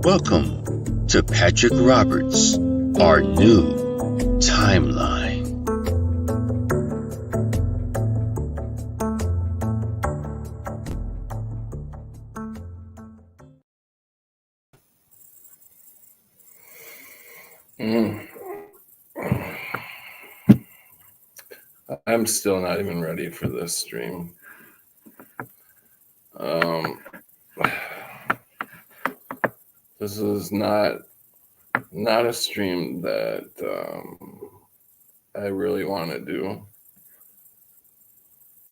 Welcome to Patrick Roberts, our new timeline. I'm still not even ready for this stream. This is not a stream that I really want to do.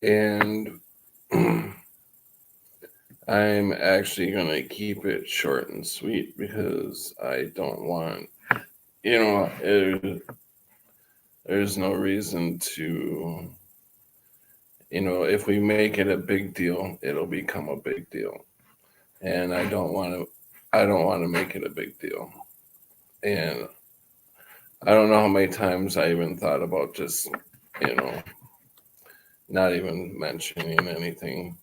And I'm actually going to keep it short and sweet because I don't want, there's no reason to, if we make it a big deal, it'll become a big deal. And I don't want to make it a big deal. And I don't know how many times I even thought about just, not even mentioning anything.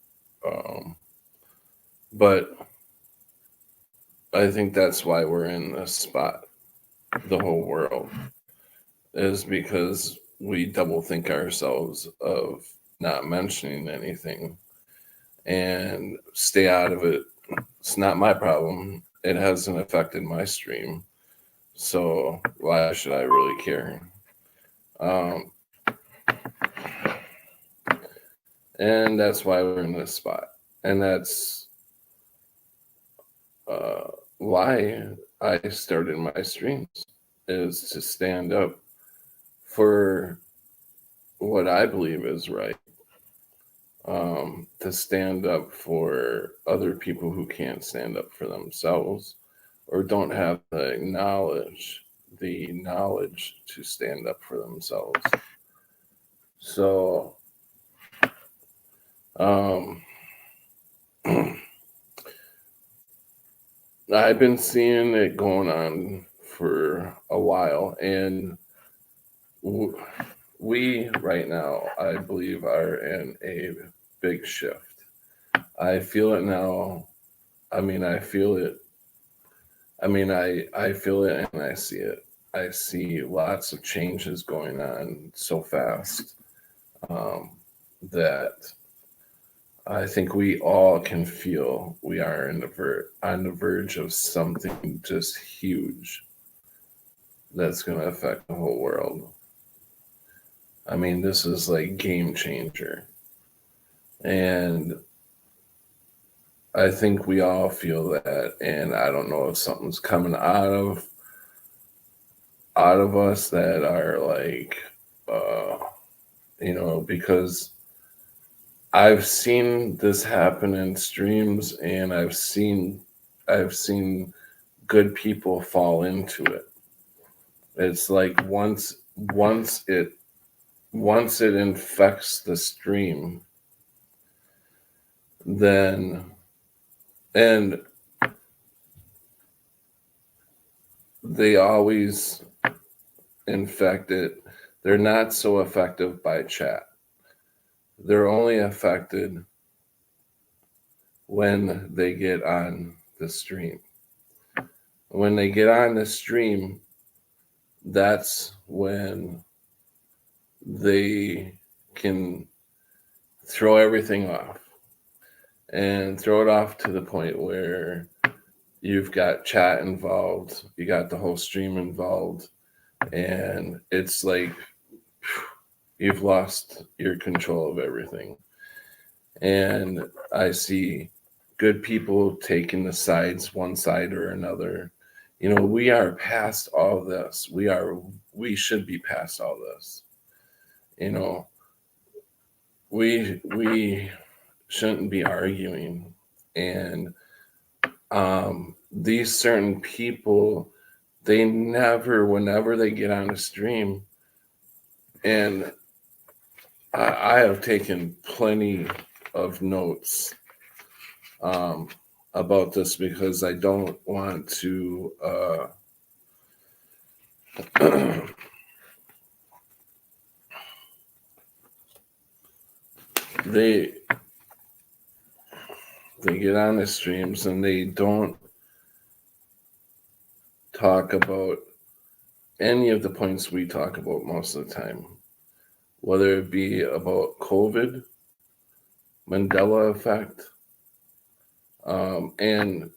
But I think that's why we're in this spot, the whole world, is because we double think ourselves of not mentioning anything and stay out of it. It's not my problem. It hasn't affected my stream. So why should I really care? And that's why we're in this spot. And that's why I started my streams, is to stand up for what I believe is right. To stand up for other people who can't stand up for themselves or don't have the knowledge to stand up for themselves. So, I've been seeing it going on for a while, and we right now, I believe, are in a big shift. I feel it now. I feel it. I feel it and I see it. I see lots of changes going on so fast that I think we all can feel we are on the verge of something just huge that's going to affect the whole world. This is like game changer. And I think we all feel that, and I don't know if something's coming out of us that are like, because I've seen this happen in streams, and I've seen good people fall into it. It's like once it infects the stream, then and they always infect it. They're not so effective by chat. They're only affected when they get on the stream. When they get on the stream, that's when they can throw everything off, and throw it off to the point where you've got chat involved, you got the whole stream involved, and it's like you've lost your control of everything. And I see good people taking the sides, one side or another. We are past all this. We should be past all this. We shouldn't be arguing. And these certain people, they never, whenever they get on a stream, and I have taken plenty of notes about this because I don't want to they get on the streams and they don't talk about any of the points we talk about most of the time, whether it be about COVID, Mandela effect, and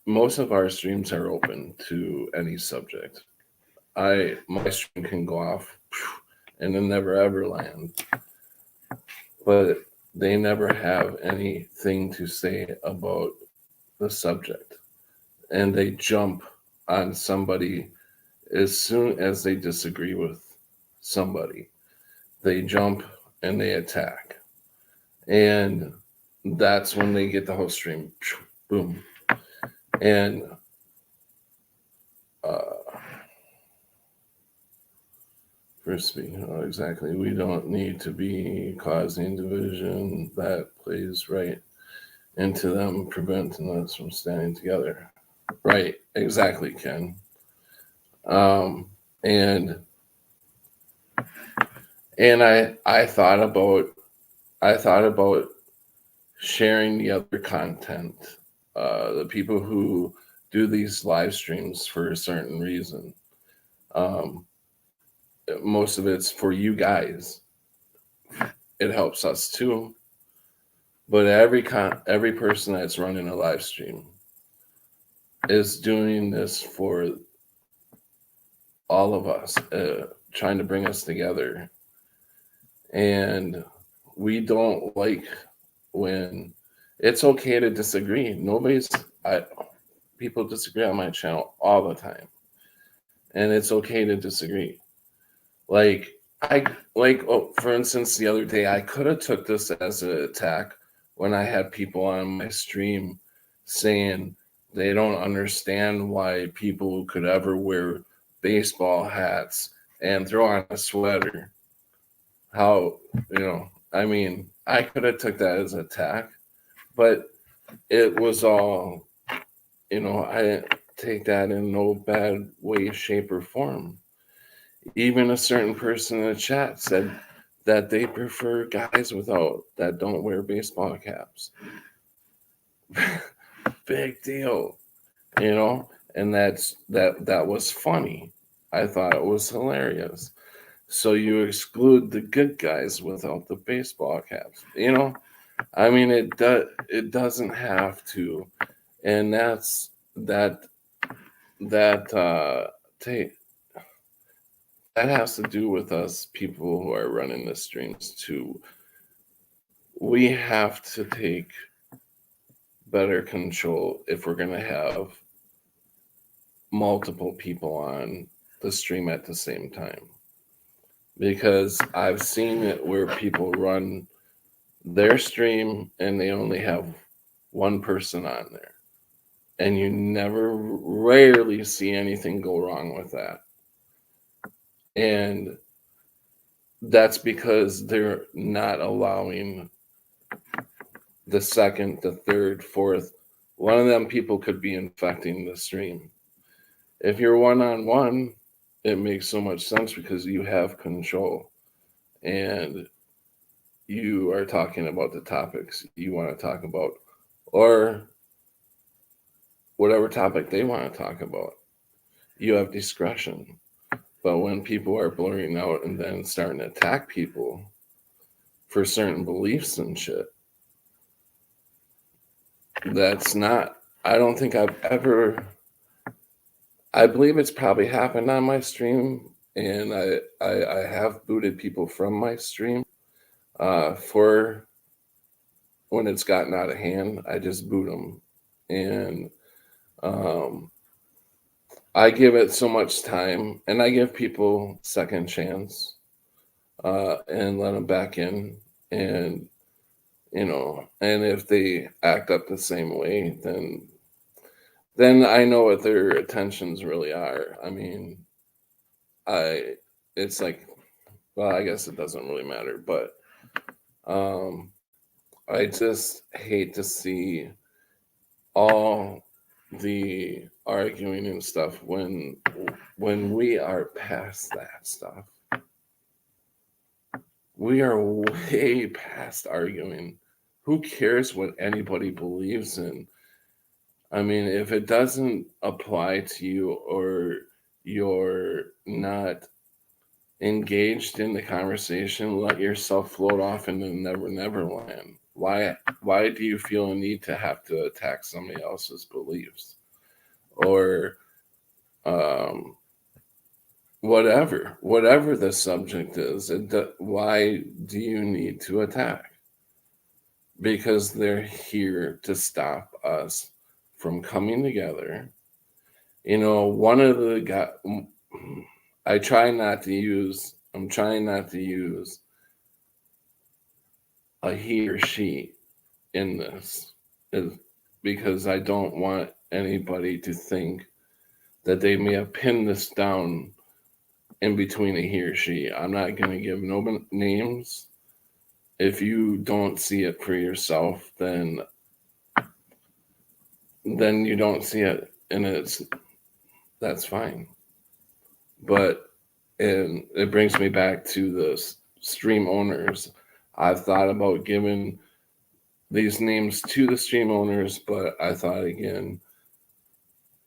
most of our streams are open to any subject. My stream can go off and then never ever land, but they never have anything to say about the subject, and they jump on somebody as soon as they disagree with somebody. They jump and they attack, and that's when they get the whole stream. Boom. And first speaking, exactly. We don't need to be causing division. That plays right into them preventing us from standing together. Right, exactly, Ken. And I thought about sharing the other content, the people who do these live streams for a certain reason. Most of it's for you guys. It helps us too. But every person that's running a live stream is doing this for all of us, trying to bring us together. And we don't like when it's okay to disagree. People disagree on my channel all the time, and it's okay to disagree. For instance, the other day I could have took this as an attack when I had people on my stream saying they don't understand why people could ever wear baseball hats and throw on a sweater. How, I could have took that as an attack, but it was all, I didn't take that in no bad way, shape, or form. Even a certain person in the chat said that they prefer guys that don't wear baseball caps. Big deal, and that was funny. I thought it was hilarious. So you exclude the good guys without the baseball caps. It doesn't have to, and that has to do with us people who are running the streams too. We have to take better control if we're going to have multiple people on the stream at the same time. Because I've seen it where people run their stream and they only have one person on there. And you rarely see anything go wrong with that. And that's because they're not allowing the second, the third, fourth. One of them people could be infecting the stream. If you're one-on-one, it makes so much sense because you have control and you are talking about the topics you want to talk about or whatever topic they want to talk about. You have discretion. But when people are blurring out and then starting to attack people for certain beliefs and shit, I don't think I believe it's probably happened on my stream, and I have booted people from my stream for when it's gotten out of hand. I just boot them, and I give it so much time, and I give people second chance and let them back in, and and if they act up the same way, then I know what their intentions really are. It's like, well, I guess it doesn't really matter, but I just hate to see all the arguing and stuff when we are past that stuff. We are way past arguing. Who cares what anybody believes in? I mean, if it doesn't apply to you, or you're not engaged in the conversation, let yourself float off into never land. Why do you feel a need to have to attack somebody else's beliefs, or um, whatever the subject is? Why do you need to attack? Because they're here to stop us from coming together. One of the guys, I'm trying not to use a he or she in this, is because I don't want anybody to think that they may have pinned this down in between a he or she. I'm not going to give no names. If you don't see it for yourself, then you don't see it, and that's fine. But it brings me back to the stream owners. I've thought about giving these names to the stream owners, but I thought again,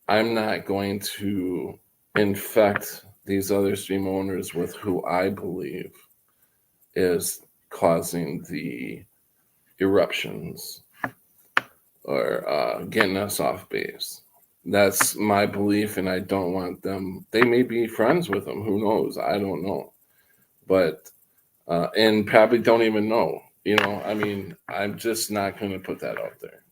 I'm not going to infect these other stream owners with who I believe is causing the eruptions, or getting us off base. That's my belief, and I don't want them. They may be friends with them. Who knows? I don't know. But and probably don't even know. I mean, I'm just not going to put that out there.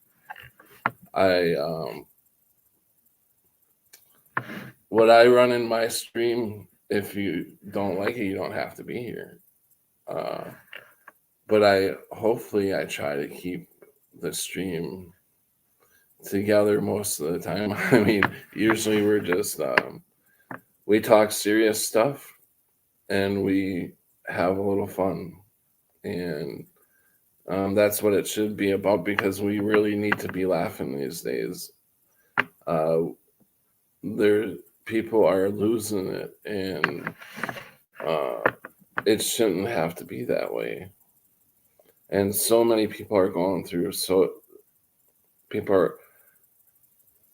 What I run in my stream, if you don't like it, you don't have to be here. But hopefully I try to keep the stream together most of the time. I mean, usually we're just we talk serious stuff and we have a little fun, and that's what it should be about, because we really need to be laughing these days. There, people are losing it, and it shouldn't have to be that way. And so many people are going through.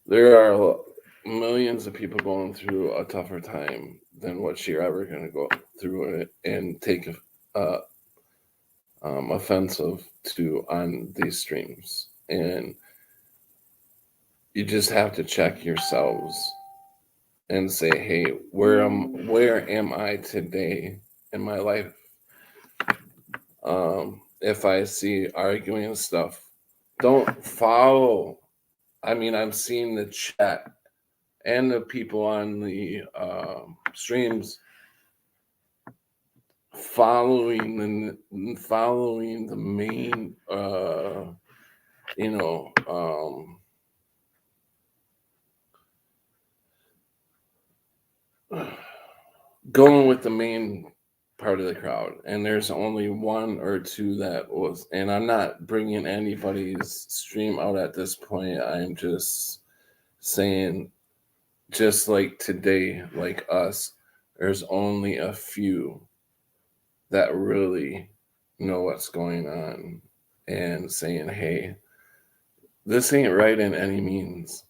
There are millions of people going through a tougher time than what you're ever going to go through it and take offensive to on these streams. And you just have to check yourselves and say, hey, where am I today in my life? If I see arguing and stuff, don't follow. I mean, I'm seeing the chat and the people on the streams following the main, going with the main part of the crowd, and there's only one or two that was. And I'm not bringing anybody's stream out at this point. I'm just saying, just like today, like us, there's only a few that really know what's going on and saying, hey, this ain't right in any means.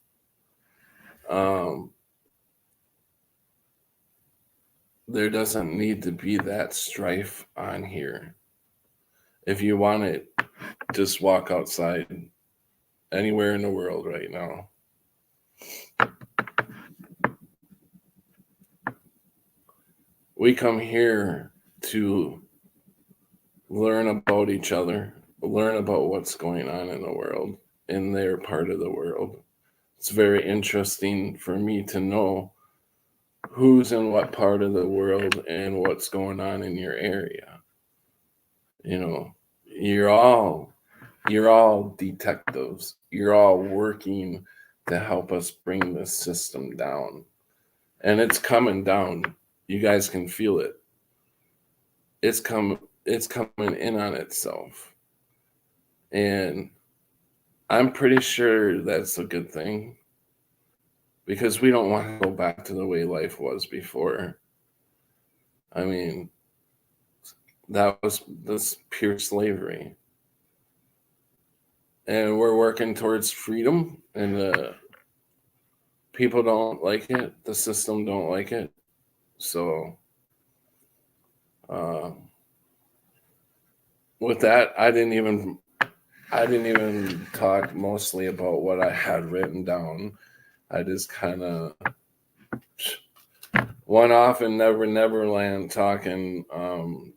There doesn't need to be that strife on here. If you want it, just walk outside anywhere in the world right now. We come here to learn about each other, learn about what's going on in the world, in their part of the world. It's very interesting for me to know who's in what part of the world and what's going on in your area. You're all detectives. You're all working to help us bring this system down. And it's coming down. You guys can feel it. It's coming in on itself. And I'm pretty sure that's a good thing, because we don't want to go back to the way life was before. I mean, that was this pure slavery. and we're working towards freedom, and people don't like it. The system don't like it. So uh, with that, I didn't even talk mostly about what I had written down. I just kind of went off in Neverland talking.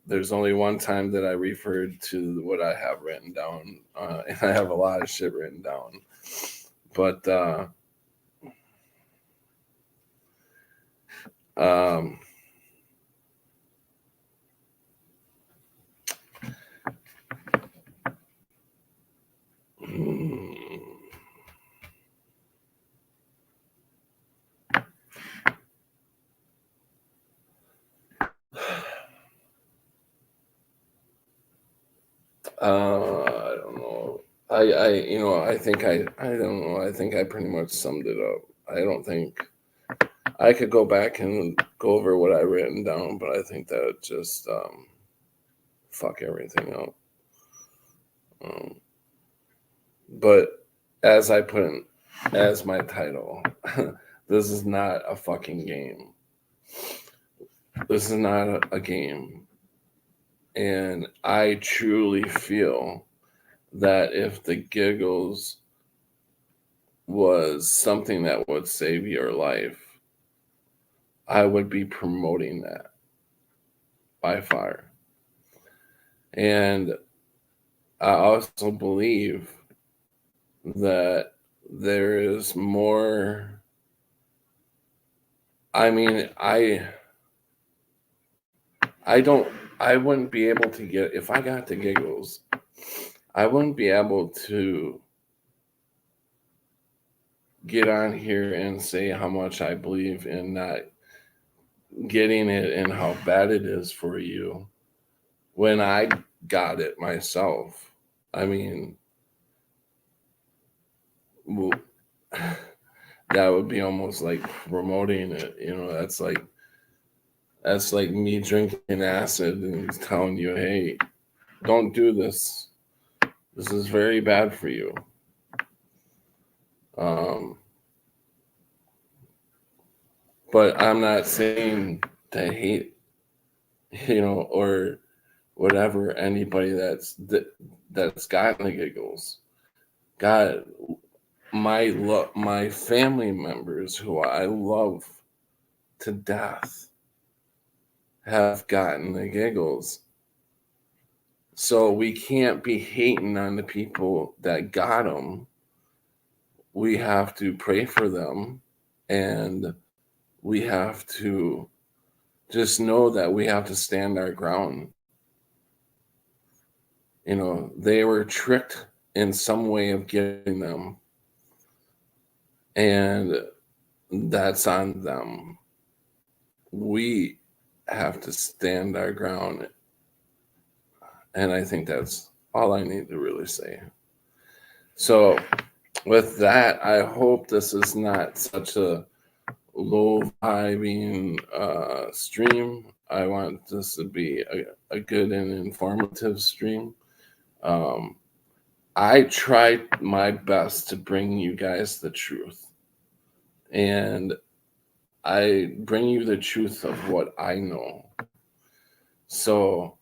There's only one time that I referred to what I have written down, and I have a lot of shit written down. But um, I don't know. I think I don't know. I think I pretty much summed it up. I don't think I could go back and go over what I written down, but I think that just fuck everything up. Um, but as I put in, as my title, this is not a fucking game. This is not a game. And I truly feel that if the giggles was something that would save your life, I would be promoting that by far. And I also believe that there is more. I mean, I don't, I wouldn't be able to get, if I got the giggles, I wouldn't be able to get on here and say how much I believe in not getting it and how bad it is for you when I got it myself. I mean, well, that would be almost like promoting it. That's like me drinking acid and telling you, hey, don't do this. This is very bad for you. Um, but I'm not saying to hate, or whatever anybody that's gotten the giggles. God, my family members who I love to death have gotten the giggles. So we can't be hating on the people that got them. We have to pray for them, and we have to just know that we have to stand our ground. They were tricked in some way of getting them, and that's on them. We have to stand our ground, and I think that's all I need to really say. So with that, I hope this is not such a low vibing stream. I want this to be a good and informative stream. I tried my best to bring you guys the truth, and I bring you the truth of what I know. So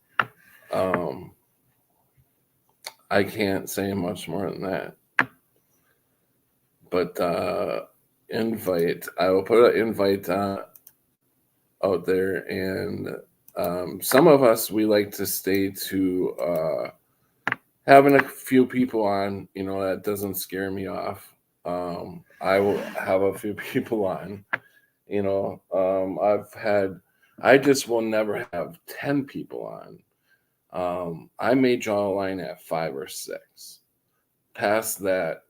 I can't say much more than that. But invite, I will put an invite out there, and some of us, we like to stay to having a few people on. That doesn't scare me off. I will have a few people on. I just will never have 10 people on. I may draw a line at 5 or 6. Past that,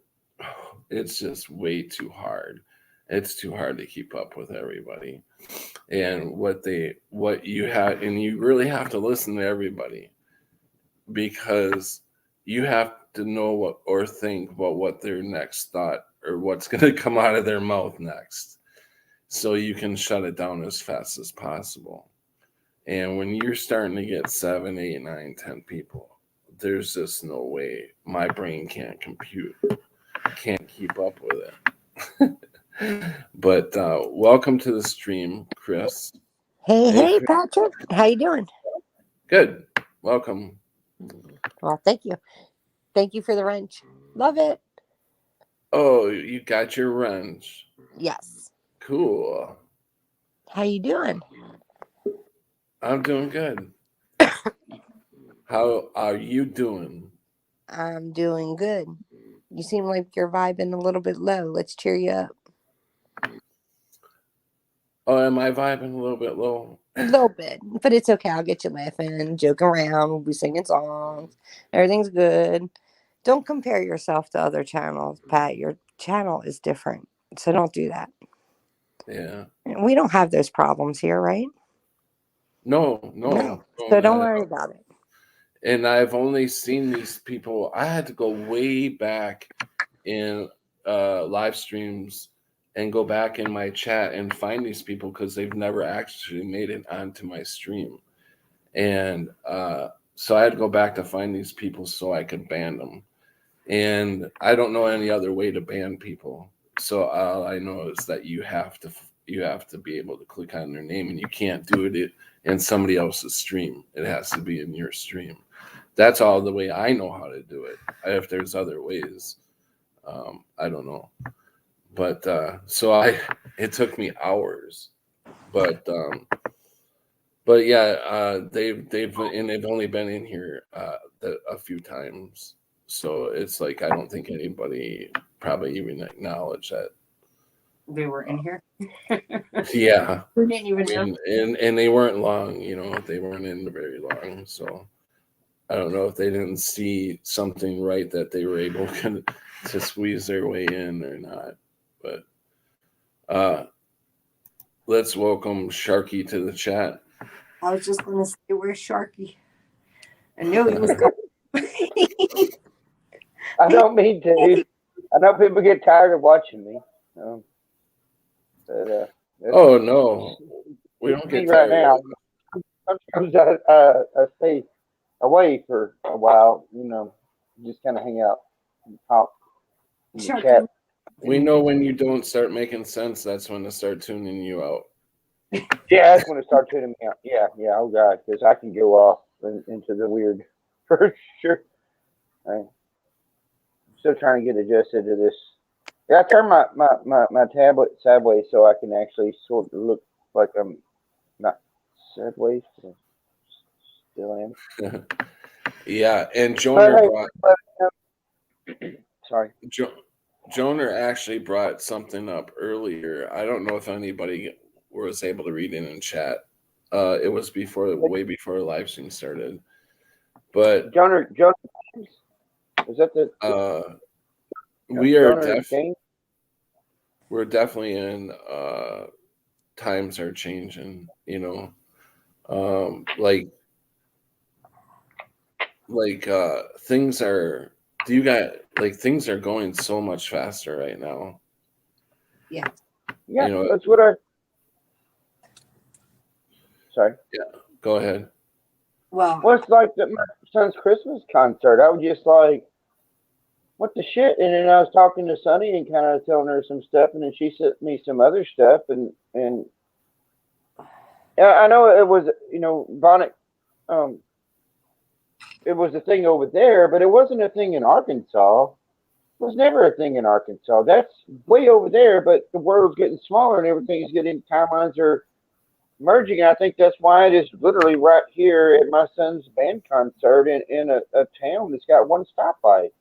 it's just way too hard. It's too hard to keep up with everybody. And what you have, and you really have to listen to everybody, because you have to know what or think about what their next thought or what's going to come out of their mouth next, so you can shut it down as fast as possible. And when you're starting to get 7, 8, 9, 10 people, there's just no way my brain can't keep up with it. But welcome to the stream, Chris. Hey, Chris. Patrick. How you doing? Good. Welcome. Well, thank you. Thank you for the wrench. Love it. Oh, you got your wrench. Yes. Cool. How you doing? I'm doing good. How are you doing? I'm doing good. You seem like you're vibing a little bit low. Let's cheer you up. Oh, am I vibing a little bit low? A little bit, but it's okay. I'll get you laughing, joking around. We'll be singing songs. Everything's good. Don't compare yourself to other channels, Pat. Your channel is different, so don't do that. Yeah. We don't have those problems here, right? No. So don't worry about it. And I've only seen these people. I had to go way back in live streams and go back in my chat and find these people because they've never actually made it onto my stream. And so I had to go back to find these people so I could ban them. And I don't know any other way to ban people. So all I know is that you have to be able to click on their name, and you can't do it in somebody else's stream. It has to be in your stream. That's all the way I know how to do it. If there's other ways, I don't know. But it took me hours. But yeah, they've only been in here a few times. So it's like I don't think anybody probably even acknowledged that They were in here. Yeah, We didn't even know. and they weren't long. They weren't in very long. So I don't know if they didn't see something right that they were able to squeeze their way in or not. But let's welcome Sharky to the chat. I was just going to say, where's Sharky? I knew he was coming. I don't mean to. I know people get tired of watching me. Oh no, we don't get right tired. now. Sometimes I stay away for a while. Just kind of hang out and talk in the chat. We know when you don't start making sense. That's when to start tuning you out. Yeah, that's when it starts tuning me out. Yeah. Oh God, because I can go off into the weird for sure. I'm still trying to get adjusted to this. Yeah, I turned my tablet sideways so I can actually sort of look like I'm not sideways. Still am. Yeah, and Joner sorry. Joner actually brought something up earlier. I don't know if anybody was able to read it in chat. It was way before the live stream started. But Joner, is that the? We're definitely in times are changing. Things are. Things are going so much faster right now. Yeah. Yeah, that's what I. Sorry. Yeah, go ahead. Well, it's like my son's Christmas concert. I was just like, what the shit? And then I was talking to Sunny and kind of telling her some stuff, and then she sent me some other stuff, and I know it was, Bonnet, it was a thing over there, but it wasn't a thing in Arkansas. It was never a thing in Arkansas. That's way over there, but the world's getting smaller and everything's getting, timelines are merging. I think that's why it is literally right here at my son's band concert in a town that's got one stoplight.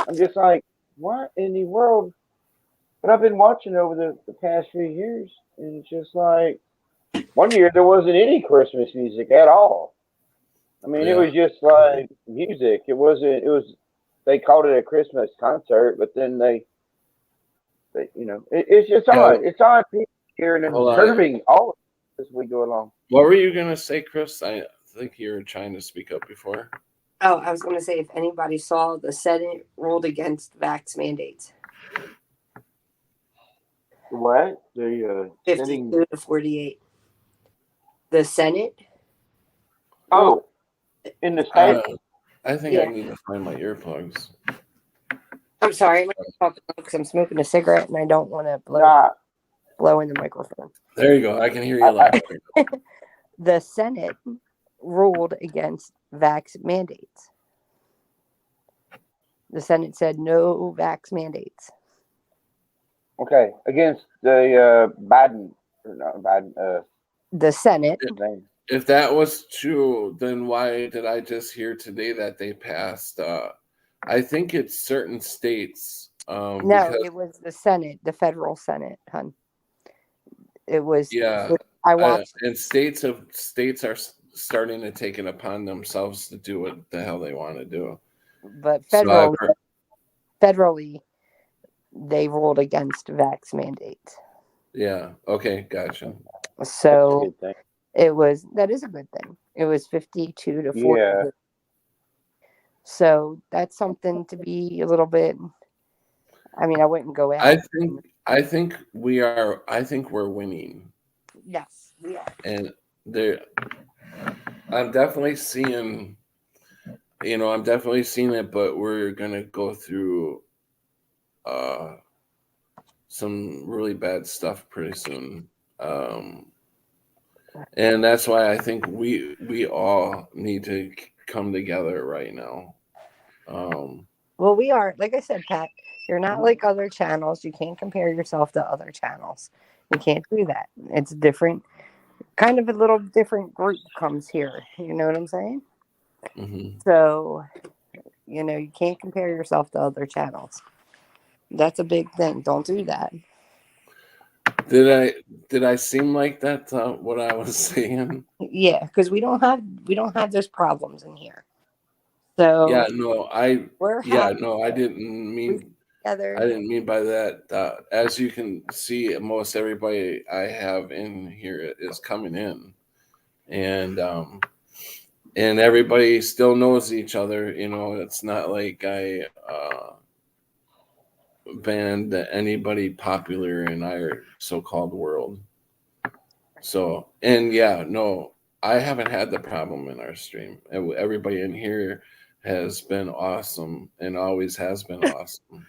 I'm just like, what in the world? But I've been watching over the past few years, and it's just like, one year there wasn't any Christmas music at all. I mean, It was just like music. It was, they called it a Christmas concert, but then it's odd. It's odd people here and observing all of it as we go along. What were you going to say, Chris? I think you were trying to speak up before. Oh, I was going to say, if anybody saw the Senate ruled against vax mandates. What? The 52 to 48. The Senate? Oh, in the state? I think I need to find my earplugs. I'm sorry, because I'm smoking a cigarette and I don't want to Nah, blow in the microphone. There you go. I can hear you loud. The Senate ruled against vax mandates. The Senate said no vax mandates. okay, against the Biden, or not Biden, The Senate. name. If that was true, then why did I just hear today that they passed? I think it's certain states. No, because, it was the Senate, the federal Senate, hun. It was. yeah, I watched. and states are starting to take it upon themselves to do what the hell they want to do. But So federally, they ruled against vax mandates. yeah. Okay. Gotcha. So that is a good thing. It was 52 to 40. Yeah. So that's something to be a little bit. I mean, I wouldn't go out. I think we're winning. Yes, we are. And I'm definitely seeing. I'm definitely seeing it, but we're gonna go through some really bad stuff pretty soon. And that's why I think we all need to come together right now. Well, we are, like I said, Pat, you're not like other channels. You can't compare yourself to other channels. You can't do that. It's different, kind of a little different group comes here. You know what I'm saying? Mm-hmm. So, you can't compare yourself to other channels. That's a big thing. Don't do that. Did I seem like that? What I was saying? Yeah, because we don't have those problems in here. So yeah, no, I didn't mean together. I didn't mean by that. As you can see, most everybody I have in here is coming in, and everybody still knows each other. It's not like I banned anybody popular in our so-called world. So, and yeah, no, I haven't had the problem in our stream. Everybody in here has been awesome and always has been awesome.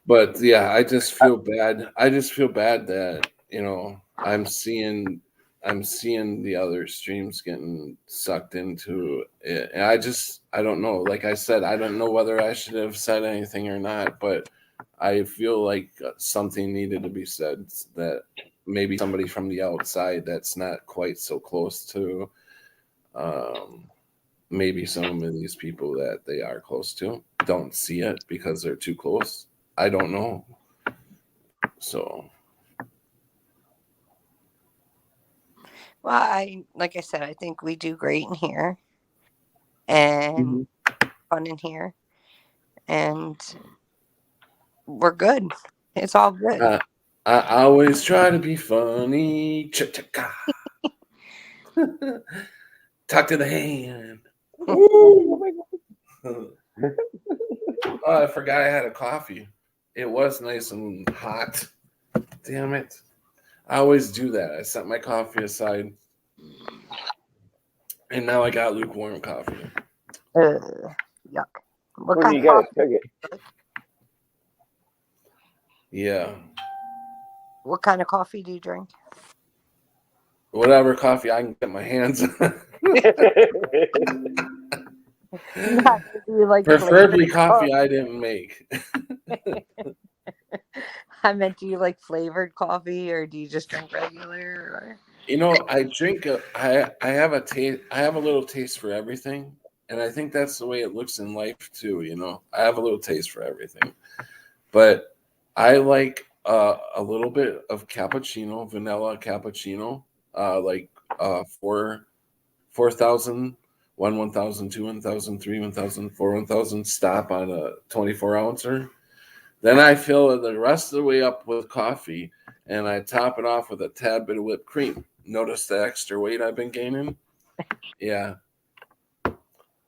But yeah, I just feel bad. I just feel bad that, I'm seeing the other streams getting sucked into it. And I don't know. Like I said, I don't know whether I should have said anything or not, but I feel like something needed to be said, that maybe somebody from the outside that's not quite so close to maybe some of these people that they are close to don't see it because they're too close. I don't know. So. Well, like I said, I think we do great in here and fun in here, and we're good. It's all good. I always try to be funny. Talk to the hand. Oh, I forgot I had a coffee. It was nice and hot. Damn it. I always do that. I set my coffee aside. And now I got lukewarm coffee. Yuck. What kind you got to cook it? Yeah. What kind of coffee do you drink? Whatever coffee I can get my hands on. Preferably coffee I didn't make. I meant, do you like flavored coffee or do you just drink regular? I drink. I have a taste. I have a little taste for everything, and I think that's the way it looks in life too. I have a little taste for everything, but I like a little bit of cappuccino, vanilla cappuccino, like 4,000, 1,000, 2, 1,000, 3, 1,000, 4, 1,000 stop on a 24-ouncer. Then I fill it the rest of the way up with coffee, and I top it off with a tad bit of whipped cream. Notice the extra weight I've been gaining? Yeah.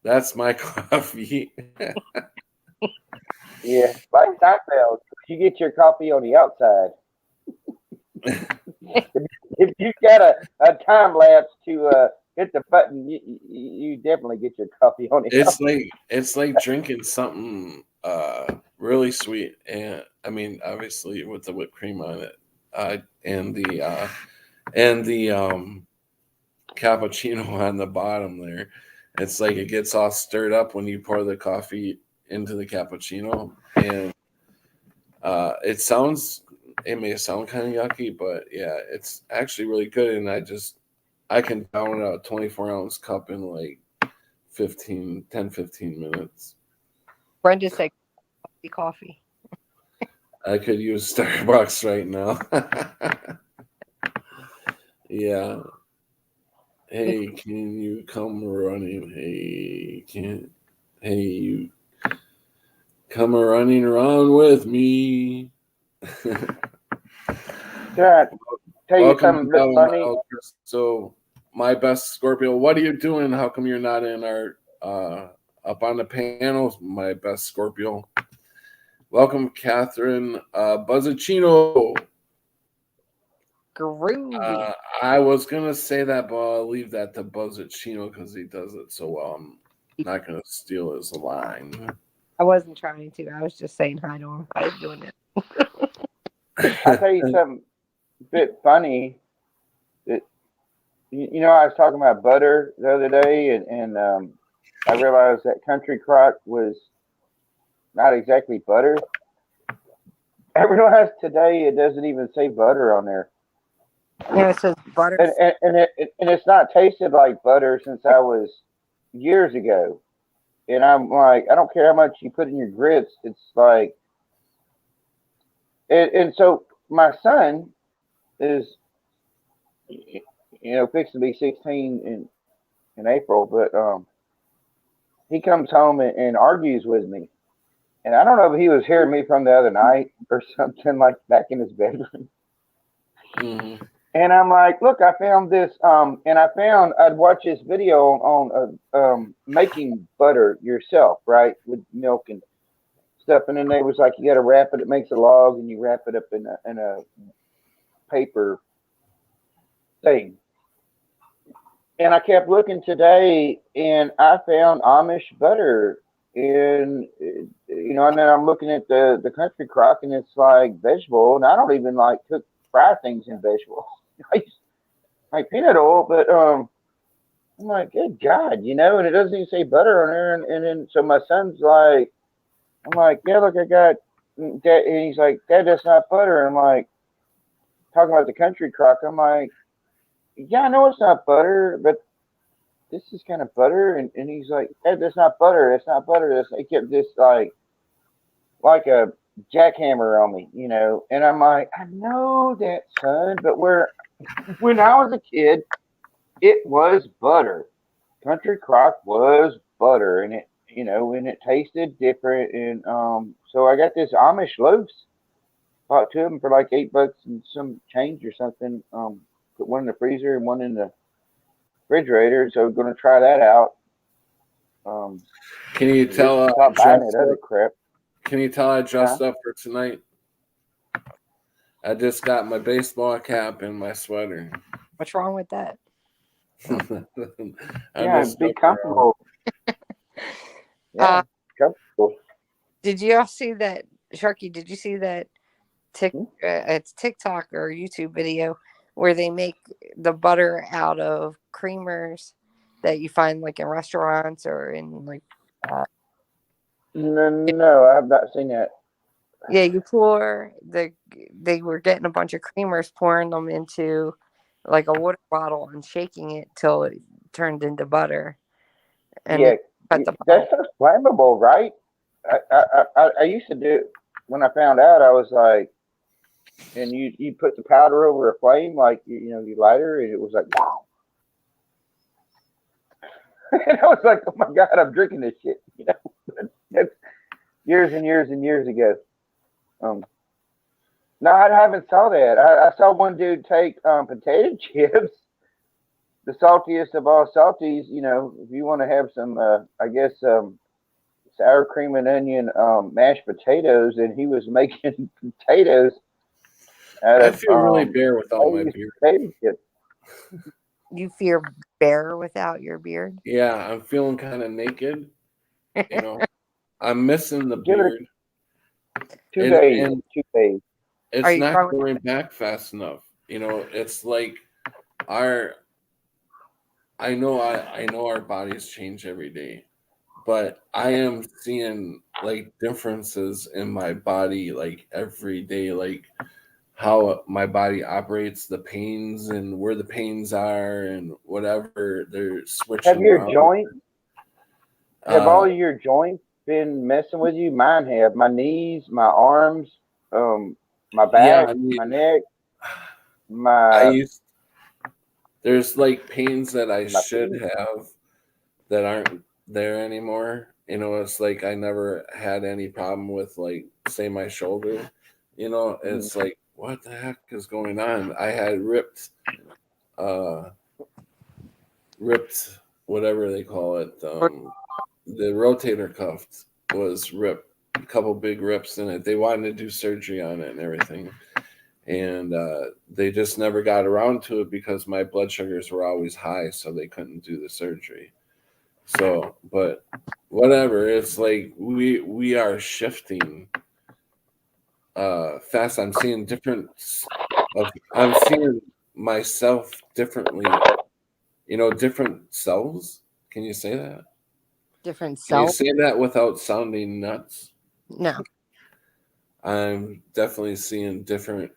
That's my coffee. Yeah, like Seinfeld, you get your coffee on the outside. If you've got a time lapse to hit the button, you definitely get your coffee on it. It's like drinking something really sweet, and I mean, obviously with the whipped cream on it, and the cappuccino on the bottom there. It's like it gets all stirred up when you pour the coffee into the cappuccino, and it may sound kind of yucky, but yeah, it's actually really good. And I can down a 24-ounce cup in like 15 minutes. Brenda said coffee. I could use Starbucks right now. Yeah. Hey, can you come running? Hey, you come running around with me. Yeah, tell you Welcome something to that's funny. So, my best Scorpio, what are you doing? How come you're not in our up on the panels, my best Scorpio? Welcome, Catherine Buzzacino. Groovy. I was gonna say that, but I'll leave that to Buzzacino because he does it so well. I'm not gonna steal his line. I wasn't trying to. I was just saying hi to him. I was doing it. I'll tell you something a bit funny. That I was talking about butter the other day, and I realized that Country Crock was not exactly butter. I realized today it doesn't even say butter on there, Yeah, it says butter. and it's not tasted like butter since I was years ago. And I'm like, I don't care how much you put in your grits. It's like, and so my son is, fixing to be 16 in April, but he comes home and argues with me. And I don't know if he was hearing me from the other night or something, like back in his bedroom. Mm-hmm. And I'm like, look, I found this, and I'd watch this video on making butter yourself, right, with milk and stuff. And then they was like, you got to wrap it. It makes a log, and you wrap it up in a paper thing. And I kept looking today, and I found Amish butter. And and then I'm looking at the Country Crock, and it's like vegetable, and I don't even like fry things in vegetables. I like peanut oil, but I'm like, good God, and it doesn't even say butter on there. And then so my son's like, I'm like, yeah, look, I got that, and he's like, Dad, that's not butter. And I'm like, talking about the Country Crock. I'm like, yeah, I know it's not butter, but this is kind of butter. And he's like, Dad, that's not butter. That's not butter. He kept this like a jackhammer on me, And I'm like, I know that, son, but when I was a kid, it was butter. Country Crock was butter, and it tasted different. And so I got this Amish loaves, bought two of them for like $8 and some change or something. Put one in the freezer and one in the refrigerator. So we're gonna try that out. Can you tell? Stop buying that other crap. Can you tell I dressed up for tonight? I just got my baseball cap and my sweater. What's wrong with that? Yeah, be comfortable. Yeah, comfortable. Did you all see that, Sharky? Did you see that? It's TikTok or YouTube video where they make the butter out of creamers that you find like in restaurants or in like. No, I have not seen that. Yeah, you they were getting a bunch of creamers, pouring them into like a water bottle and shaking it till it turned into butter. And yeah, that's so flammable, right? I used to do it when I found out. I was like, and you put the powder over a flame, like you lighter, and it was like, wow. And I was like, oh my God, I'm drinking this shit. That's years and years and years ago. No, I haven't saw that. I saw one dude take potato chips, the saltiest of all salties. If you want to have some, I guess, sour cream and onion mashed potatoes, and he was making potatoes out of. I feel really bare with all my beer. Potato chips. You feel bare without your beard? Yeah, I'm feeling kind of naked. You know, I'm missing the Give it beard, 2 days. and 2 days. Are it's you not growing? going back fast enough. You know, it's like our I know our bodies change every day, but I am seeing like differences in my body like every day, like how my body operates, the pains and where the pains are and whatever they're Have switching your around. joints? Have Uh all your joints been messing with you? Mine have. My knees, my arms, um, my yeah, back, I my mean neck, I my used there's like pains that I my should feet. have that aren't there anymore. You know, it's like I never had any problem with like say my shoulder. You know, Mhm. it's like what the heck is going on? I had uh ripped whatever they call it. The rotator cuff was ripped, a couple big rips in it. They wanted to do surgery on it and everything. And they just never got around to it because my blood sugars were always high, so they couldn't do the surgery. So, but whatever. It's like we are shifting fast. I'm seeing I'm seeing myself differently. You know, different selves. Can you say that? Different Can you self? say that without sounding nuts? No. I'm definitely seeing different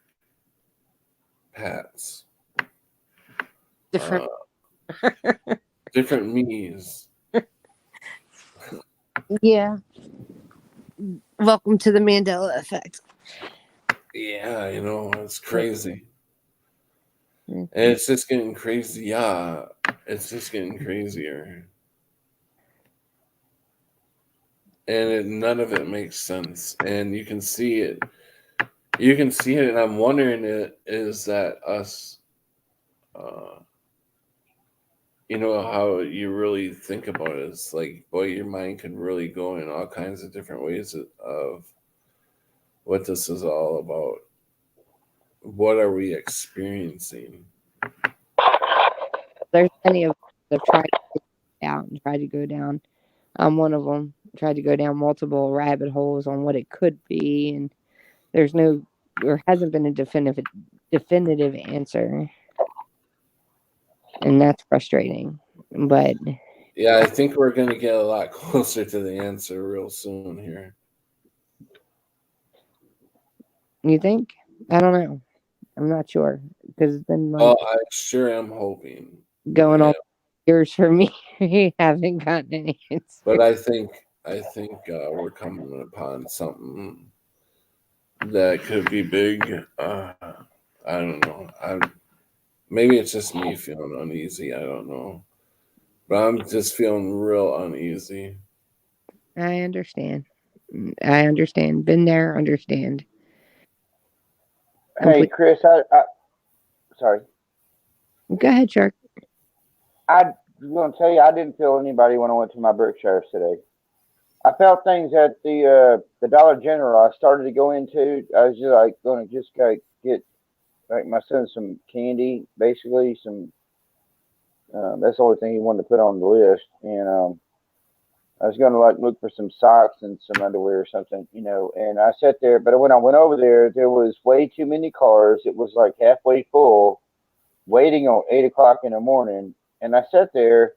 Pats, Different. uh, different me's. Yeah. Welcome to the Mandela Effect. Yeah, you know, it's crazy. Mhm. And it's just getting crazy. Yeah, it's just getting crazier. And none of it makes sense. And you can see it. You can see it. And I'm wondering, is that us, uh, you know, how you really think about it? It's like, boy, your mind can really go in all kinds of different ways of what this is all about. What are we experiencing? There's many of us that have tried to get out and tried to go down. I'm one of them. Tried to go down multiple rabbit holes on what it could be, and there hasn't been a definitive answer, and that's frustrating. But Yeah, I think we're going to get a lot closer to the answer real soon here. you think? I don't know. I'm not sure because it's been like Well, I sure am hoping. I going on am, years for me. We haven't gotten any but answer. I think we're coming upon something that could be big. I don't know. Maybe it's just me feeling uneasy. I don't know, but I'm just feeling real uneasy. I understand. I understand. Been there. Understand. Hey, Complete. Chris, sorry. Go ahead, Shark. I was going to tell you, I didn't feel anybody when I went to my Berkshires today. I felt things at the Dollar General I started to go into. I was just like going to just like get like my son some candy, basically some. That's the only thing he wanted to put on the list, and I was going to like look for some socks and some underwear or something, you know. And I sat there, but when I went over there, there was way too many cars. It was like halfway full, waiting on 8 o'clock in the morning, and I sat there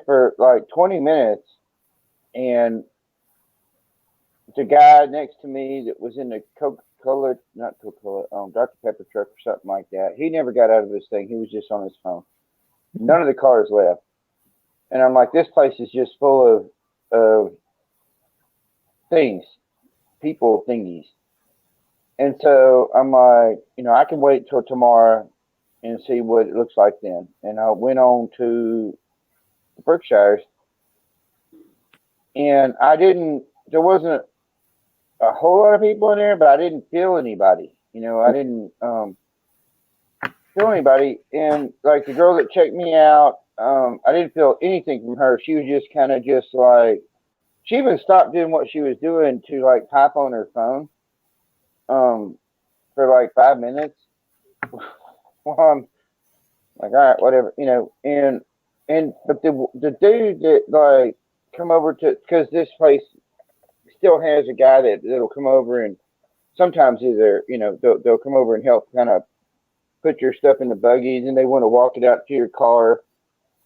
for like 20 minutes, and the guy next to me that was in the Coca-Cola, not Coca-Cola, Dr. Pepper truck or something like that. He never got out of this thing. He was just on his phone. None of the cars left, and I'm like, this place is just full of things, people, thingies. And so I'm like, you know, I can wait till tomorrow and see what it looks like then. And I went on to the Berkshires, and I didn't. There wasn't a whole lot of people in there, but I didn't feel anybody. You know, I didn't feel anybody. And like the girl that checked me out, I didn't feel anything from her. She was just kind of just like she even stopped doing what she was doing to like type on her phone um, for like 5 minutes while Like, all right, whatever, but the dude that like come over to, because this place still has a guy that'll come over, and sometimes either they'll come over and help kind of put your stuff in the buggies, and they want to walk it out to your car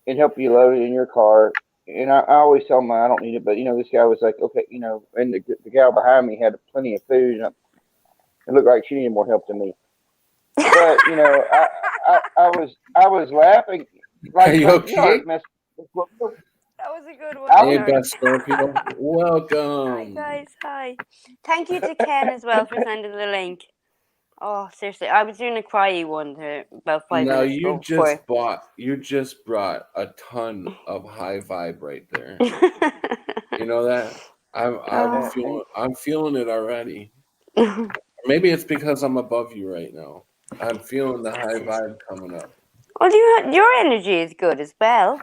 and help you load it in your car. And I always tell them I don't need it, but this guy was like, okay, and the gal behind me had plenty of food, and it looked like she needed more help than me. But I was laughing. Are you okay? That was a good one. Hey, Beth Scorpio. Welcome. Hi, guys. Hi. Thank you to Ken as well for sending the link. Oh, seriously. I was doing a cryy one about 5 Now minutes ago. you just brought a ton of high vibe right there. You know that? I'm feeling it already. Maybe it's because I'm above you right now. I'm feeling the high vibe coming up. Well, your energy is good as well.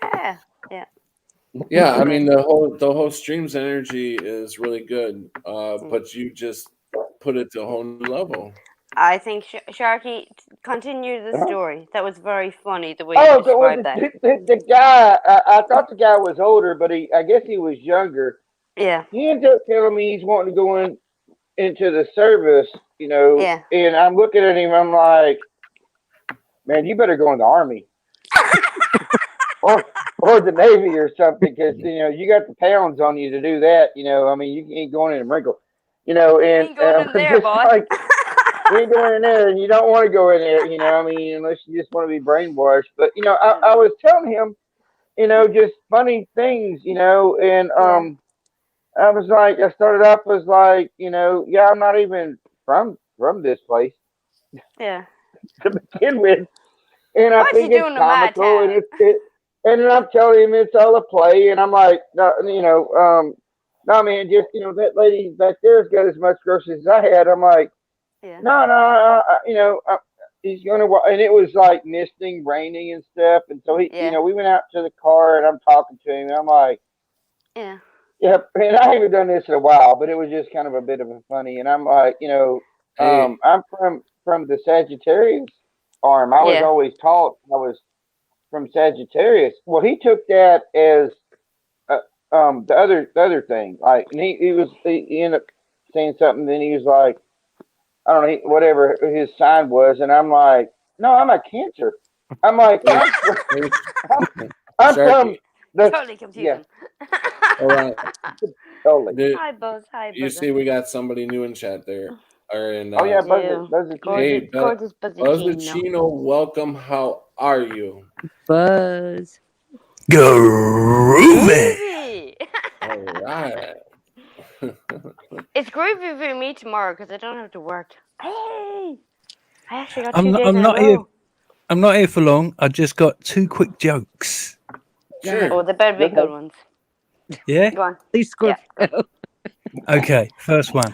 Yeah. Yeah, I mean the whole stream's energy is really good, but you just put it to a whole new level. I think Sharky, continue the story. That was very funny the way Oh, you described that. The guy, I thought the guy was older, but I guess he was younger. Yeah. He ended up telling me he's wanting to go into the service, Yeah. And I'm looking at him, I'm like, man, you better go in the Army. or the Navy or something, because you got the pounds on you to do that. I mean, you ain't going in a wrinkle. And ain't going in there, boy. Like, you ain't going in there, and you don't want to go in there. I mean, unless you just want to be brainwashed. But I was telling him, just funny things, and I was like, I started off as like, yeah, I'm not even from this place. Yeah. To begin with, and I think it's comical, and and then I'm telling him it's all a play, and I'm like, no, no, man, just that lady back there's got as much groceries as I had. I'm like, no, he's gonna, and it was like misting, raining, and stuff, and so he, we went out to the car, and I'm talking to him, and I'm like, yeah, and I haven't done this in a while, but it was just kind of a bit of a funny, and I'm like, I'm from the Sagittarius arm. I was always taught I was from Sagittarius. Well, he took that as the other thing. Like, and he ended up saying something. Then he was like, I don't know, whatever his sign was, and I'm like, no, I'm a Cancer. I'm like, I'm from the totally confusing. Yeah. All right. Totally. Hi, Buzz. Hi, Buzz. You see, we got somebody new in chat there. Oh yeah, Buzzachino. Gorgeous Buzzachino, welcome. How are you? Buzz. Groovy. All right. It's groovy for me tomorrow because I don't have to work. Hey, I actually got 2 days in a row. I'm not here for long. I just got 2 quick jokes. Sure. Oh, they better be good ones. Yeah? Go on. Please, Scorpio. Yeah. Okay, first one.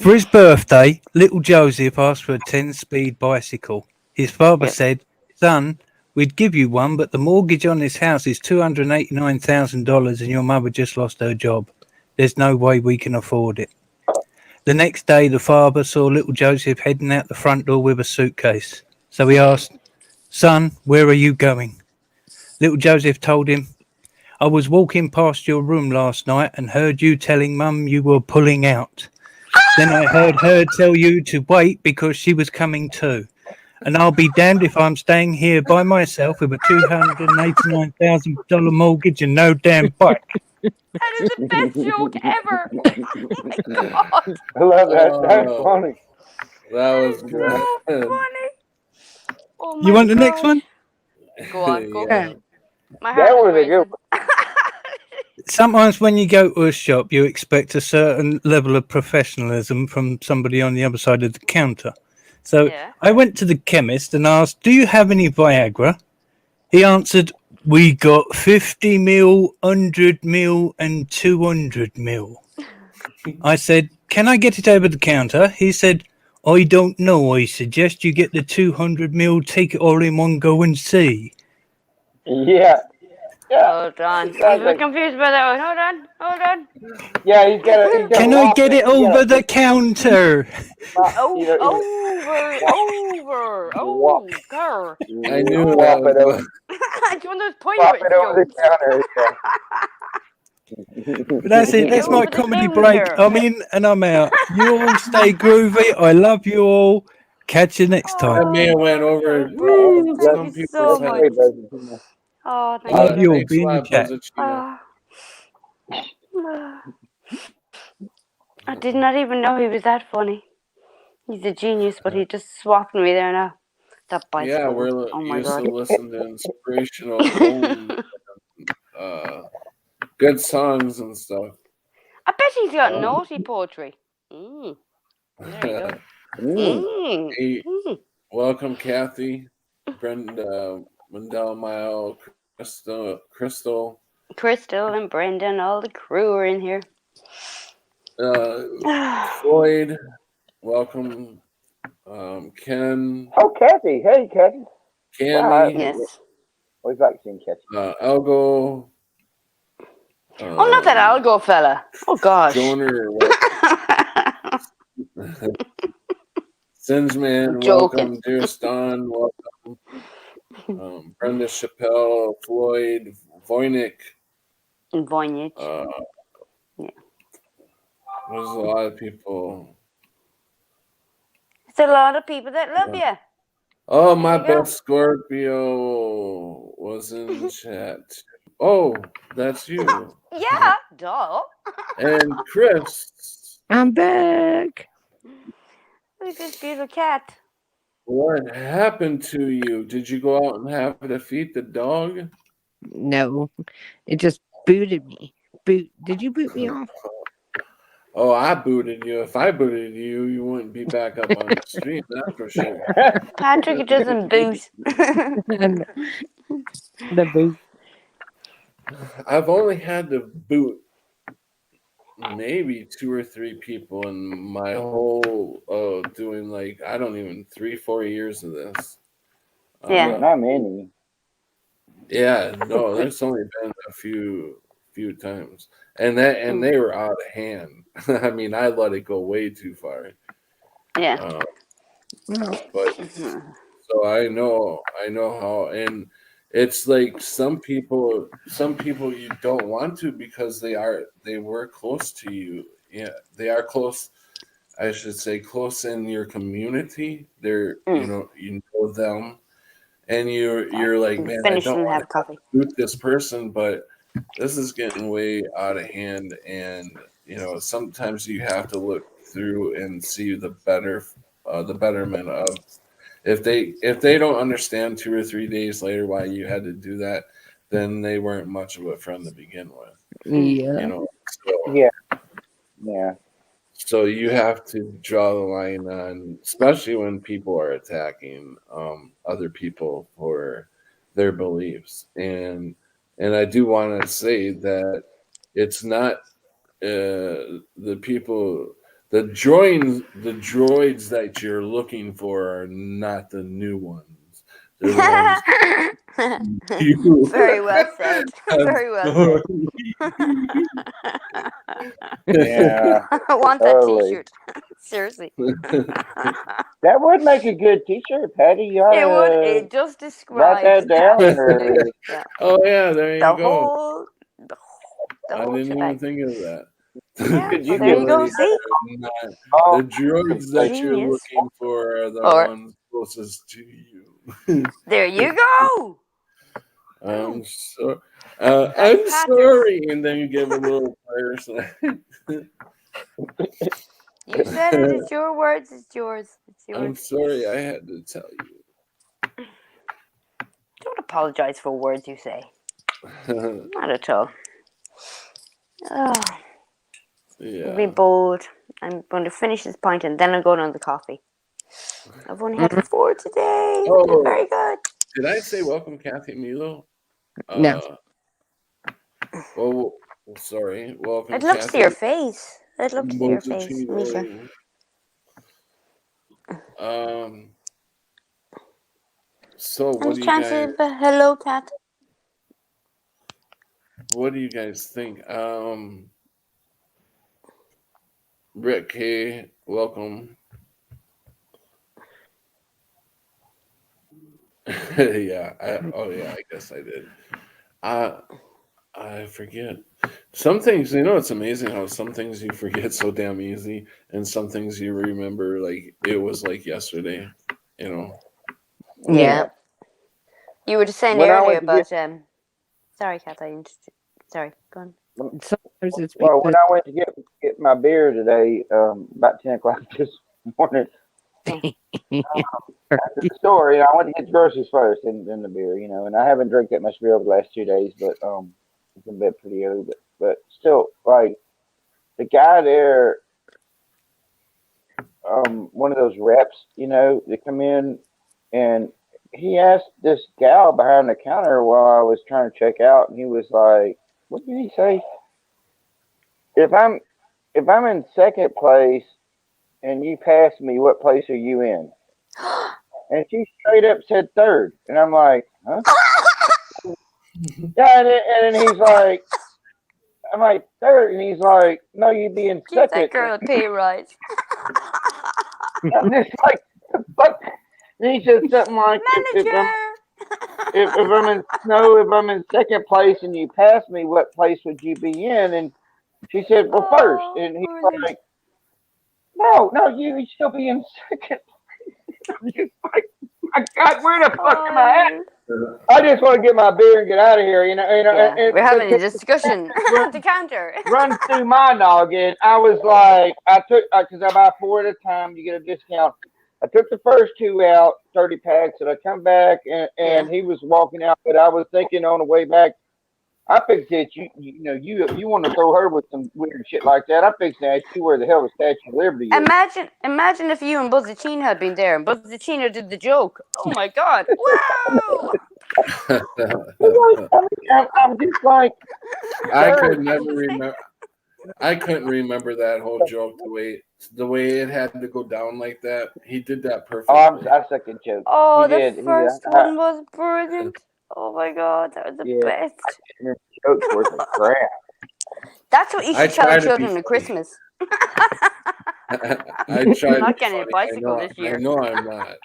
For his birthday, little Joseph asked for a 10-speed bicycle. His father said, son, we'd give you one, but the mortgage on this house is $289,000 and your mother just lost her job. There's no way we can afford it. The next day, the father saw little Joseph heading out the front door with a suitcase. So he asked, son, where are you going? Little Joseph told him, I was walking past your room last night and heard you telling Mum you were pulling out. Then I heard her tell you to wait because she was coming too. And I'll be damned if I'm staying here by myself with a $289,000 mortgage and no damn bike. That is the best joke ever. Oh my God. I love that. That's funny. That was good. So funny. Oh my You want the gosh. next one? Go on. Go on. My That heart was is a good racing. Sometimes when you go to a shop, you expect a certain level of professionalism from somebody on the other side of the counter. So I went to the chemist and asked, do you have any Viagra? He answered, we got 50 mil, 100 mil and 200 mil. I said, can I get it over the counter? He said, I don't know. I suggest you get the 200 mil, take it all in one go and see. Yeah. Yeah. Hold on. This I'm guy's a bit like, confused by that one. Hold on. yeah, he's got a Can I get it over the counter? Oh, you know, over. whop, Oh, grr. I knew whop it that. over, It's one of those whop pirate it over the jokes. counter. But that's it. Get That's my over the comedy break. counter. I'm in and I'm out. You all stay groovy. I love you all. Catch you next time. That may have went over Oh, brilliant. Thank some you people's so heads. much. Oh, thank you Love very you all. much. Thanks Be a in the lot, chat. Buzzachino. I did not even know he was that funny. He's a genius, but he just swapped me there now. That Yeah, bicycle. we're Oh my used god. to listen to inspirational poems, good songs and stuff. I bet he's got naughty poetry. There you go. Hey, welcome, Kathy, Brenda, Mandela Mile, Crystal, Crystal and Brendan, all the crew are in here. Floyd, welcome, Ken, Oh, Kathy. Hey, Kathy. Candy, Yes. Always like seeing Kathy. Algo. Oh, not that Algo fella. Oh gosh. Joner, Sinsman, Joking. welcome. Dear Ston, welcome. Brenda Chappelle, Floyd, Voynich. And Voynich. There's a lot of people. It's a lot of people that love you. Oh, There my you go. best Scorpio was in chat. Oh, that's you. Yeah, duh. And Chris, I'm back. Look at this beautiful cat. what happened to you? Did you go out and have to feed the dog? No, it just booted me. Did you boot me off? Oh, I booted you. If I booted you, you wouldn't be back up on the stream, that's for sure. Patrick doesn't boot. The boot. I've only had to boot maybe 2 or 3 people in my whole doing like I don't even 3-4 years of this. Yeah. Not many. Yeah, no, there's only been a few times, and they were out of hand. I mean, I let it go way too far. Yeah. But so I know how, and it's like some people you don't want to because they were close to you. Yeah, they are close. I should say close in your community. They're you know them, and you're like, man, I Finish don't and want have to coffee. boot this person, but this is getting way out of hand, and sometimes you have to look through and see the betterment of if they don't understand 2 or 3 days later why you had to do that, then they weren't much of a friend to begin with. Yeah. Yeah. So you have to draw the line on, especially when people are attacking other people for their beliefs. And I do want to say that it's not the people, the droids that you're looking for are not the new ones. They're the ones you Very well said. Very well said. Yeah. I want that T-shirt. Seriously. That would make a good T-shirt, Patty. You ought It would. to It just write describes that down. absolutely. Yeah. Oh yeah, there you The go. whole. The I whole didn't shebang. even think of that. Yeah. Could Well, you there get you go. Droids See. are not- Oh, the droids that you're Genius. looking for are the Or ones closest to you. there you go. I'm so That's I'm Patrick's. sorry, and then you give a little person. You said it. It's your words. It's yours. It's yours. I'm sorry, I had to tell you. Don't apologize for words you say. Not at all. Oh, Yeah. be bold. I'm going to finish this pint and then I'll go on the coffee. I've only had 4 today. Oh. Very good. Did I say welcome, Kathy Milo? No. Well, sorry. Welcome, I'd love Kathy. to see your face. I'd love to see your face, Misha. So what I'm do you trying guys? to hello, cat. what do you guys think? Rick K, welcome. Yeah. I guess I did. I forget. Some things, it's amazing how some things you forget so damn easy, and some things you remember like it was like yesterday. You know. Yeah. You were just saying When I earlier went to get, about sorry, Kath, sorry, go on. Sometimes it's well, when because I went to get my beer today, about 10 o'clock this morning, after the store, I went to get the groceries first, and then the beer, and I haven't drank that much beer over the last 2 days, but it's been bed pretty early, but still, like the guy there, one of those reps, that come in, and he asked this gal behind the counter while I was trying to check out, and he was like, "What did he say? If I'm in second place and you pass me, what place are you in?" And she straight up said third, and I'm like, "Huh?" Yeah, and then he's like, "I'm like third," and he's like, "No, you'd be in Give second." that girl a pay rise. I'm just like, "Fuck." And he said something like, if I'm in snow, if I'm in second place and you pass me, what place would you be in?" And she said, "Well, first." Oh, And he's brilliant. like, "No, you'd still be in second." I'm just like, my God, where the fuck am I at? I just want to get my beer and get out of here, Yeah, we're having a But discussion run, at the counter. run through my noggin. I was like, I took, because I buy 4 at a time, you get a discount. I took the first 2 out, 30 packs, and I come back, and Yeah. he was walking out, but I was thinking on the way back, I fixed it. You want to throw her with some weird shit like that. I fixed that. You where the hell the Statue of Liberty is. Imagine if you and Buzzy Teen had been there and Buzzy Teen did the joke. Oh my God. Wow. I'm just like, I sir, could never remember. I couldn't remember that whole joke the way it had to go down like that. He did that perfectly. I suck at jokes. Oh, He the did. first one was brilliant. Oh my God, that was the Yeah, best. jokes worth of crap. That's what you I should tell try the to be children at funny. Christmas. I try I'm to not be getting a funny. bicycle this I year. know I'm not.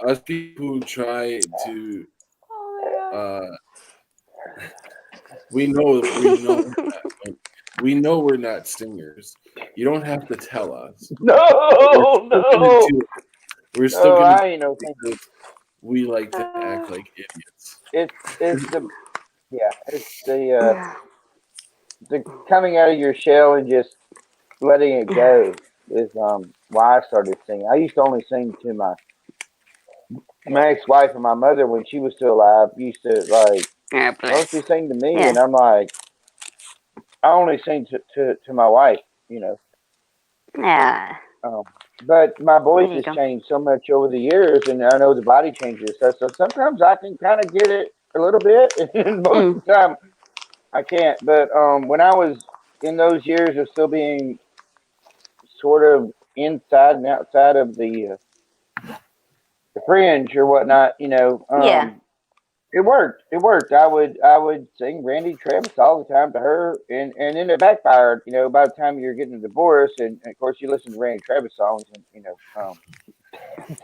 Us people who try to, Oh we know we're not singers. You don't have to tell us. No, We're still gonna no, do it. We're still no. gonna I do ain't no it thing. because we like my to act God. like idiots. It's the it's Yeah. the coming out of your shell and just letting it go is why I started singing. I used to only sing to my ex-wife and my mother when she was still alive. Used to like, Yeah, "Why don't bless. you sing to me?" Yeah. And I'm like, I only sing to my wife, Yeah. Um, but my voice There you has go. changed so much over the years, and I know the body changes. So sometimes I can kind of get it a little bit, and most Mm. of the time I can't. But when I was in those years of still being sort of inside and outside of the fringe or whatnot, Yeah. it worked. It worked. I would sing Randy Travis all the time to her, and then it backfired. By the time you're getting a divorce, and of course you listen to Randy Travis songs, and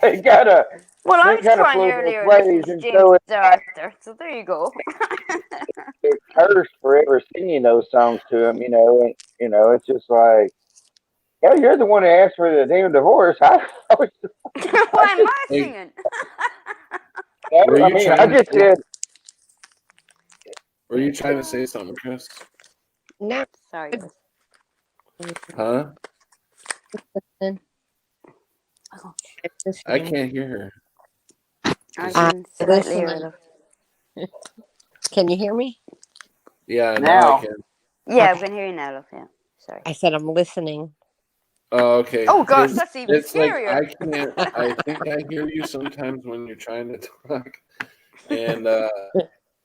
they gotta Well, I they was kind of crying flow both earlier listening ways, to and James so Arthur. So there you go. it's cursed forever singing those songs to him. And it's just like, yeah, you're the one who asked for the damn divorce. I was, I Why am just, I singing? Were I you mean, I trying to just say, said, were you trying to say something, Chris? No. Sorry, guys. Huh? I'm I listening. can't hear her. I Is she? can slightly hear Listening. it. Can you hear me? Yeah, now I now, can. Yeah, we Okay. can hear you now, love. Yeah. Sorry. I said I'm listening. Oh, okay. Oh gosh, Because that's even it's like scarier. I think I hear you sometimes when you're trying to talk, and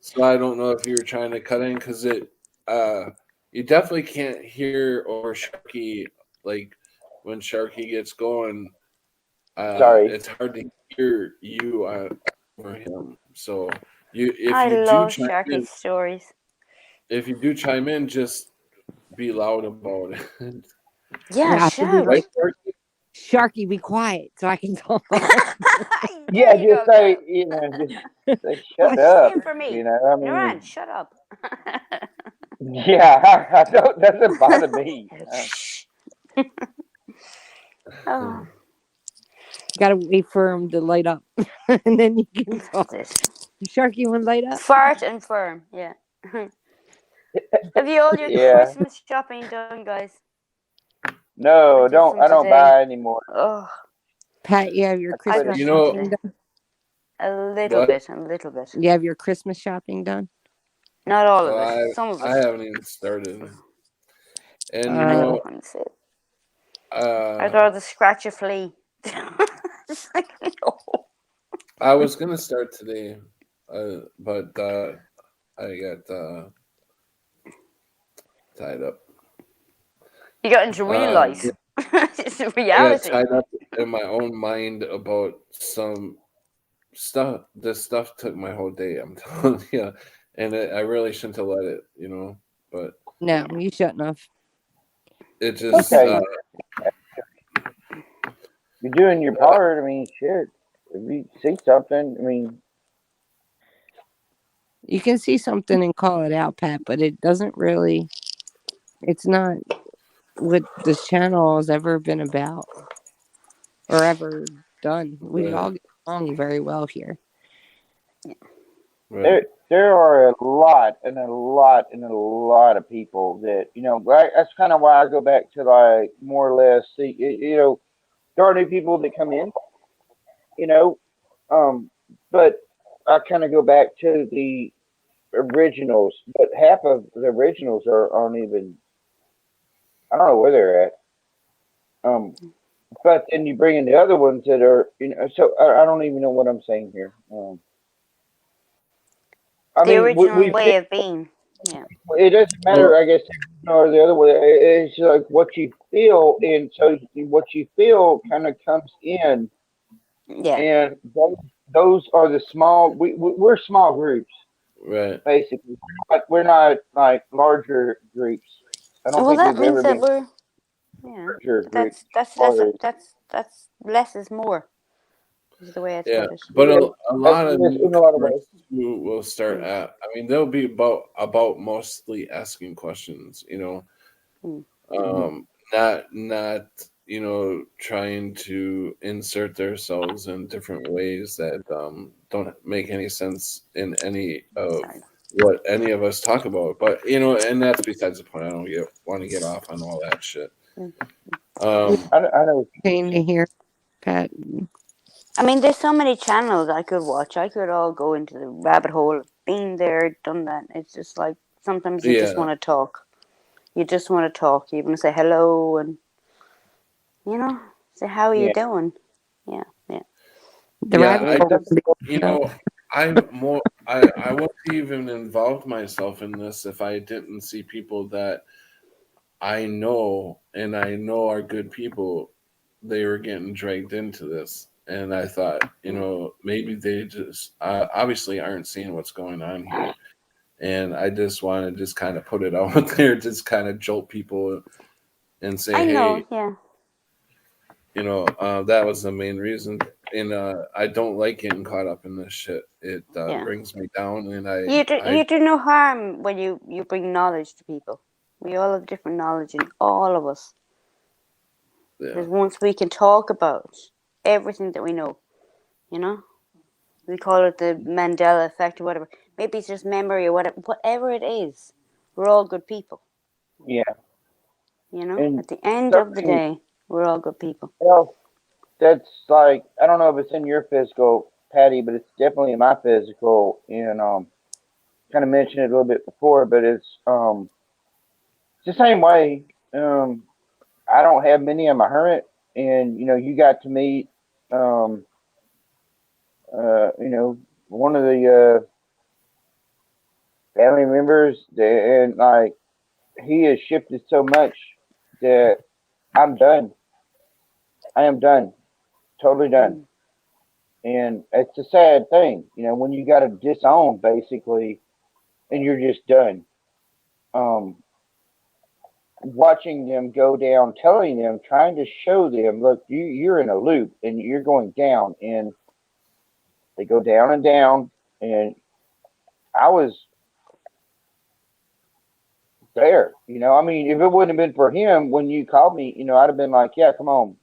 so I don't know if you're trying to cut in because you definitely can't hear over Sharky like when Sharky gets going. sorry. It's hard to hear you over him. So if I you do love chime Sharky's in, stories. if you do chime in, just be loud about it. Yeah, I have to be shout. like, Right? Sharky, be quiet so I can talk. There Yeah, you just go, say, girl. just say, shut up. Same for me. I Nuran, mean, shut up. yeah, I don't, doesn't bother me. Shh. Oh, Gotta wait for him to light up, and then you can talk. that's it. Sharky, you want to light up? Fart and firm. Yeah. Have you all your Yeah, Christmas shopping done, guys? I no, did some I don't today. buy anymore. Oh, Pat, you have your I quit Christmas it. You know shopping done? a little what? bit, a little bit. You have your Christmas shopping done? Not all of Well, it. Some of I it. haven't even started. And I Uh, don't want to say it. I'd uh, rather scratch a flea. It's like, no. I was gonna start today, but I got tied up. You got into real life. It's a I got reality. tied up in my own mind about some stuff. This stuff took my whole day. I'm telling you, and I really shouldn't have let it. But no, you shouldn't have. it just Okay, you're doing your part. I mean, shit. If you see something, I mean, You can see something and call it out, Pat, but it doesn't really. It's not what this channel has ever been about or ever done. We right, all get along very well here. right, there are a lot and a lot and a lot of people that that's kind of why I go back to like more or less see there are new people that come in, you know, but I kind of go back to the originals, but half of the originals aren't even. I don't know where they're at. Um, but then you bring in the other ones that are, so I don't even know what I'm saying here. I The mean, original we've way of being. Yeah. it doesn't matter, well, I guess, or the other way. It's like what you feel, and so what you feel kind of comes in, Yeah. and those are the small. We're small groups, right. basically. We're not like larger groups. I don't Well, think that we've means ever that been we're. Yeah. larger But groups. that's less. Or That's less is more. Is the way I'd Yeah, put it. but yeah, a lot of in a lot of newcomers ways. who will start Mm. at. I mean, they'll be about mostly asking questions. Mm. Not trying to insert themselves in different ways that don't make any sense in any of Sorry. what any of us talk about. But and that's besides the point. I don't want to get off on all that shit. Mm. Um, I know. Pain to hear, Pat. I mean, there's so many channels I could watch. I could all go into the rabbit hole of being there, done that. It's just like sometimes you just yeah, want to talk. You just want to talk. You want to say hello and say how are you Yeah, doing. Yeah, yeah. The yeah. rabbit I hole. just Up. I wouldn't even involve myself in this if I didn't see people that I know and I know are good people. They were getting dragged into this, and I thought, maybe they just obviously aren't seeing what's going on here, and I just want to just kind of put it out there, just kind of jolt people and say, I know. hey, Yeah, that was the main reason. And I don't like getting caught up in this shit. It yeah. brings me down, and You do no harm when you bring knowledge to people. We all have different knowledge in all of us. yeah, Because once we can talk about everything that we know, you know, we call it the Mandela Effect or whatever. Maybe it's just memory or whatever it is. We're all good people. yeah, and At the end of the something day, we're all good people. else that's like I don't know if it's in your physical, Patty, but it's definitely in my physical. And kind of mentioned it a little bit before, but it's the same way. I don't have many. I'm a hermit, and you got to meet um one of the family members, and like he has shifted so much that I'm done. I am done, totally done. Mm. And it's a sad thing, when you got to disown basically, and you're just done. watching them go down, telling them, trying to show them, look, you're in a loop and you're going down, and they go down and down, and I was there. I mean, if it wouldn't have been for him when you called me, I'd have been like, yeah, come on.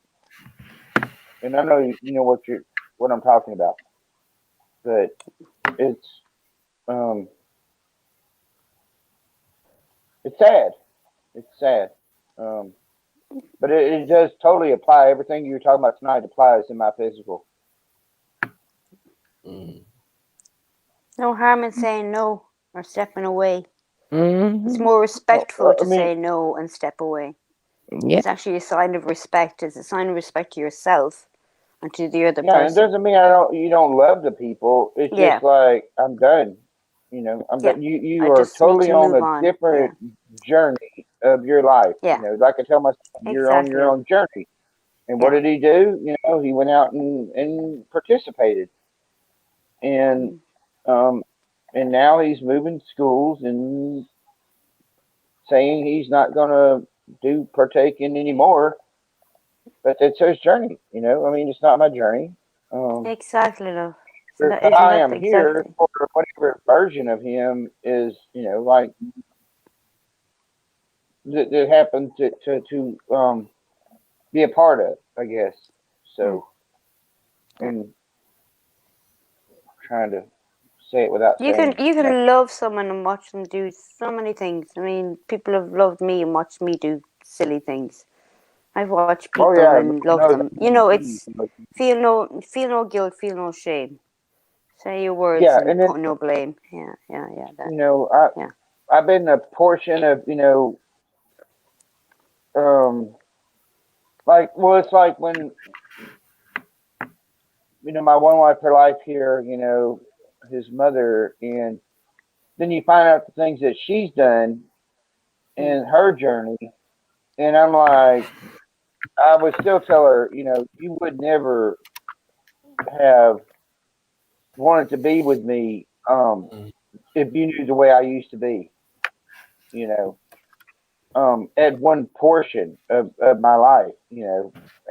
And I know you know what I'm talking about, but it's um it's sad. It's sad. Um, but it does totally apply. Everything you were talking about tonight applies in my physical. Mm. No harm in saying no or stepping away. It's Mm-hmm. more respectful I to mean, say no and step away. Yeah. It's actually a sign of respect. It's a sign of respect to yourself and to the other yeah, it person. doesn't mean you don't love the people. It's Yeah, just like I'm done. I'm yeah. done. You I are just need totally to on move a on. Yeah, different journey of your life. yeah, Like I tell my son, you're on exactly. your own journey. And what Yeah. did he do? He went out and participated. And Mm. um and now he's moving schools and saying he's not gonna do partake in anymore. But it's his journey. I mean, it's not my journey. Um, Exactly, love. Isn't I that am here exactly? for whatever version of him is, like that happened to be a part of, I guess. Mm. So, and trying to say it without You can saying you that. can love someone and watch them do so many things. I mean, people have loved me and watched me do silly things. I've watched Oh people yeah, and loved no, them. It's feel no guilt, feel no shame. Say your words yeah, and and then put no blame. Yeah, yeah, yeah. That. you know, I Yeah. I've been a portion of um, like well, it's like when my one wife for life here, his mother, and then you find out the things that she's done Mm. in her journey, and I'm like, I would still tell her, you would never have wanted to be with me, Mm. if you knew the way I used to be, you know, at one portion of my life,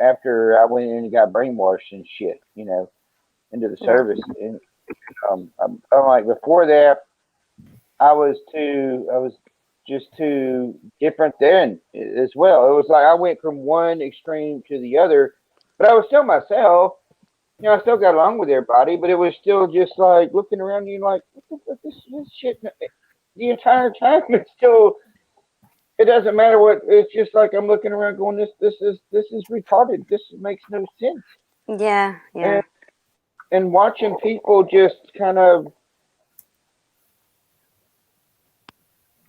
after I went in and got brainwashed and shit, into the Yeah. service, and I'm like, before that, I was just too different then as well. It was like I went from one extreme to the other, but I was still myself. I still got along with everybody, but it was still just like looking around you like, what the fuck, this shit, the entire time. It's still, it doesn't matter what, it's just like I'm looking around going, this is retarded. This makes no sense. Yeah. Yeah. And, and watching people just kind of,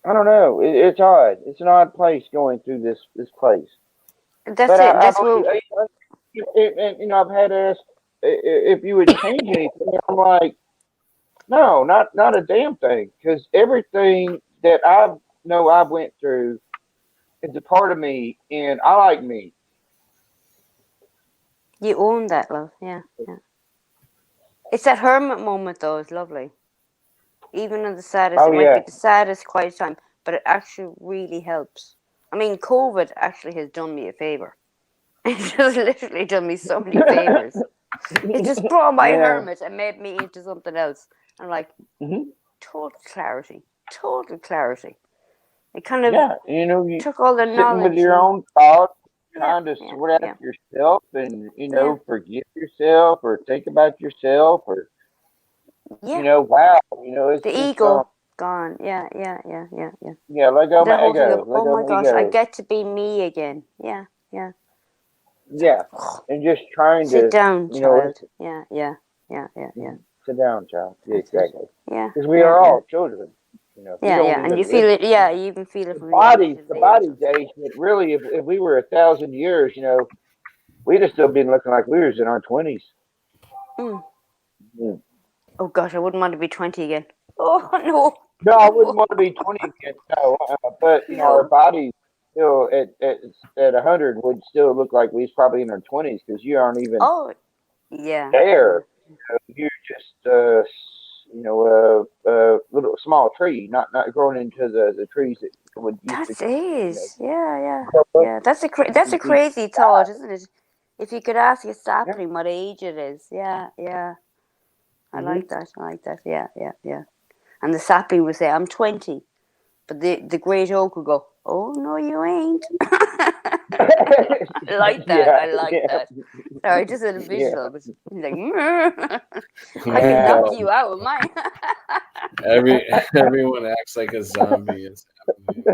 I don't know, it's odd. It's an odd place going through this place. That's But it. I That's believe, what. and I've had asked if you would change anything. I'm like, no, not a damn thing, because everything that I went through is a part of me, and I like me. You own that, love. Yeah. Yeah. It's that hermit moment, though. It's lovely. Even in the saddest, Oh it might be yeah, the saddest, quiet time, but it actually really helps. I mean, COVID actually has done me a favor. It has literally done me so many favors. It just brought my yeah, hermit and made me into something else. I'm like, hmm total clarity. Total clarity. It kind of yeah. You took all the sitting with knowledge your and own thoughts, yeah, trying to yeah, sort out yeah, yourself, and yeah, forgive yourself or think about yourself, or yeah. wow, it's The just ego gone. Yeah, yeah, yeah, yeah, yeah. yeah, let go That my whole thing ego, of, let oh go my my gosh, I ego. get to be me again. Yeah, yeah. It's like, Yeah, and just trying sit to, down, child. listen. Yeah, yeah, yeah, yeah, yeah. Sit down, child. Yeah, That's it. exactly. Yeah, Because we yeah, are yeah, all children. We yeah, don't yeah. And you even feel live. it. Yeah, you even feel it The from the age bodies, of the the body's infants. age, but really, if we were 1,000 years, we'd have still been looking like we was in our 20s. Mm. Mm. Oh gosh, I wouldn't want to be 20 again. Oh no, No, I wouldn't no, want to be 20 again. No, but our no. bodies still at 100 would still look like we was probably in our 20s because you aren't even Oh, yeah, yeah. there. You're just little small tree, not growing into the trees that would used to, That's it. Yeah. grow up That's a and be crazy thought, isn't it? If you could ask a yeah. sapling what age it is. Yeah. I Hmm. like that. Yeah. And the sapling would say, "I'm 20," but the great oak would go, "Oh no, you ain't." I like that. Yeah, I like yeah, that. Sorry, just a yeah, visual, but he's like, I could yeah. knock you out with mine. Everyone acts like a zombie. It's happening.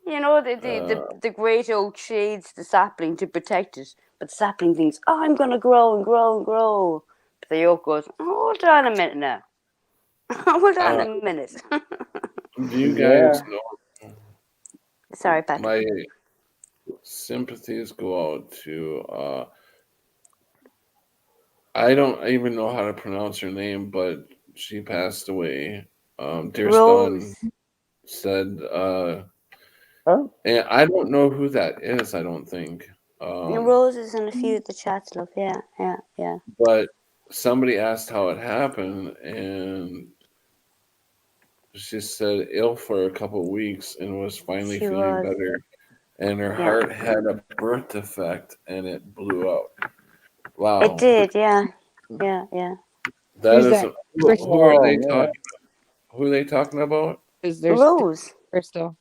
You know, the great oak shades the sapling to protect it, but the sapling thinks, "Oh, I'm gonna grow and grow and grow." But the oak goes, "Oh, hold on a minute now. Hold on Uh, a minute." do you guys Yeah. know Sorry, Patrick. my sympathies go out to I don't even know how to pronounce her name, but she passed away. Dearest Dawn Rose. said, Huh? and I don't know who that is. I don't think, Rose is in a few of the chats, love. Yeah. but somebody asked how it happened, and she said ill for a couple of weeks and was finally She feeling was. better. And her Yeah. heart had a birth defect, and it blew out. It Wow, did, yeah. Yeah. that Who's is. that? Who are Oh they man. talking? Who are they talking about? There's Rose. Crystal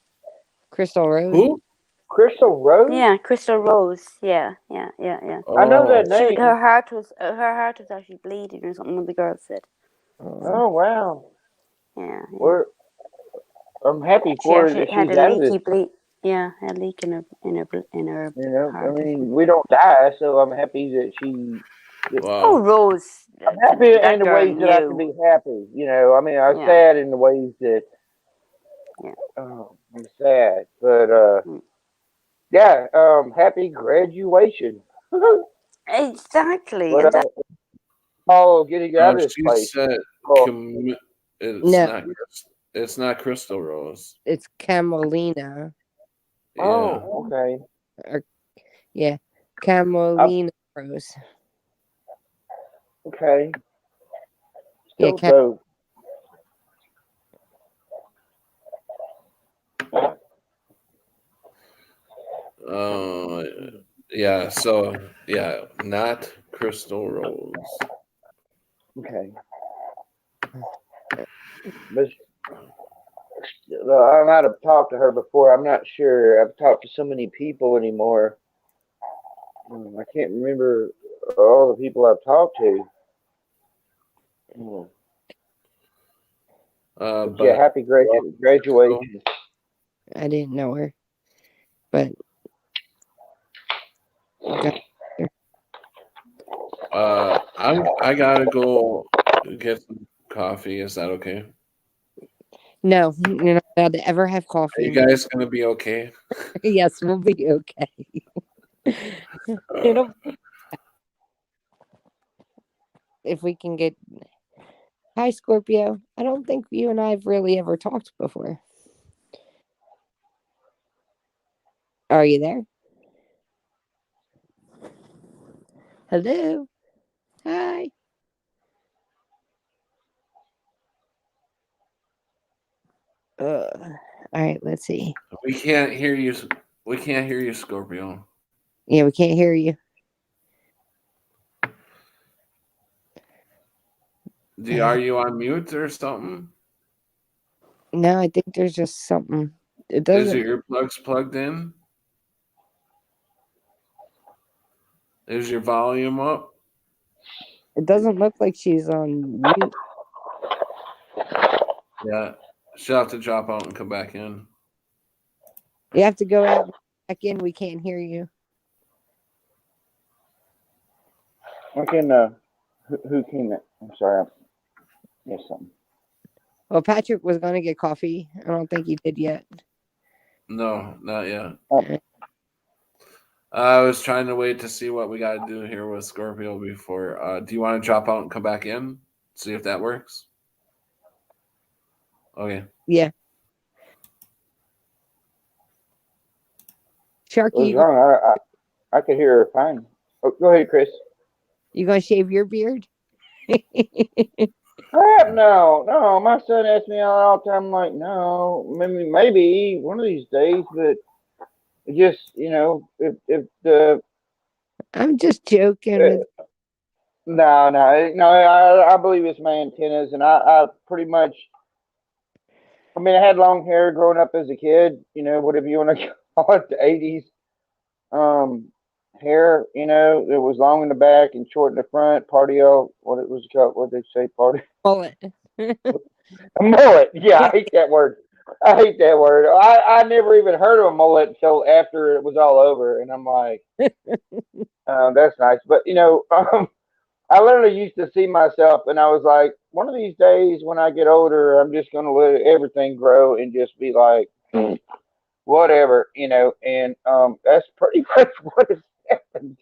Rose. Who? Crystal Rose? Yeah, Crystal Rose. Yeah. I know Oh, that name. Her heart was actually bleeding or something. One of the girls said. Oh, Oh wow. Yeah. We're I'm happy She for her actually that had she's a out of this. leaky bleed. Yeah, a leak in her I heart or mean, something. we don't die, so I'm happy that that Oh, wow. Rose, I'm happy in that the girl ways that I can knew. be happy. I mean, I'm Yeah. sad in the ways that Yeah. I'm sad, but Mm. yeah, happy graduation. Exactly, But and that oh, getting out of this She place. said, Oh, It's no, not. It's not Crystal Rose. it's Camelina. Yeah. okay. Or yeah, I, Camelina Rose. okay. Yeah, So dope. Uh, yeah. So yeah, not Crystal Rose. Okay. But I might have talked to her before. I'm not sure. I've talked to so many people anymore. I can't remember all the people I've talked to. Mm. But yeah, But happy graduation. I didn't know her, but got her. I gotta go get some coffee. Is that okay? No, you're not allowed to ever have Are coffee you in here. guys gonna be okay? Yes, we'll be okay. It'll if we can get. Hi, Scorpio. I don't think you and I have really ever talked before. Are you there? Hello. Hi. All right. Let's see. We can't hear you. We can't hear you, Scorpio. Yeah, we can't hear you. Are you on mute or something? No, I think there's just something. It Is doesn't. your earplugs plugged in? Is your volume up? It doesn't look like she's on mute. Yeah. She'll have to drop out and come back in. You have to go out and back in. We can't hear you. I can. Who can? I'm sorry. Yes, something. Well, Patrick was going to get coffee. I don't think he did yet. No, not yet. Oh. I was trying to wait to see what we got to do here with Scorpio before. Do you want to drop out and come back in? See if that works? Okay. Yeah. Sharky, What's wrong? I could hear her fine. Oh, go ahead, Chris. you going to shave your beard? No. My son asks me all the time. I'm like, no, maybe one of these days, but just if the I'm just joking with. no, I believe it's my antennas, and I pretty much. I mean, I had long hair growing up as a kid. Whatever you want to call it, the '80s hair. It was long in the back and short in the front. Party out. What it was called? What they say? Party. Bullet. A mullet. Yeah, I hate that word. I hate that word. I never even heard of a mullet until after it was all over, and I'm like, that's nice. But I literally used to see myself, and I was like, one of these days when I get older, I'm just gonna let everything grow and just be like, whatever, And that's pretty much what has happened.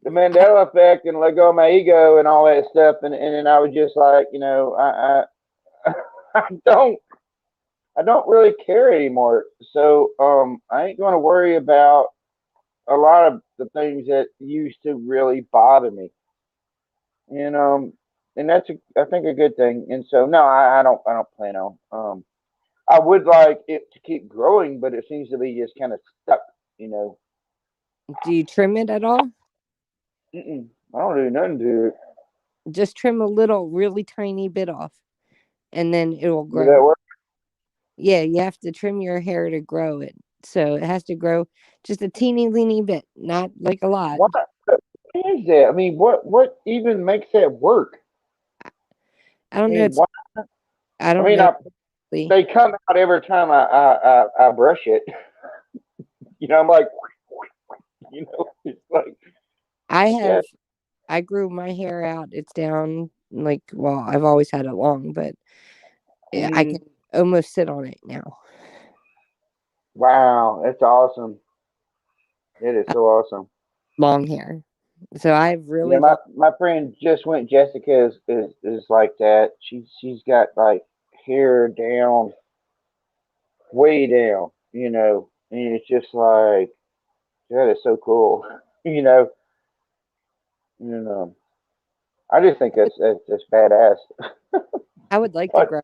The Mandela effect and let go of my ego and all that stuff, and then I was just like, I don't really care anymore. So I ain't gonna worry about a lot of the things that used to really bother me. And that's I think a good thing. And so no, I don't plan on. I would like it to keep growing, but it seems to be just kind of stuck. You know. Do you trim it at all? I don't do nothing to it. Just trim a little, really tiny bit off, and then it will Does grow. that work? Yeah, you have to trim your hair to grow it. So it has to grow just a teeny weeny bit, not like a lot. What is that? I mean, what even makes that work? I don't I know. mean, what? I I don't mean, know. they come out every time I brush it. I'm like, it's like, yeah. I grew my hair out. It's down well, I've always had it long, but I can almost sit on it now. Wow, that's awesome. It is so awesome. Long hair. So I've really Yeah, my friend just went. Jessica is like that. She's got like hair down, way down. And it's just like that is so cool. you know, and I just think that's badass. I would like to grow,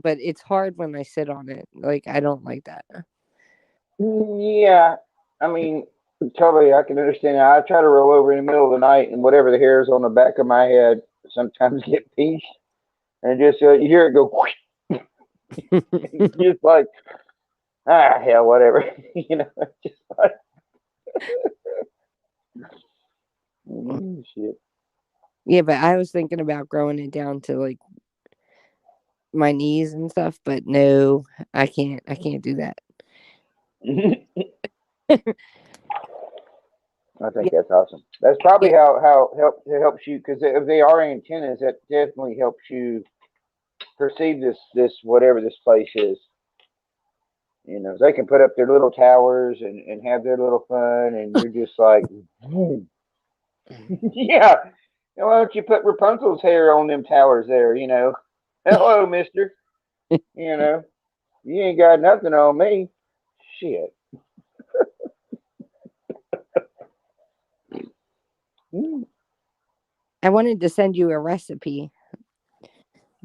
but it's hard when I sit on it. Like I don't like that. Yeah, I mean, totally, I can understand that. I try to roll over in the middle of the night, and whatever the hairs on the back of my head sometimes get pinched, and just you hear it go. Just like hell, whatever. Just like shit. Yeah, but I was thinking about growing it down to like my knees and stuff, but no, I can't. I can't do that. I think that's awesome. That's probably how it helps you, because if they are antennas, that definitely helps you perceive this whatever this place is. They can put up their little towers and have their little fun, and you're just like, yeah. Why don't you put Rapunzel's hair on them towers there? Hello, Mister. You ain't got nothing on me. Shit. I wanted to send you a recipe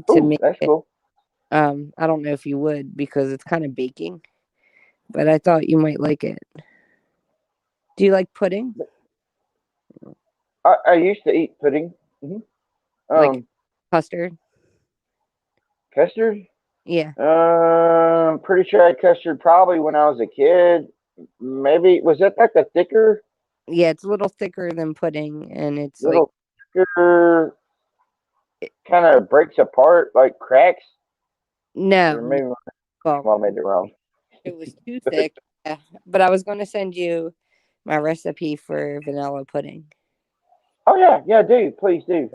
to make That's it. cool. I don't know if you would because it's kind of baking, but I thought you might like it. Do you like pudding? I used to eat pudding. Like custard? Custard? Yeah. Pretty sure I had custard probably when I was a kid. Maybe was that like the thicker? Yeah, it's a little thicker than pudding, and it's Little thicker. Kind of breaks apart, like cracks. No. Or maybe I made it wrong. It was too thick. Yeah. But I was going to send you my recipe for vanilla pudding. Oh yeah, do please do.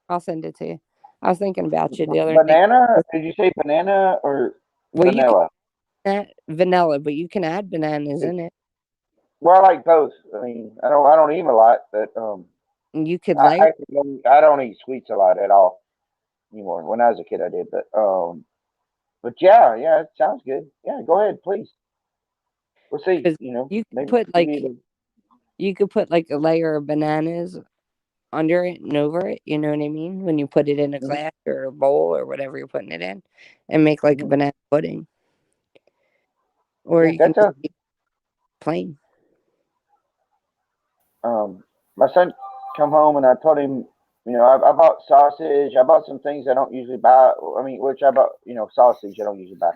I'll send it to you. I was thinking about you the other day. Banana? Did you say banana or vanilla? Vanilla, but you can add bananas in it. Well, I like both. I mean, I don't eat a lot, but you could layer. I don't eat sweets a lot at all anymore. When I was a kid, I did, but yeah, it sounds good. Yeah, go ahead, please. We'll see. You could put like you could put like a layer of bananas under it and over it. You know what I mean? When you put it in a Mhm. glass or a bowl or whatever you're putting it in, and make like a Mhm. banana pudding, or Yeah, you can that's just a eat plain. my son come home and I told him, I bought sausage. I bought some things I don't usually buy. I mean, which I bought, sausage I don't usually buy.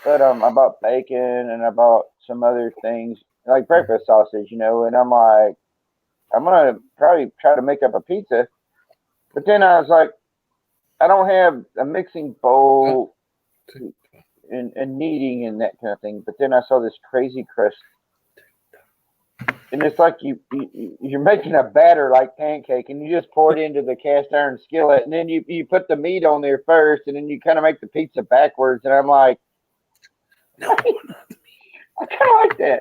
But I bought bacon and I bought some other things like breakfast sausage, and I'm like, I'm gonna probably try to make up a pizza. But then I was like, I don't have a mixing bowl and kneading and that kind of thing. But then I saw this crazy crust, and it's like you're making a batter like pancake, and you just pour it into the cast iron skillet, and then you put the meat on there first, and then you kind of make the pizza backwards. And I'm like, No, I kind of like that.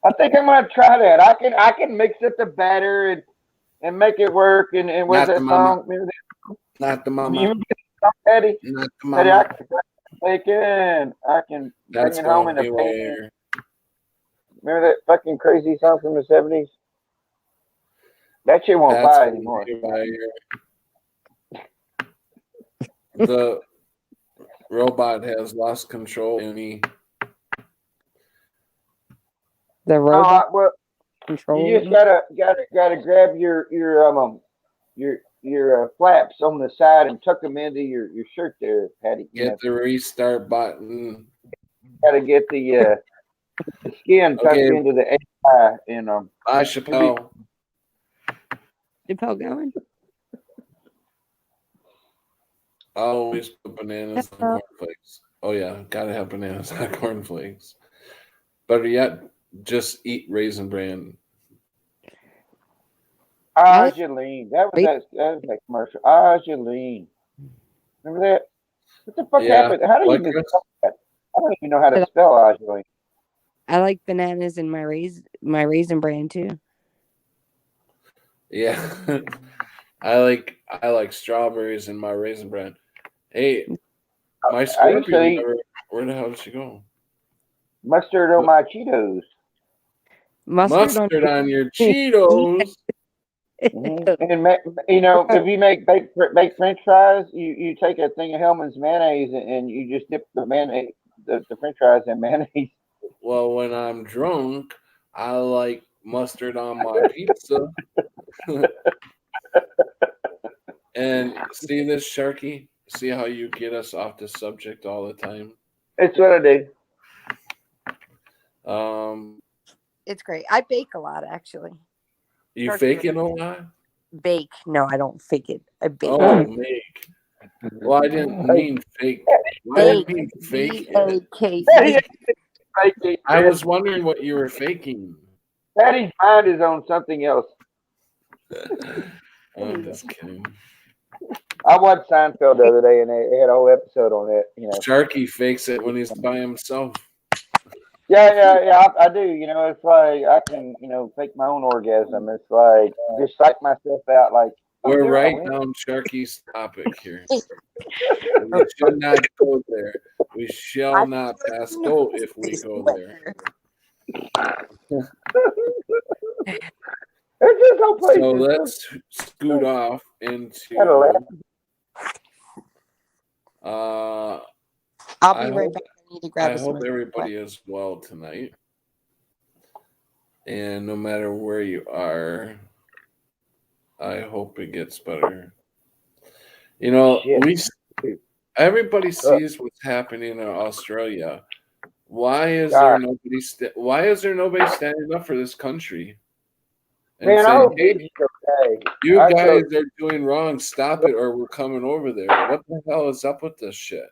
I think I'm gonna try that. I can mix up the batter and make it work. And where's not the that mama. song? Remember Not the that? mama. You remember that song, Eddie? Not the Eddie, I mama. can bacon. I can bring That's it home going in a pan. haywire. Remember that fucking crazy song from the 70s? That shit won't That's fly going anymore. haywire. The robot has lost control in me. The robot Well, control. you just gotta grab your flaps on the side and tuck them into your shirt there, Patty. Get the restart button. Gotta get the skin tucked Okay. into the AI and Bye, Chappelle. Chappelle going? I always put bananas on cornflakes. Oh yeah, gotta have bananas on cornflakes. Better yet, just eat Raisin Bran. Ageline. That was that commercial. Ageline. Remember that? What the fuck happened? How do you even spell that? I don't even know how to spell Ageline. I like bananas in my raisin bran too. Yeah. I like strawberries in my Raisin Bran. Hey, my Scorpion never, where the hell did she go? Mustard on my Cheetos. Mustard on your Cheetos. Mm-hmm. And if you make baked French fries, you take a thing of Hellman's mayonnaise and you just dip the mayonnaise, the French fries in mayonnaise. Well, when I'm drunk, I like mustard on my pizza. And see this, Sharky? See how you get us off the subject all the time? It's what I do. It's great. I bake a lot, actually. You fake it a lot? Bake. No, I don't fake it. I bake. Oh, make. Well, I didn't mean fake. Why did I mean fake it? I was wondering what you were faking. Patty's mind is on something else. I'm just kidding. I watched Seinfeld the other day, and they had a whole episode on that. Sharky fakes it when he's by himself. Yeah, I do. It's like I can, fake my own orgasm. It's like just psych myself out. Like we're right down Sharky's topic here. We should not go there. We shall not pass go if we go there. So let's scoot off into. I'll be right back. I need to grab I hope everybody is well tonight. And no matter where you are, I hope it gets better. Everybody sees what's happening in Australia. Why is there nobody? Why is there nobody standing up for this country? And Man, saying, hey, you guys are doing wrong. Stop it, or we're coming over there. What the hell is up with this shit?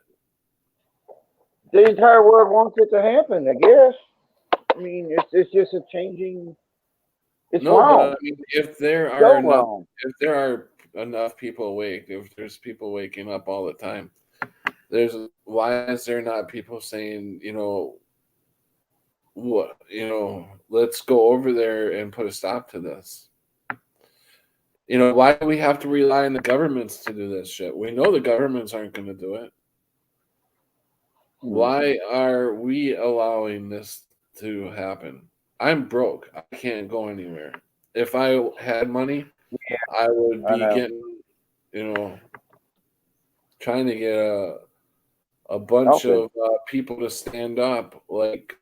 The entire world wants it to happen, I guess. I mean, it's just a changing. It's wrong. But I mean, if there are enough people awake, if there's people waking up all the time, why is there not people saying, let's go over there and put a stop to this? Why do we have to rely on the governments to do this shit? We know the governments aren't going to do it. Why are we allowing this to happen? I'm broke. I can't go anywhere. if I had money, I would I be know. getting, trying to get a bunch Okay. of people to stand up. Like,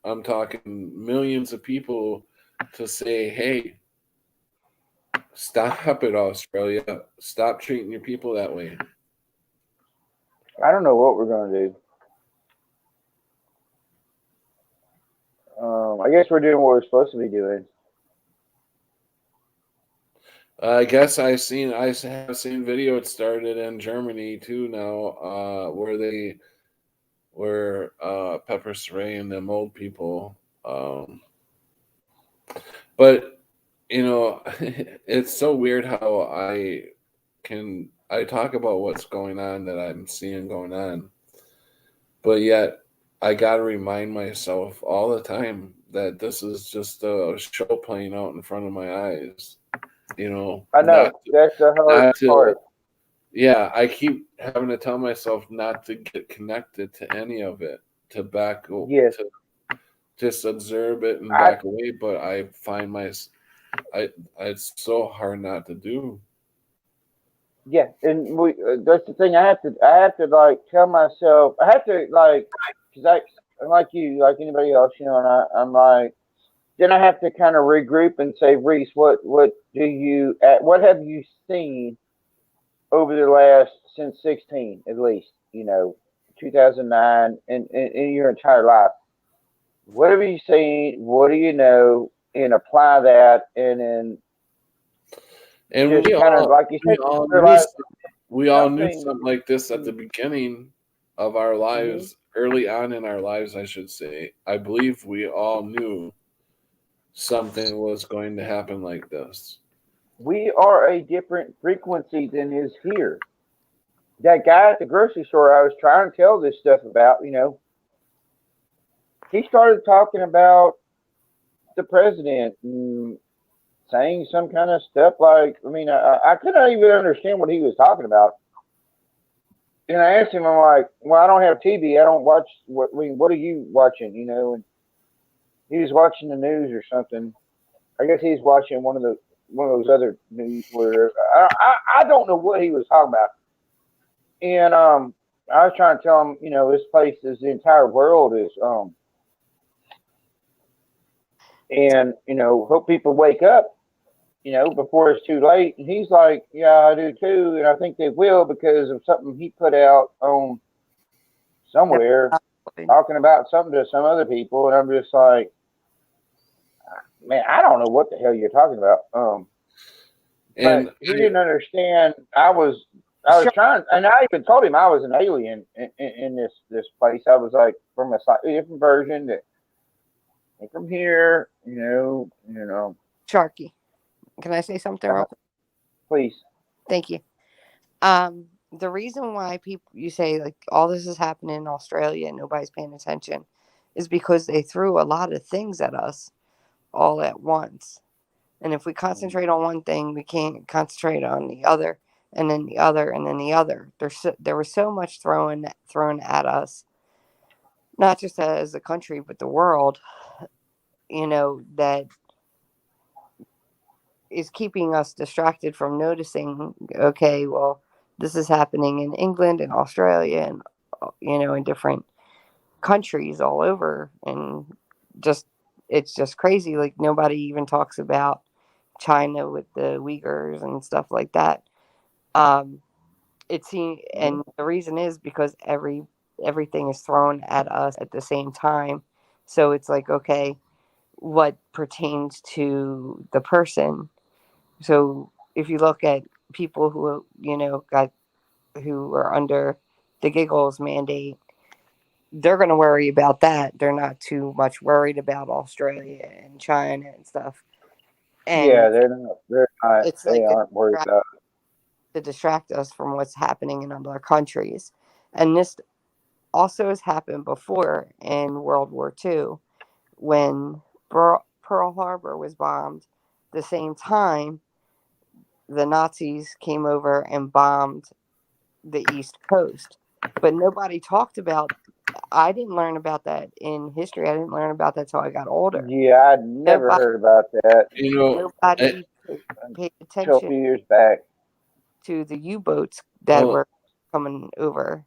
I'm talking millions of people to say, hey, stop it, Australia. Stop treating your people that way. I don't know what we're going to do. I guess we're doing what we're supposed to be doing. I guess I have seen video. It started in Germany too now, where pepper spraying them old people. But it's so weird how I talk about what's going on that I'm seeing going on, but yet I gotta remind myself all the time that this is just a show playing out in front of my eyes. I Not know. That's the hard not to part. yeah, I keep having to tell myself not to get connected to any of it, Yes. to just observe it and I back away. But I find I it's so hard not to do. Yeah, and that's the thing. I have to like tell myself. I have to like, cause I'm like you, like anybody else, and I'm like, then I have to kind of regroup and say, Reese, what have you seen over the last since 16 at least, 2009, in your entire life? What have you seen? What do you know? And apply that, and then And just kind of like you said, realize we all knew something. something like this at the beginning of our Mhm. lives, early on in our lives, I should say. I believe we all knew something was going to happen like this. We are a different frequency than is here. That guy at the grocery store I was trying to tell this stuff about, he started talking about the president and saying some kind of stuff like, I mean, I couldn't even understand what he was talking about. And I asked him, I'm like, well, I don't have TV. I don't watch. What are you watching? And he was watching the news or something. I guess he's watching one of those other news where I don't know what he was talking about. And I was trying to tell him, this place is the entire world is and hope people wake up, before it's too late. And he's like, yeah, I do too, and I think they will because of something he put out on somewhere talking about something to some other people, and I'm just like, man, I don't know what the hell you're talking about. But And he didn't understand. I was trying, and I even told him I was an alien in this place. I was like from a slightly different version that came from here. Sharky, can I say something real quick? Please. Thank you. The reason why you say like all this is happening in Australia and nobody's paying attention is because they threw a lot of things at us all at once. And if we concentrate on one thing, we can't concentrate on the other, and then the other, and then the other. There was so much thrown at us, not just as a country, but the world. That is keeping us distracted from noticing. Okay, well, this is happening in England and Australia, and in different countries all over, and just it's just crazy. Like nobody even talks about China with the Uyghurs and stuff like that. And the reason is because everything is thrown at us at the same time. So it's like, okay, what pertains to the person? So if you look at people who who are under the giggles mandate, they're going to worry about that. They're not too much worried about Australia and China and stuff. And Yeah, they're not. They're not. it's They like aren't worried about to distract us from what's happening in other countries. And this also has happened before in World War II when Pearl Harbor was bombed. The same time, the Nazis came over and bombed the East Coast. But nobody talked about I didn't learn about that in history. I didn't learn about that till I got older. Yeah, I'd never Nobody, heard about that You know, nobody paid until a attention few years back. to the U-boats that well, were coming over.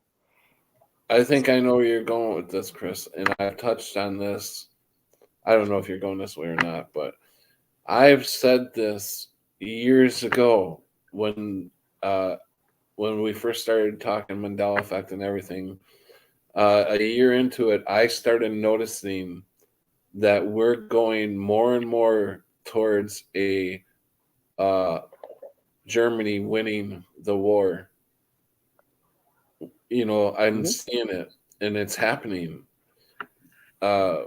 I think I know where you're going with this, Chris, and I've touched on this. I don't know if you're going this way or not, but I've said this years ago when we first started talking Mandela effect and everything. A year into it, I started noticing that we're going more and more towards a Germany winning the war. You know, I'm Mhm. seeing it, and it's happening. Uh,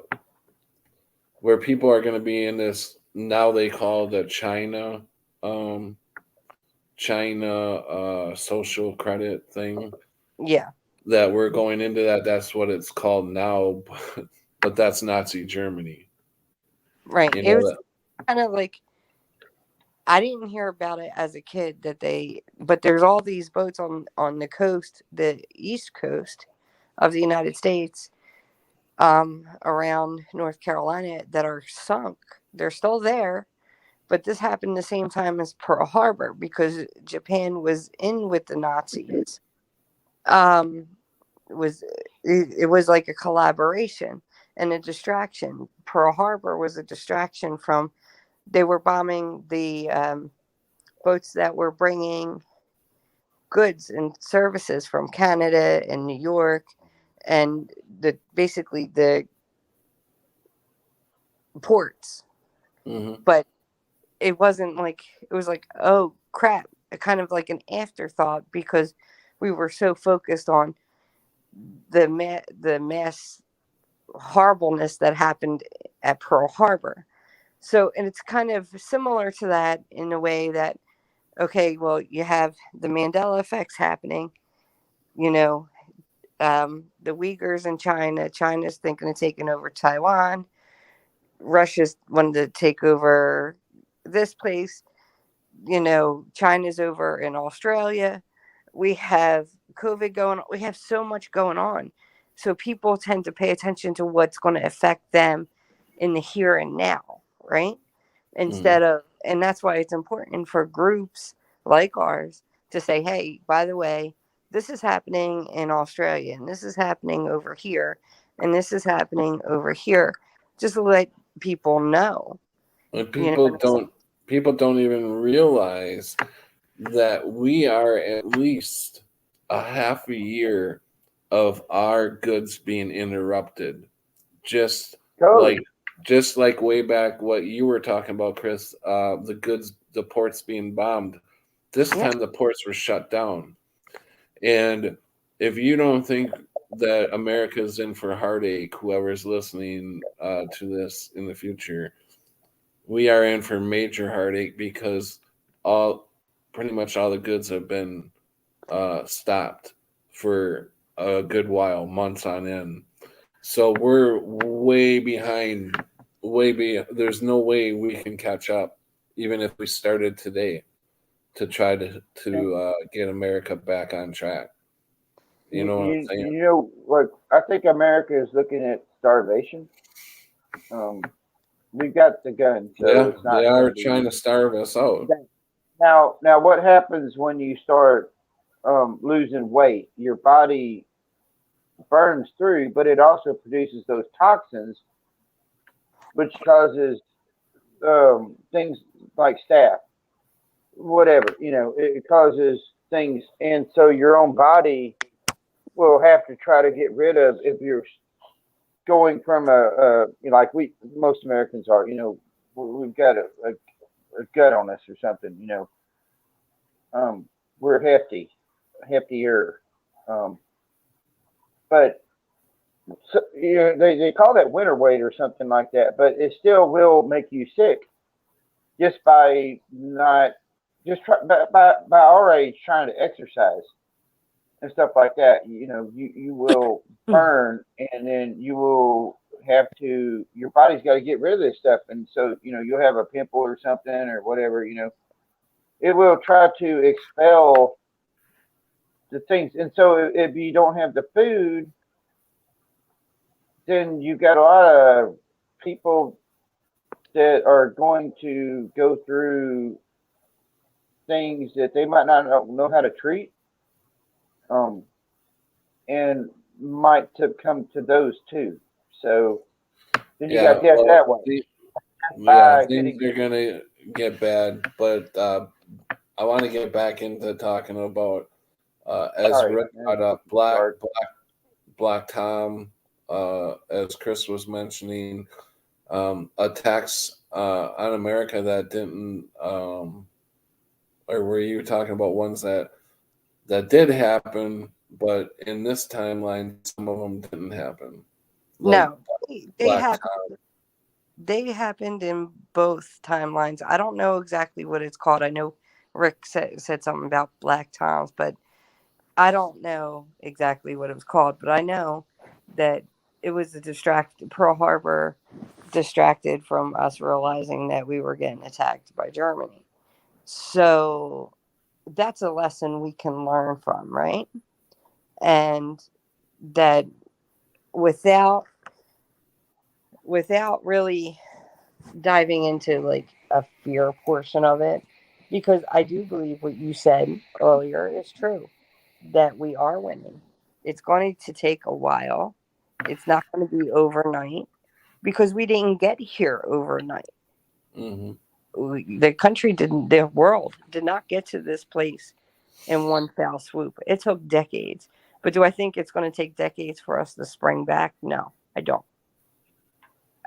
where people are going to be in this now they call the um, China social credit thing. Yeah, That we're going into that. That's what it's called now, but that's Nazi Germany. right. You It know was that. kind of like I didn't hear about it as a kid but there's all these boats on the coast, the east coast of the United States, around North Carolina that are sunk. They're still there, but this happened the same time as Pearl Harbor because Japan was in with the Nazis. Um, it was like a collaboration and a distraction. Pearl Harbor was a distraction from they were bombing the boats that were bringing goods and services from Canada and New York and basically the ports. Mm-hmm. But it wasn't like it was like, oh crap, a kind of like an afterthought because we were so focused on the mass horribleness that happened at Pearl Harbor. So, and it's kind of similar to that in a way that, okay, well, you have the Mandela effects happening, you know, the Uyghurs in China. China's thinking of taking over Taiwan. Russia's wanted to take over this place. You know, China's over in Australia. We have COVID going on. We have so much going on. So people tend to pay attention to what's going to affect them in the here and now, right? Mm-hmm. Instead of, and that's why it's important for groups like ours to say, hey, by the way, this is happening in Australia, and this is happening over here, and this is happening over here. Just to let people know, And you know what I'm saying? people don't even realize that we are at least a half a year of our goods being interrupted. Just like Totally. just like way back what you were talking about, Chris, the ports being bombed. This Yeah. time the ports were shut down. And if you don't think that America is in for heartache, whoever's listening to this in the future, we are in for major heartache because all pretty much all the goods have been stopped for a good while, months on end. So we're way behind. There's no way we can catch up, even if we started today to try to get America back on track. You know what I'm saying? You know, like I think America is looking at starvation. Um, we've got the gun, so Yeah, it's they not going are to be trying to starve us out. now. What happens when you start losing weight? Your body burns through, but it also produces those toxins, which causes things like staph, whatever. You know, it causes things, and so your own body will have to try to get rid of if you're going from you know, like we most Americans are. You know, we've got a gut on us or something. You know, we're heftier, um, but so, you know, they call that winter weight or something like that. But it still will make you sick just by not just by our age trying to exercise and stuff like that. You know, you will burn, and then you will have to. Your body's got to get rid of this stuff, and so you know you'll have a pimple or something or whatever. You know, it will try to expel the things, and so if you don't have the food, then you got a lot of people that are going to go through things that they might not know how to treat, and might to come to those too. So then you got death that way. Things are gonna get bad, but I want to get back into talking about as Rick brought up Black Tom, as Chris was mentioning, attacks on America that didn't, or were you talking about ones that did happen, but in this timeline, some of them didn't happen? Like No, they happened. They happened in both timelines. I don't know exactly what it's called. I know Rick said something about Black Toms, but I don't know exactly what it was called. But I know that it was Pearl Harbor distracted from us realizing that we were getting attacked by Germany. So that's a lesson we can learn from, right? And that without really diving into like a fear portion of it, because I do believe what you said earlier is true, that we are winning. It's going to take a while. It's not going to be overnight because we didn't get here overnight. Mm-hmm. The world did not get to this place in one foul swoop. It took decades. But do I think it's going to take decades for us to spring back? No, I don't.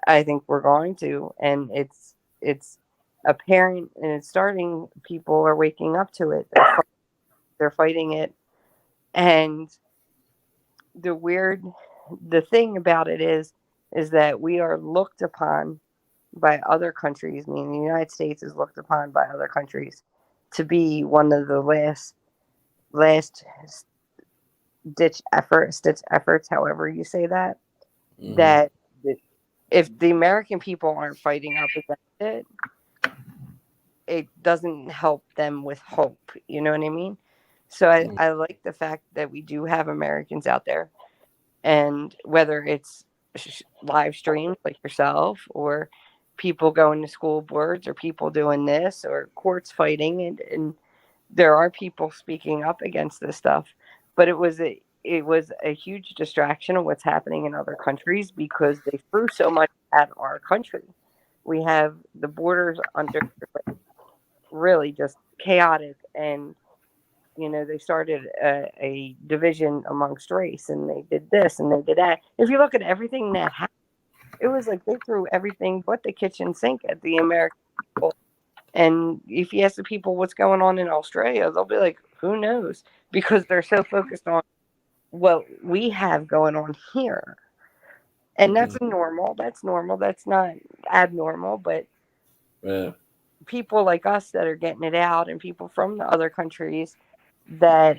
I think we're going to, and it's apparent, and it's starting. People are waking up to it. They're fighting it, and the thing about it is that we are looked upon by other countries. I mean, the United States is looked upon by other countries to be one of the last stitch efforts, however you say that. Mm-hmm. That if the American people aren't fighting up against it, it doesn't help them with hope. You know what I mean? So I like the fact that we do have Americans out there, and whether it's live streams like yourself, or people going to school boards, or people doing this, or courts fighting, and there are people speaking up against this stuff. But it was a huge distraction of what's happening in other countries because they threw so much at our country. We have the borders under really just chaotic, and they started a division amongst race, and they did this and they did that. If you look at everything that happened, it was like they threw everything but the kitchen sink at the American people. And if you ask the people what's going on in Australia, they'll be like, who knows, because they're so focused on what we have going on here. And that's normal. That's not abnormal. But people like us that are getting it out, and people from the other countries that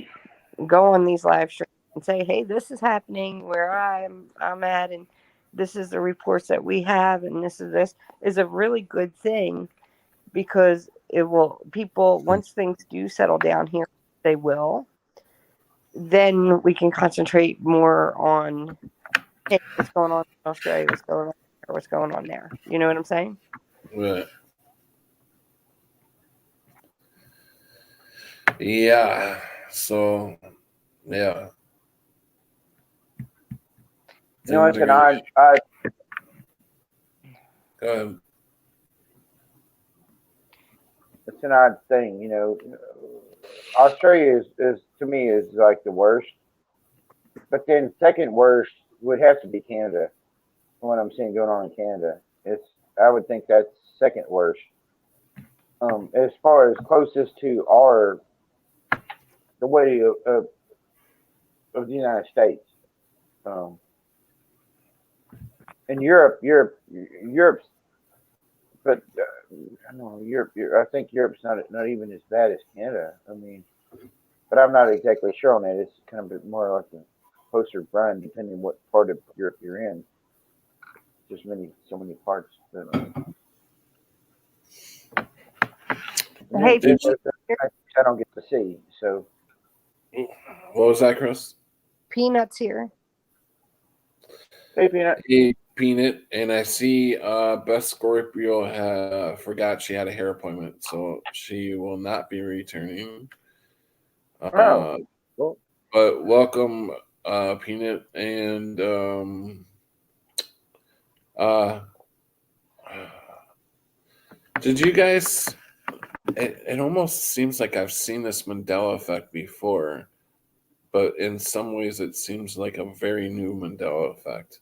go on these live streams and say, hey, this is happening where I'm at, and this is the reports that we have, and this is a really good thing, because it will, people, once things do settle down here, they will, then we can concentrate more on, hey, what's going on in Australia, what's going on here, what's going on there. You know what I'm saying? Right. Yeah. So, yeah. It's an odd. Go ahead. It's an odd thing, Australia is to me is like the worst, but then second worst would have to be Canada. From what I'm seeing going on in Canada, I would think that's second worst. As far as closest to the way of the United States, and Europe's, but I don't know, Europe. I think Europe's not even as bad as Canada. I mean, but I'm not exactly sure on that. It's kind of more like a closer run, depending on what part of Europe you're in. There's so many parts. Hey, I don't get to see. So, what was that, Chris? Peanuts here. Hey, Peanut. Hey, Peanut, and I see Beth Scorpio forgot she had a hair appointment, so she will not be returning. Oh, cool. But welcome, Peanut, and did you guys? It almost seems like I've seen this Mandela effect before, but in some ways it seems like a very new Mandela effect.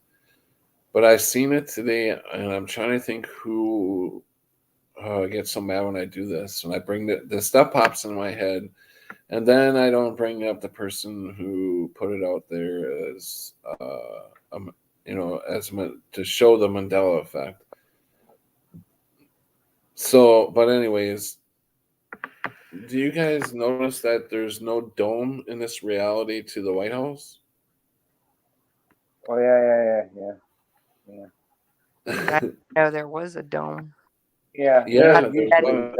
But I've seen it today, and I'm trying to think who. I get so mad when I do this. When I bring the stuff pops in my head, and then I don't bring up the person who put it out there as, as to show the Mandela effect. So, but anyways, do you guys notice that there's no dome in this reality to the White House? Oh, yeah. I know there was a dome. Yeah, Yeah, there used to be.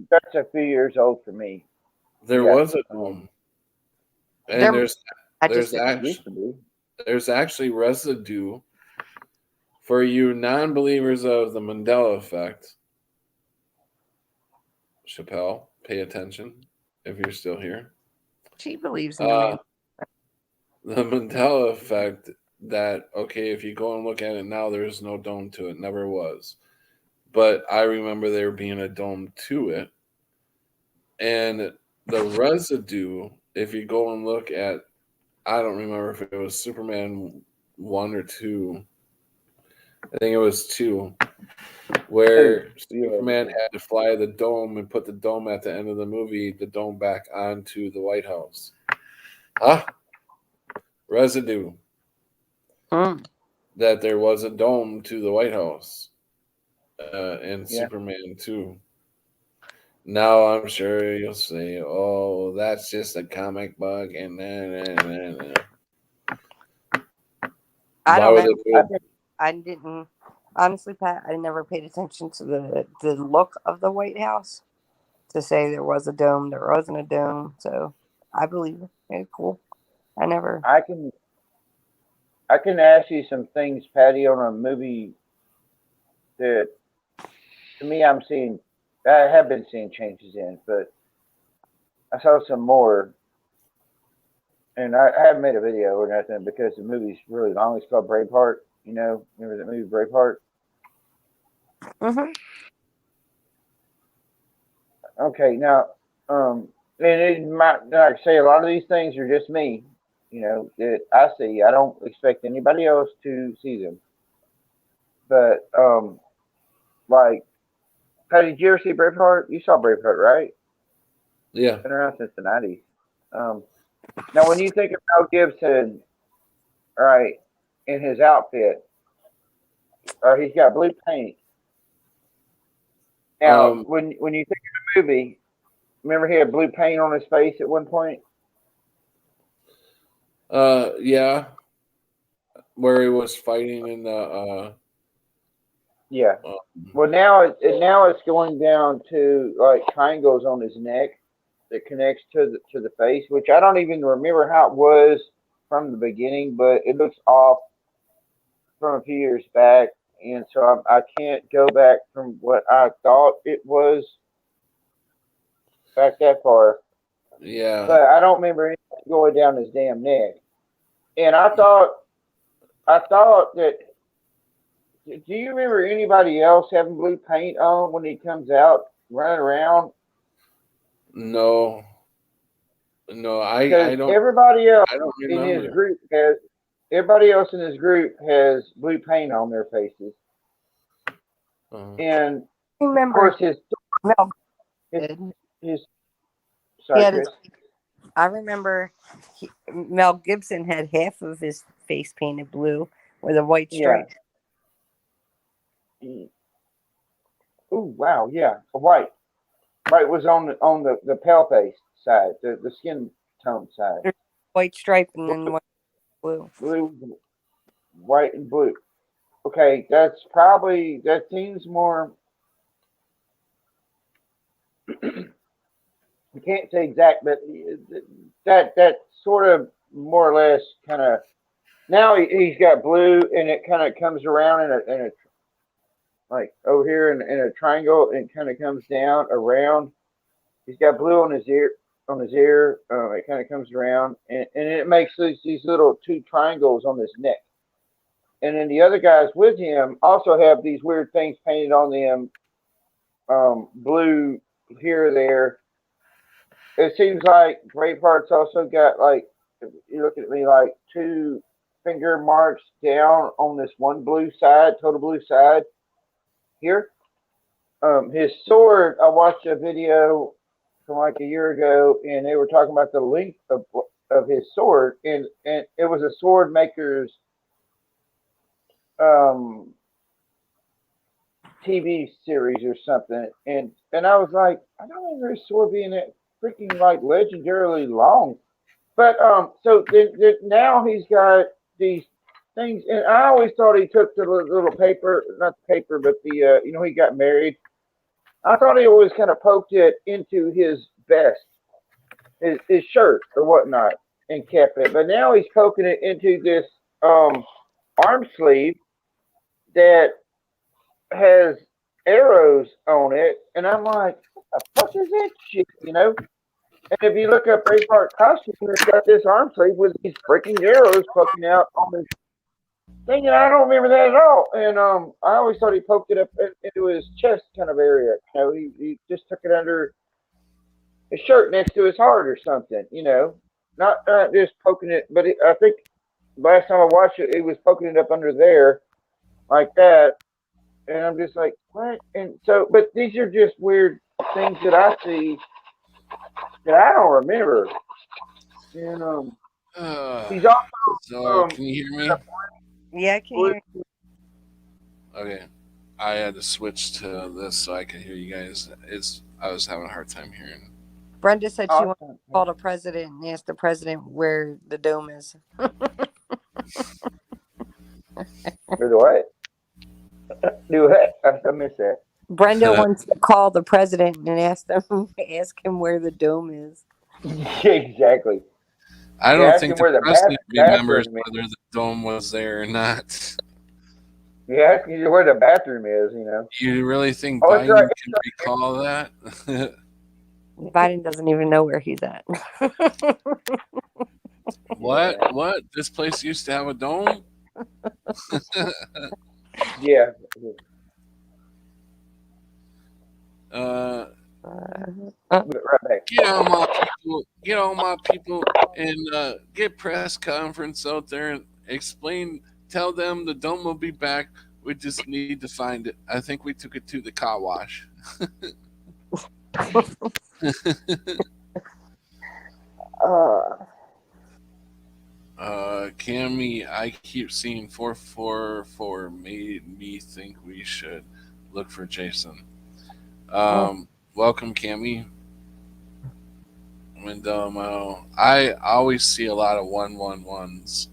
That's a few years old for me. there Yeah, was a dome, and There, there's I just used to be. there's actually residue for you non-believers of the Mandela effect. Chappelle, pay attention if you're still here. she believes in the man. The Mandela effect that, okay, if you go and look at it now, there's no dome to it. Never was. But I remember there being a dome to it. And the residue, if you go and look at, I don't remember if it was Superman 1 or 2. I think it was 2, where Superman had to fly the dome and put the dome at the end of the movie, the dome back onto the White House. Huh? Residue. That there was a dome to the White House in Superman 2. Now I'm sure you'll say, oh, that's just a comic book and then. I don't know. I didn't honestly, Pat. I never paid attention to the look of the White House to say there was a dome. There wasn't a dome, so I believe it. It's cool. I can ask you some things, Patty, on a movie that to me I have been seeing changes in, but I saw some more, and I haven't made a video or nothing because the movie's really long. It's called Braveheart. You know, remember that movie Braveheart? Mm-hmm. Okay, now, and it might, like I say, a lot of these things are just me, that I see. I don't expect anybody else to see them. But, like, Patty, did you ever see Braveheart? You saw Braveheart, right? Yeah. Been around since the 90s. Now, when you think of Mel Gibson, right, in his outfit, he's got blue paint. Now, when you think of the movie, remember he had blue paint on his face at one point? Yeah. Where he was fighting in the yeah. Well, now it's going down to like triangles on his neck that connects to the face, which I don't even remember how it was from the beginning, but it looks off from a few years back, and so I can't go back from what I thought it was back that far. Yeah. But I don't remember anything going down his damn neck. And I thought that. Do you remember anybody else having blue paint on when he comes out running around? No, I don't. Everybody else I don't in remember. his group has. Everybody else in his group has blue paint on their faces, and of course his. Sorry, Chris. I remember Mel Gibson had half of his face painted blue with a white stripe. Yeah. Oh wow, yeah, white. White was on the pale face side, the skin tone side. There's white stripe and then white blue. White and blue. Okay, that seems more. I can't say exact, but that sort of more or less kind of Now he's got blue, and it kind of comes around in a like over here in a triangle, and kind of comes down around. He's got blue on his ear. On his ear, it kind of comes around, and it makes these little two triangles on his neck. And then the other guys with him also have these weird things painted on them, blue here or there. It seems like Braveheart's also got like, if you look at me, like two finger marks down on this one blue side, total blue side here. His sword, I watched a video from like a year ago, and they were talking about the length of his sword, and it was a sword maker's um, TV series or something, and I was like, I don't remember his sword being that freaking like legendarily long, but so now he's got these things, and I always thought he took the little paper, not the paper, but the he got married. I thought he always kind of poked it into his vest, his shirt or whatnot, and kept it. But now he's poking it into this arm sleeve that has arrows on it, and I'm like, what the fuck is that shit? And if you look up Braveheart costume, it's got this arm sleeve with these freaking arrows poking out on this thing, and I don't remember that at all. And I always thought he poked it up into his chest kind of area. He just took it under his shirt next to his heart or something. Not just poking it, but I think last time I watched it, he was poking it up under there like that. And I'm just like, what? And so, but these are just weird things that I see that I don't remember. And he's also So can you hear me? Yeah, I can hear you. Okay. I had to switch to this so I could hear you guys. I was having a hard time hearing. Brenda said she wanted to call the president and ask the president where the dome is. Do what? Do what? I missed that. Brenda wants to call the president and ask him where the dome is. Exactly. I don't think the president remembers whether the dome was there or not. Yeah, ask you where the bathroom is, You really think Biden can recall that? Biden doesn't even know where he's at. What? What? This place used to have a dome? Yeah. Right back. Get all my people, and get press conference out there and tell them the dome will be back. We just need to find it. I think we took it to the car wash. Cammy, I keep seeing 444 made me think we should look for Jason. Welcome, Cammy. Mendomo. I always see a lot of 111s.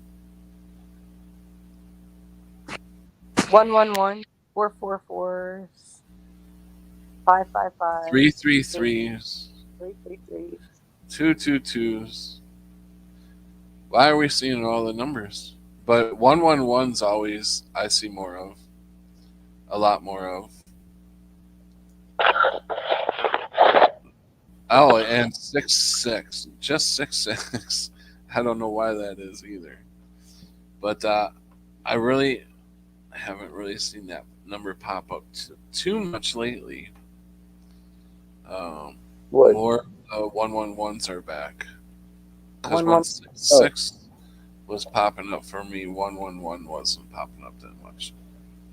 111, 444, 555, 333s, 333. 222s. Why are we seeing all the numbers? But 111's always I see more of. A lot more of. Oh, and 66. Just 66. I don't know why that is either. But I really haven't really seen that number pop up too much lately. More 111s are back. Because 166 was popping up for me, 111 wasn't popping up that much.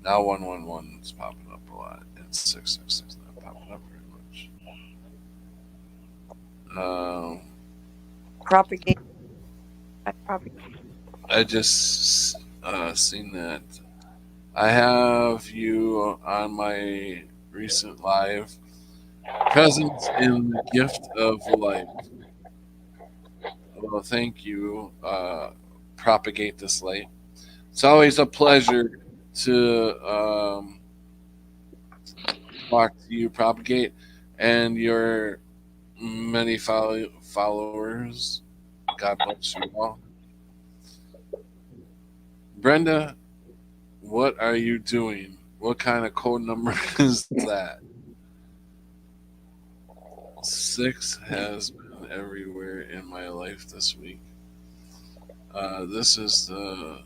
Now 111 is popping up a lot, and 666 not popping up very much. Propagate. I just seen that. I have you on my recent live. Presence in the gift of life. Well, thank you. Propagate this light. It's always a pleasure to talk to you, Propagate, and your many followers. God bless you all. Brenda, what are you doing? What kind of code number is that? 6 has been everywhere in my life this week. This is the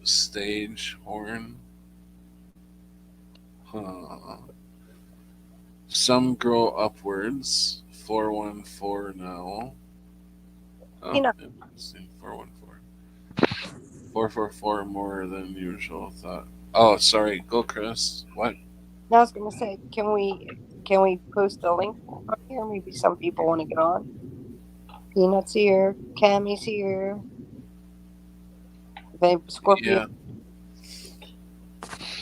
stage horn. Some grow upwards. 414 now. Oh, You know. interesting. 414. 444 more than usual. Thought. Oh, sorry. Go, Chris. What? I was gonna say, can we post a link on here? Maybe some people want to get on. Peanuts here, Cammy's here, Scorpio. Yeah.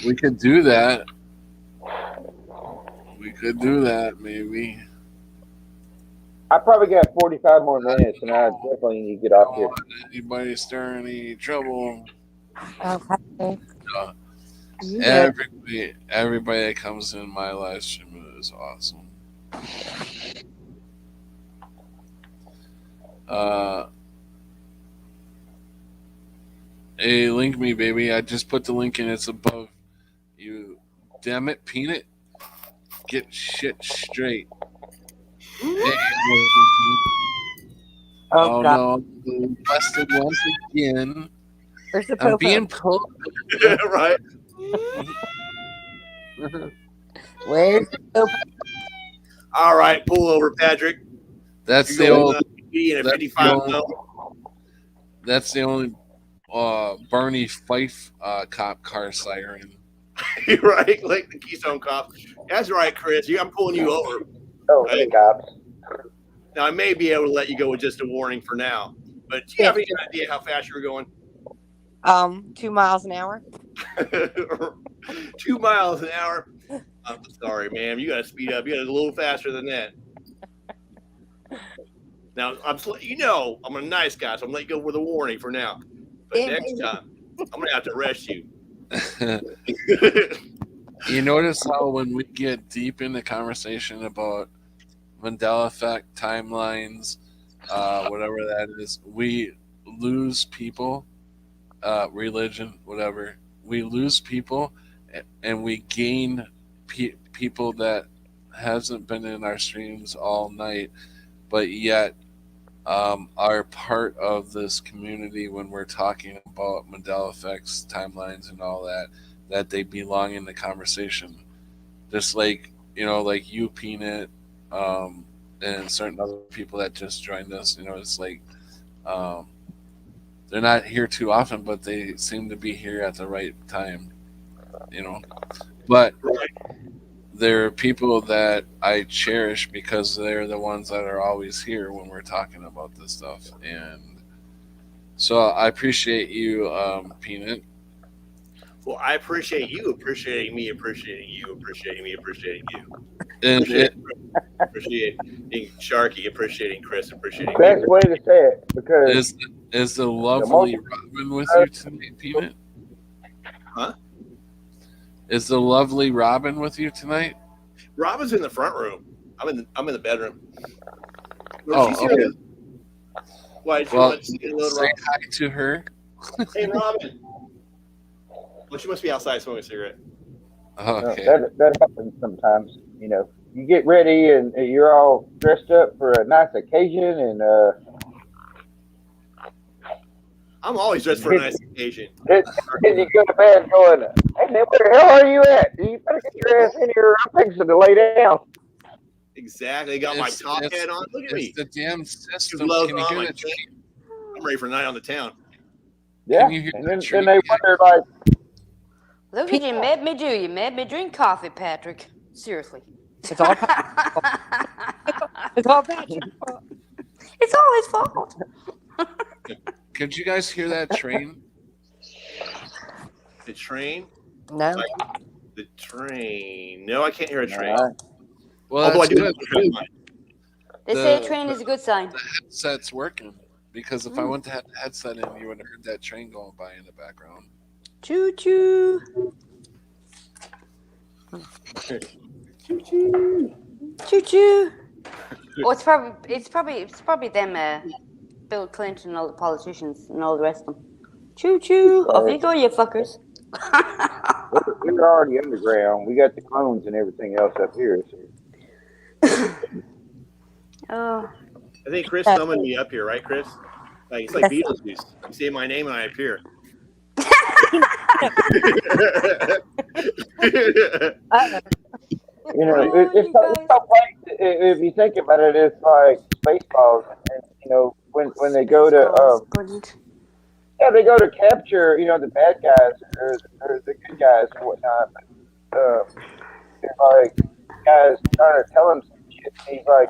We could do that. Maybe. I probably got 45 more minutes, and I definitely need to get off here. Don't want anybody stirring any trouble. Okay. Everybody that comes in my live stream is awesome. Hey, link me, baby. I just put the link in. It's above you. Damn it, Peanut. Get shit straight. Hey, Oh, God. no. Busted once again. There's the I'm Popo. being pulled. Right. Where's the Popo? All right, pull over, Patrick. That's You're the going, old. in a that's 55 the only- That's the only Barney Fife cop car siren. right, like the Keystone Cops. That's right, Chris. I'm pulling you over. Oh, Right. the cops. Now, I may be able to let you go with just a warning for now, but do you have any idea how fast you were going? 2 miles an hour. 2 miles an hour. I'm sorry, ma'am. You got to speed up. You got to go a little faster than that. Now, I'm just letting you know I'm a nice guy, so I'm going to let you go with a warning for now. But next time, I'm going to have to arrest you. You notice how when we get deep into conversation about Mandela Effect, timelines, whatever that is, we lose people, religion, whatever. We lose people, and we gain people that hasn't been in our streams all night, but yet are part of this community when we're talking about Mandela Effects, timelines, and all that they belong in the conversation. Just like, like you, Peanut, and certain other people that just joined us, it's like they're not here too often, but they seem to be here at the right time, But there are people that I cherish because they're the ones that are always here when we're talking about this stuff. And so I appreciate you, Peanut. Well, I appreciate you appreciating me, appreciating you, appreciating me, appreciating you. And Appreciating Sharky, appreciating Chris, appreciating Best me. way to say it, because is the lovely Robin with you tonight, Peanut? Huh? Is the lovely Robin with you tonight? Robin's in the front room. I'm in the bedroom. Oh, okay. Why? Well, say hi to her. Hey, Robin. Well, she must be outside smoking a cigarette. Okay. That happens sometimes. You get ready and you're all dressed up for a nice occasion, and I'm always dressed for a nice occasion. then you go to bed going, "Hey man, where the hell are you at? You better get your ass in here. I'm fixing to lay down." Exactly. Got my top hat on. Look at me. It's the damn system. Gloves Can you on, hear my the tree? I'm ready for a night on the town. Yeah, Can you hear and the then tree? they wonder like, Look what you made me do. You made me drink coffee, Patrick. Seriously. It's all it's all Patrick's fault. It's all his fault. Could you guys hear that train? The train? No. The train. No, I can't hear a train. Well, Although I that's do good. have a train. They say a train is a good sign. The headset's working. Because if I went to have the headset in, you would have heard that train going by in the background. Choo choo. Choo choo. Oh, it's probably them, Bill Clinton and all the politicians and all the rest of them. Choo choo. Off you go, you fuckers. We're already underground. We got the clones and everything else up here. So. Oh. I think Chris summoned me up here, right, Chris? Like it's like Beetlejuice. You say my name and I appear. You know, it's so like, if you think about it, it's like Spaceballs, and you know when they go to they go to capture the bad guys or the good guys and whatnot. But, they're like guys trying to tell him some shit. And he's like,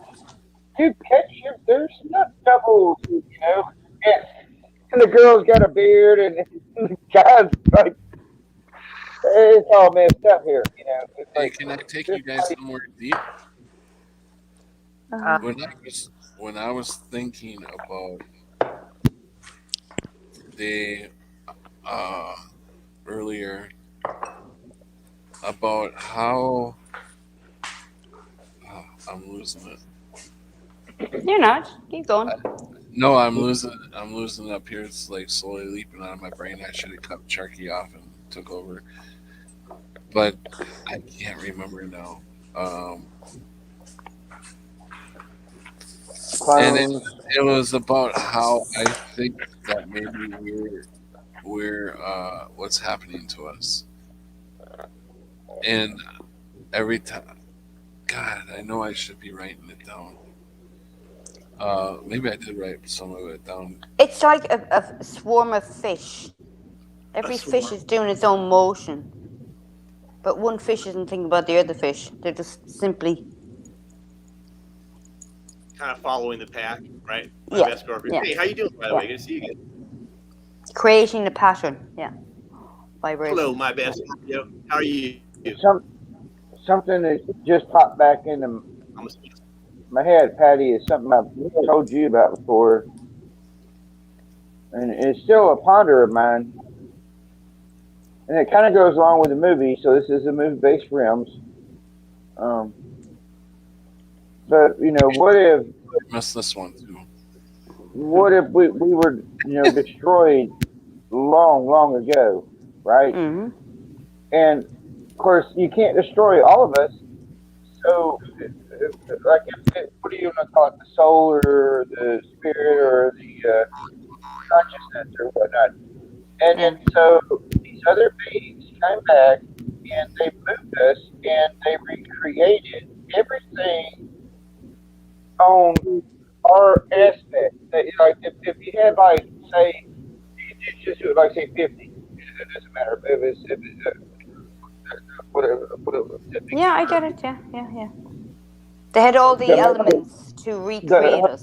"You catch him? There's not doubles, and the girl's got a beard, and the guy's like, it's all messed up here. It's Hey, like, can I take you guys somewhere deep? When I was thinking about the earlier about how I'm losing it. You're not. Keep going. No, I'm losing it up here. It's like slowly leaping out of my brain. I should have cut Sharky off and took over, but I can't remember now. And it was about how I think that maybe we're what's happening to us, and every time, God, I know I should be writing it down. Maybe I did write some of it down. It's like a swarm of fish. Every fish is doing its own motion. But one fish isn't thinking about the other fish. They're just simply kind of following the pack, right? Yeah. Best girlfriend. Yeah. Hey, how you doing, by the way? Good to see you again. Creating the pattern, yeah. Vibration. Hello, my best. How are you? Something that just popped back into my head, Patty, is something I've told you about before, and it's still a ponder of mine. And it kind of goes along with the movie, so this is a movie-based films. But what if I missed this one too? What if we were destroyed long ago, right? Mm-hmm. And of course, you can't destroy all of us. So, like, what do you want to call it? The soul, or the spirit, or the consciousness, or whatnot. And so these other beings came back and they moved us and they recreated everything on our aspect. Like if you had say you just do it say 50, it doesn't matter if it's whatever. Yeah, I get it. Yeah. They had all the elements to recreate us.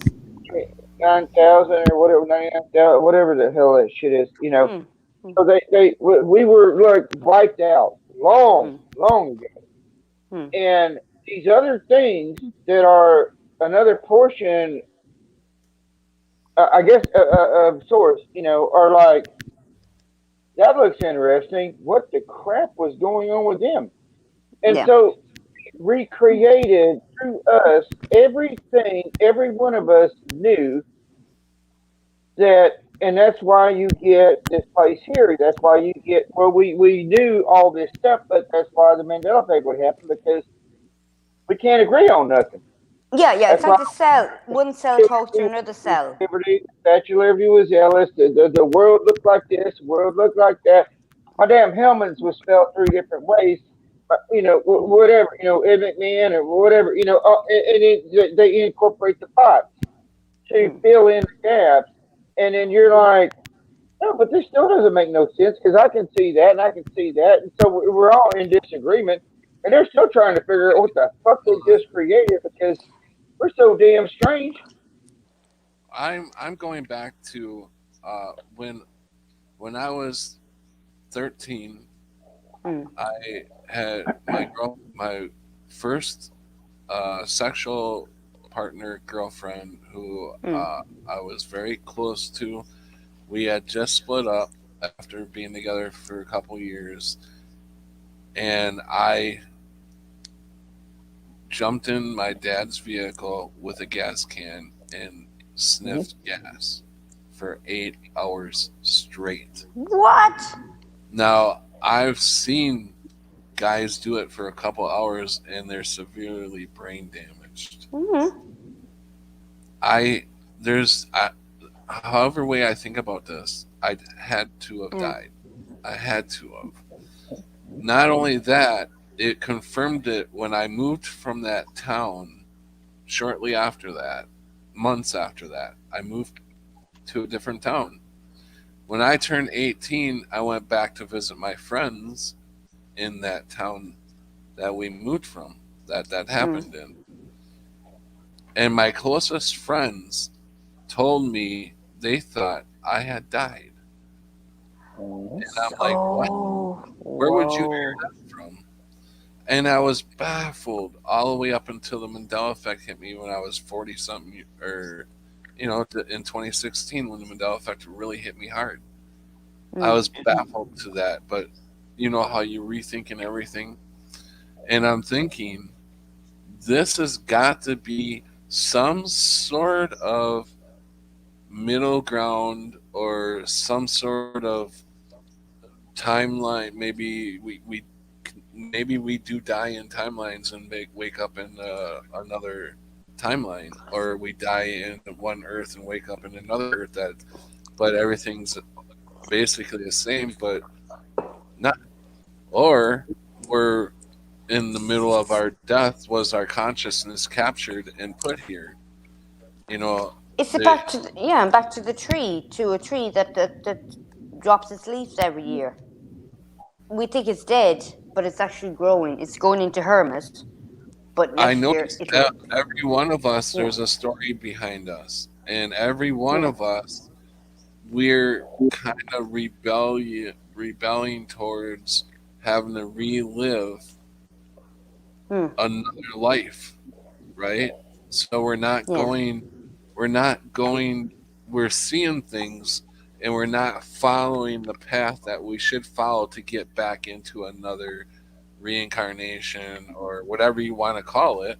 9,000 or whatever, 99,000, whatever the hell that shit is, So we were like wiped out long ago, and these other things that are another portion, I guess, of source, are like, that looks interesting. What the crap was going on with them? And so recreated through us everything every one of us knew that. And that's why you get this place here. That's why you get, we knew all this stuff, but that's why the Mandela Effect would happen, because we can't agree on nothing. Yeah. It's like the cell. One cell talks to another cell. The Statue of Liberty was Ellis. The world looked like this. The world looked like that. My damn Hellman's was spelled 3 different ways. Whatever, Ed McMahon or whatever, and they incorporate the pots to fill in the gaps. And then you're like, no, but this still doesn't make no sense, because I can see that and I can see that. And so we're all in disagreement. And they're still trying to figure out what the fuck they just created, because we're so damn strange. I'm going back to when I was 13. I had my first sexual partner, girlfriend, who I was very close to. We had just split up after being together for a couple years, and I jumped in my dad's vehicle with a gas can and sniffed gas for 8 hours straight. What? Now, I've seen guys do it for a couple hours and they're severely brain damaged. Mm-hmm. However way I think about this, I had to have died. I had to have. Not only that, it confirmed it when I moved from that town. Shortly after that, months after that, I moved to a different town. When I turned 18, I went back to visit my friends in that town that we moved from, that happened in. And my closest friends told me they thought I had died. And I'm like, what? Where would you hear that from? And I was baffled all the way up until the Mandela effect hit me when I was 40 something, or, in 2016 when the Mandela effect really hit me hard. I was baffled to that, but you know how you rethinking everything. And I'm thinking, this has got to be some sort of middle ground or some sort of timeline. Maybe we do die in timelines and wake up in another timeline, or we die in one Earth and wake up in another Earth, but everything's basically the same, but not. Or we're in the middle of our death. Was our consciousness captured and put here? It's back to the tree, to a tree that drops its leaves every year. We think it's dead, but it's actually growing. It's going into hermit. But next I year, noticed that every one of us, there's a story behind us, and every one of us, we're kind of rebelling towards having to relive another life, right? So we're seeing things, and we're not following the path that we should follow to get back into another reincarnation or whatever you want to call it.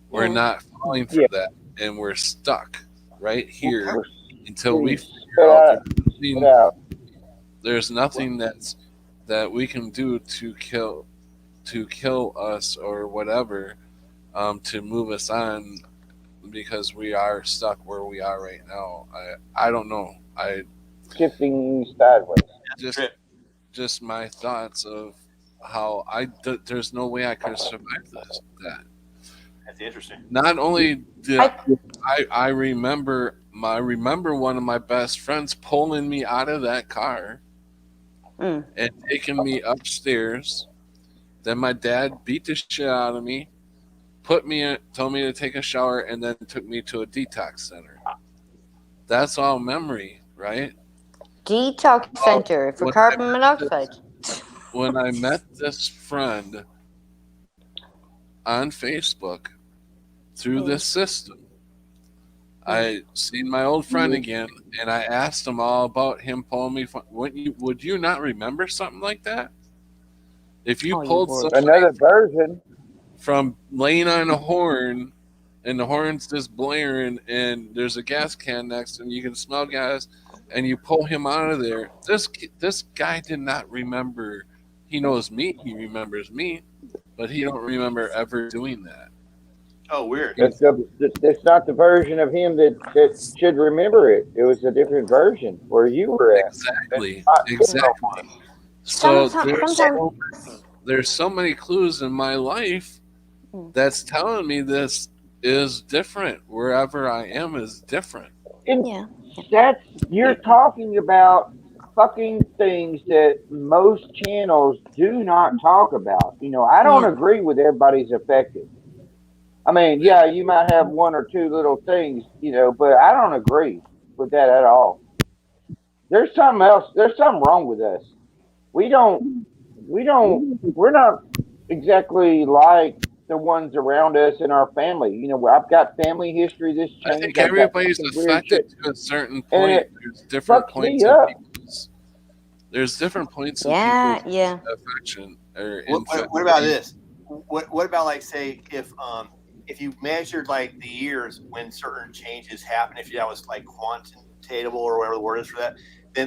We're not falling for that, and we're stuck right here until we figure out there's nothing that we can do to kill us or whatever, to move us on, because we are stuck where we are right now. I don't know. Shifting sideways. Just my thoughts of how there's no way I could have survived that. That's interesting. Not only did I remember one of my best friends pulling me out of that car and taking me upstairs. Then my dad beat the shit out of me, put me in, told me to take a shower, and then took me to a detox center. That's all memory, right? Detox center for carbon monoxide. When I met this friend on Facebook through this system, I seen my old friend again, and I asked him all about him pulling me. Would you not remember something like that? If you pulled another version from laying on a horn, and the horn's just blaring, and there's a gas can next, and you can smell gas, and you pull him out of there. This guy did not remember. He knows me. He remembers me, but he don't remember ever doing that. Oh, weird. That's not the version of him that should remember it. It was a different version where you were at. Exactly. So there's so many clues in my life that's telling me this is different. Wherever I am is different. You're talking about fucking things that most channels do not talk about. I don't agree with everybody's affected. I mean, you might have one or two little things, but I don't agree with that at all. There's something else. There's something wrong with us. We're not exactly like the ones around us in our family. I've got family history. This change. I think everybody's affected to a certain point. There's different points in people's. There's different points in people's affection. What about this? What about, like, say, if you measured like the years when certain changes happen, if that was like quantum infiltratable or whatever the word is for that,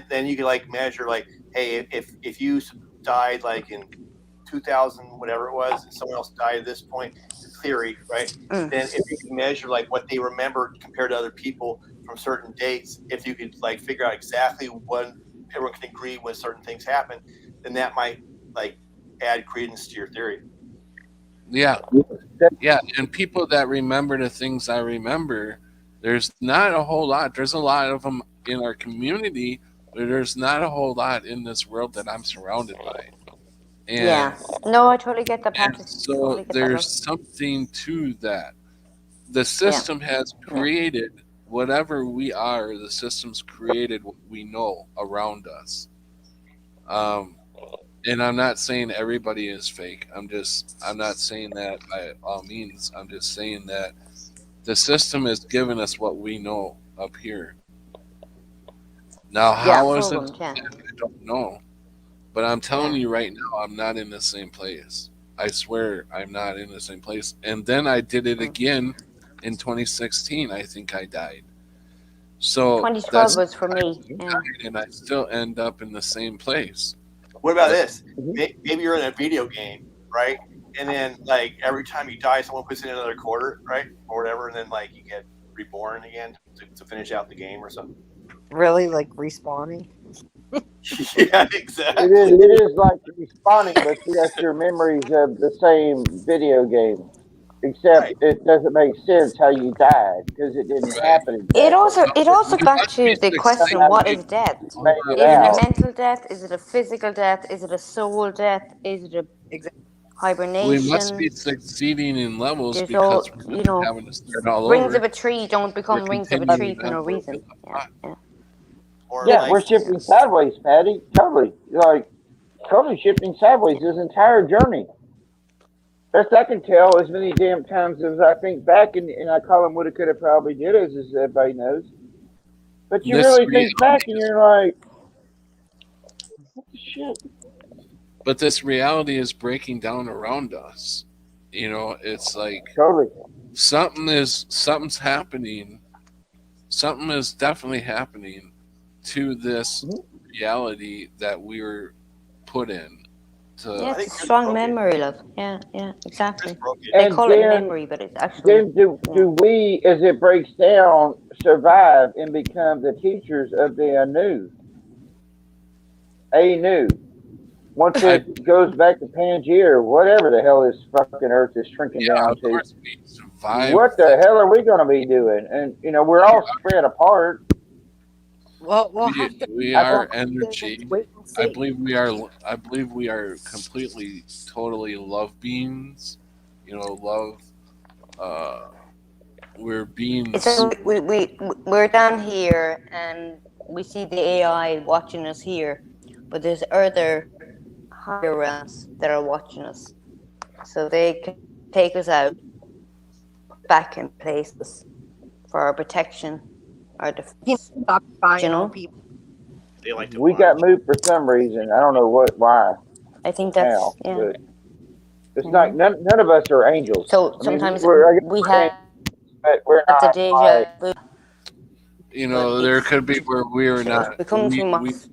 then you can like measure like, hey, if you died like in 2000 whatever it was, and someone else died at this point, in theory, right? Then if you can measure like what they remembered compared to other people from certain dates, if you could like figure out exactly when everyone can agree when certain things happen, then that might like add credence to your theory. Yeah, and people that remember the things I remember, there's not a whole lot. There's a lot of them in our community, but there's not a whole lot in this world that I'm surrounded by. And no, I totally get that, and Patrick. so Totally get there's that. something to that. The system has created whatever we are. The system's created what we know around us. And I'm not saying everybody is fake. I'm not saying that by all means. I'm just saying that the system has given us what we know up here. Now, how is it? I don't know. But I'm telling you right now, I'm not in the same place. I swear I'm not in the same place. And then I did it again in 2016. I think I died. So 2012 was for me. And I still end up in the same place. What about this? Maybe you're in a video game, right? And then like every time you die, someone puts in another quarter, right, or whatever, and then like you get reborn again to finish out the game or something. Really, like respawning? Yeah, exactly. It is like respawning, but that's your memories of the same video game. Except it doesn't make sense how you died because it didn't happen exactly. It also back to the question: what is death? Is it a mental death? Is it a physical death? Is it a soul death? Is it a hibernation? We must be succeeding in levels because we're having to start all rings over. of a tree don't become rings of a tree for no reason. We're shifting sideways, Patty. Totally. Like, totally shifting sideways this entire journey. Best I can tell, as many damn times as I think back, and I call them woulda, coulda, probably did, as everybody knows. But you really think back, and you're like, what the shit? But this reality is breaking down around us. You know, it's like totally something's happening. Something is definitely happening to this reality that we were put in. It's a strong memory, love. Yeah, exactly. And they call it memory, but it's actually. Then do we, as it breaks down, survive and become the teachers of the anew? Once it goes back to Pangea or whatever the hell this fucking Earth is shrinking down to, what the hell are we going to be doing? And we're all spread apart. Well, we are energy. I believe we are completely, totally love beings. Love. We're beings. So we're down here, and we see the AI watching us here, but there's other higher realms that are watching us, so they can take us out, back in places for our protection, our defense. People. They like to. We got moved for some reason. I don't know why. I think that's but it's not. None of us are angels. So sometimes we have. But we're not. The deja vu. There could be where we are not. We come from us.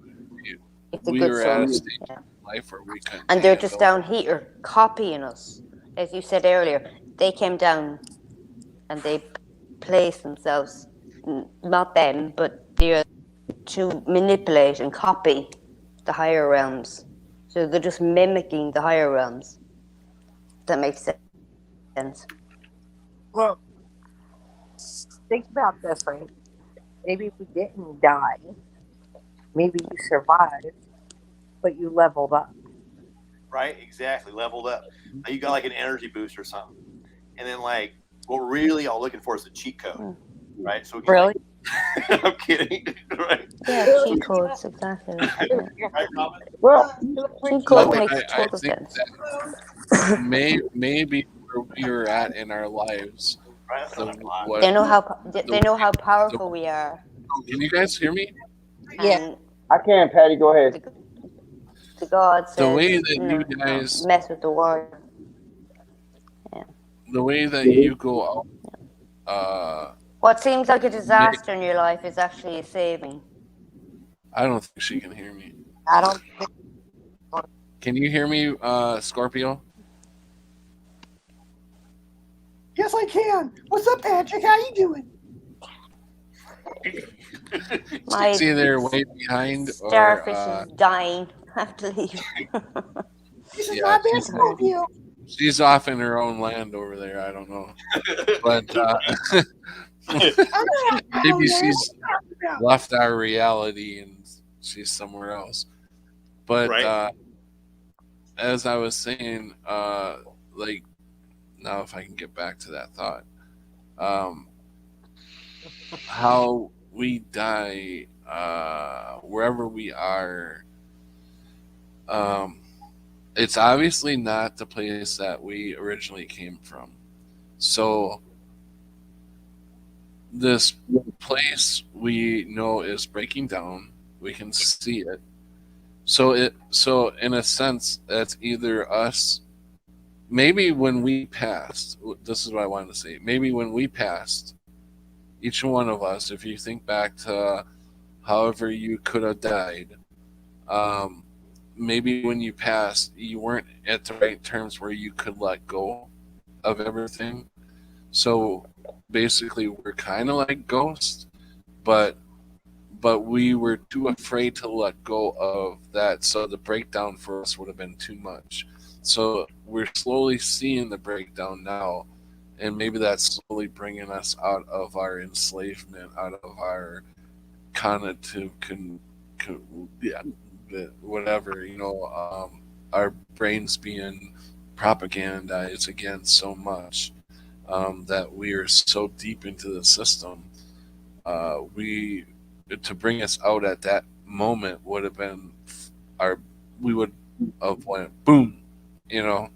It's a we good were story. at a stage in life where we couldn't. And they're just down here copying us, as you said earlier. They came down, and they placed themselves. Not them, but they're to manipulate and copy the higher realms. So they're just mimicking the higher realms. That makes sense. Well, think about this, right? Maybe we didn't die. Maybe you survived, but you leveled up. Right, exactly. Leveled up. You got like an energy boost or something. And then like what we're really all looking for is a cheat code. Right? So we can, really? I'm kidding. Right? Yeah, cheat codes, exactly. Right, Robin? Well, cheat code makes total sense. Maybe where we are at in our lives. They know how powerful we are. Can you guys hear me? Yeah, I can. Patty, go ahead. The God says, the way that you guys mess with the world. The way that you go out What seems like a disaster in your life is actually a saving. I don't think she can hear me. I don't think. Can you hear me, Scorpio? Yes, I can. What's up, Patrick? How you doing? My She's either way behind or starfish is dying. I have to leave. This is yeah, my best Scorpio. she's off in her own land over there. I don't know, but maybe she's left our reality and she's somewhere else. But Right. as I was saying, like now, if I can get back to that thought, how we die, wherever we are, it's obviously not the place that we originally came from. So this place we know is breaking down. We can see it. So in a sense, that's either us. Maybe when we passed, this is what I wanted to say. Maybe when we passed, each one of us, if you think back to however you could have died, um, maybe when you passed, you weren't at the right terms where you could let go of everything. So basically, we're kind of like ghosts, but we were too afraid to let go of that. So the breakdown for us would have been too much. So we're slowly seeing the breakdown now, and maybe that's slowly bringing us out of our enslavement, out of our cognitive, yeah, whatever, our brains being propagandized against so much, that we are so deep into the system. We To bring us out at that moment would have been our we would have went boom, you know,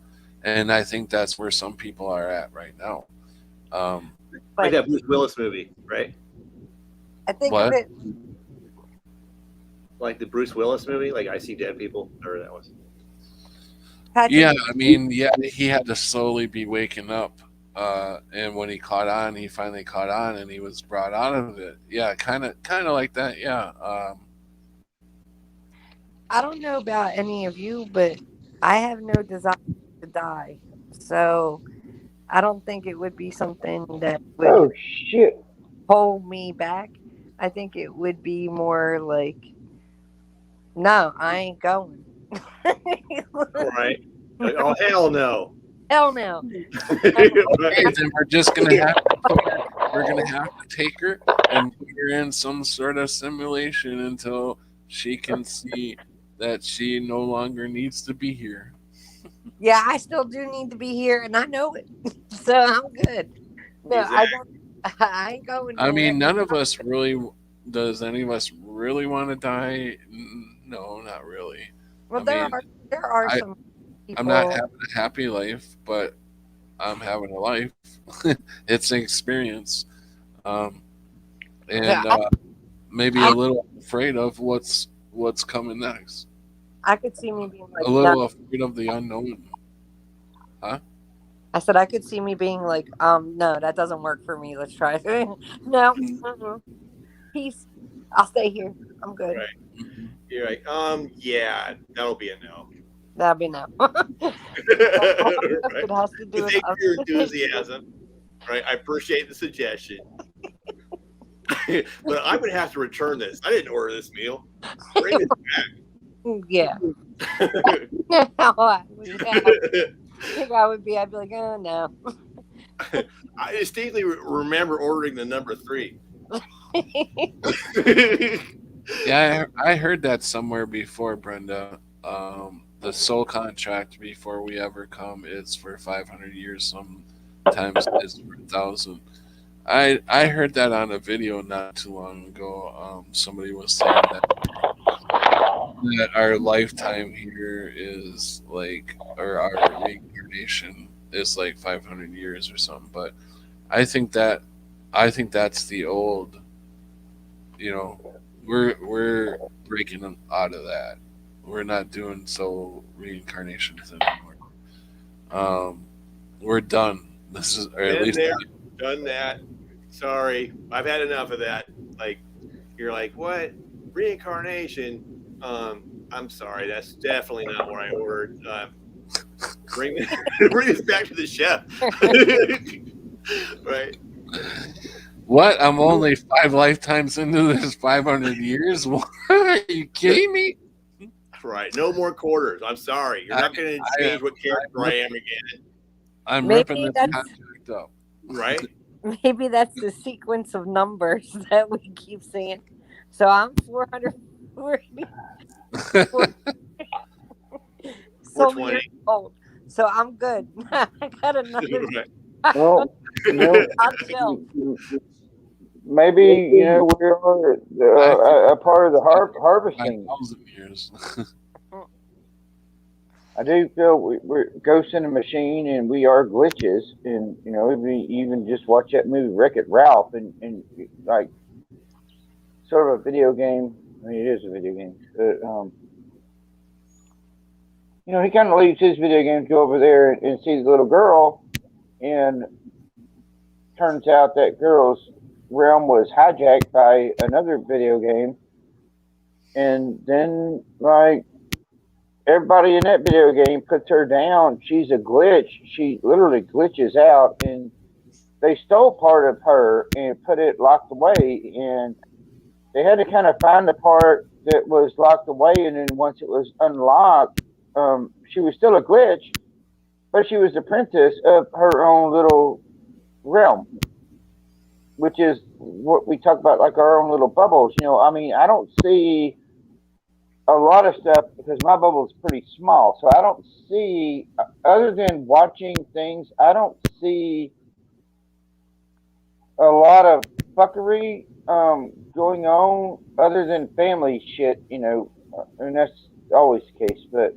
and I think that's where some people are at right now. Like that Bruce Willis movie, right? I think What? of it. Like the Bruce Willis movie, like I See Dead People, whatever that was. Patrick, Yeah, I mean, yeah, he had to slowly be waking up, and when he caught on, he finally caught on, and he was brought out of it. Yeah, kind of like that. Yeah, I don't know about any of you, but I have no desire to die. So I don't think it would be something that would Oh shit! hold me back. I think it would be more like, no, I ain't going. All right. Like, oh hell no. Hell no. okay, then we're gonna have to take her and put her in some sort of simulation until she can see that she no longer needs to be here. Yeah, I still do need to be here, and I know it. So I'm good. No, I don't. I ain't going I nowhere. mean, none of us really. Does any of us really want to die? No, not really. Well, I there mean, are some I'm not people. having a happy life, but I'm having a life. It's an experience, um, Yeah, and maybe a little afraid of what's coming next. I could see me being like, A no. little afraid of the unknown. Huh? I said I could see me being like, no, that doesn't work for me. Let's try it. No, peace. I'll stay here. I'm good. Right. You're like, yeah, that'll be a no. That'll be no. Right. It has to do with Thank you for your enthusiasm. Right. I appreciate the suggestion. But I would have to return this. I didn't order this meal. Bring it Yeah. back. I think I'd be like, oh no. I distinctly remember ordering the number 3. Yeah, I heard that somewhere before, Brenda. The soul contract before we ever come is for 500 years. Sometimes it's for 1,000. I heard that on a video not too long ago. Somebody was saying that our lifetime here is like, or our reincarnation is like 500 years or something. But I think that's the old. We're breaking them out of that. We're not doing soul reincarnations anymore. We're done. This is, or at Been least there, done that. sorry, I've had enough of that. Like, you're like, what? Reincarnation? I'm sorry, that's definitely not what I ordered. Bring this back to the chef. Right? What? I'm only 5 lifetimes into this 500 years? What? Are you kidding me? Right. No more quarters. I'm sorry. You're not going to change what character I am again. I'm Maybe ripping this that's- contract up. Right? Maybe that's the sequence of numbers that we keep saying. So I'm 440. 420. years old. So I'm good. I got another. Right. Well, I'll chill. maybe we are a part of the harvesting. 5,000 years. I do feel we're ghosts in a machine, and we are glitches. And if we even just watch that movie Wreck-It Ralph, and like sort of a video game. I mean, it is a video game. But, he kind of leaves his video game to go over there and sees the little girl, and turns out that girl's realm was hijacked by another video game, and then like everybody in that video game puts her down. She's a glitch. She literally glitches out, and they stole part of her and put it locked away, and they had to kind of find the part that was locked away, and then once it was unlocked, she was still a glitch, but she was the princess of her own little realm, which is what we talk about, like our own little bubbles. I mean, I don't see a lot of stuff because my bubble is pretty small, so I don't see, other than watching things, I don't see a lot of fuckery going on other than family shit, and that's always the case. But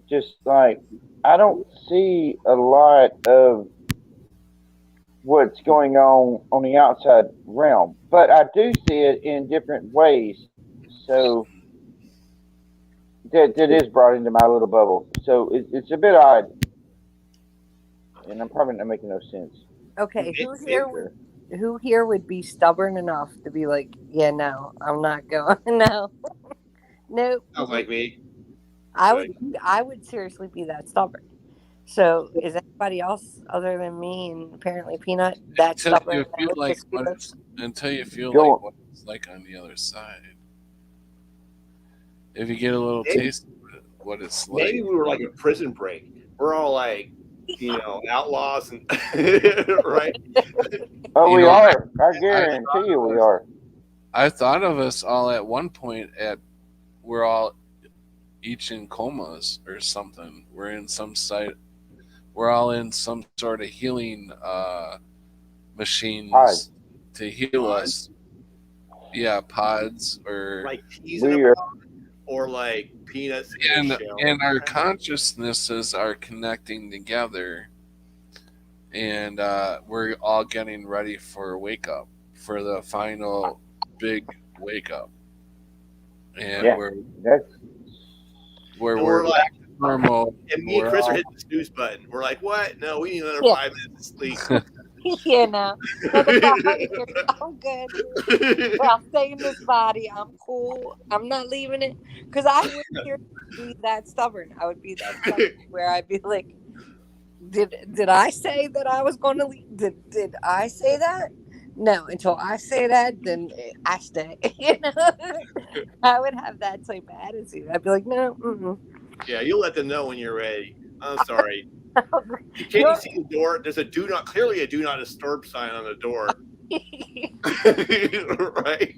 just like I don't see a lot of what's going on the outside realm, but I do see it in different ways. So that is brought into my little bubble. So it's a bit odd, and I'm probably not making no sense. Okay, who here would be stubborn enough to be like, yeah, no, I'm not going. No, nope. Sounds like me. I would seriously be that stubborn. So is anybody else other than me and apparently Peanut that stubborn? Until you feel like what it's like on the other side. If you get a little taste of what it's like. Maybe we were like a prison break. We're all like, outlaws and right. Oh, we are. I guarantee you, we are. I thought of us all at one point we're all each in comas or something. We're all in some sort of healing machines to heal us. Yeah, pods or like teasing or like peanuts. And our consciousnesses are connecting together, and we're all getting ready for wake up, for the final big wake up. And we're like normal. And me and Chris are hitting the snooze button. We're like, what? No, we need another 5 minutes of sleep. Yeah, no. I'm good. I'll stay in this body. I'm cool. I'm not leaving it. Because I would be that stubborn. I would be that stubborn where I'd be like, did I say that I was going to leave? Did I say that? No, until I say that, then I stay. I would have that type of attitude. I'd be like, no. Mm-mm. Yeah, you'll let them know when you're ready. I'm sorry. Can't you see the door? There's clearly a do not disturb sign on the door. Right?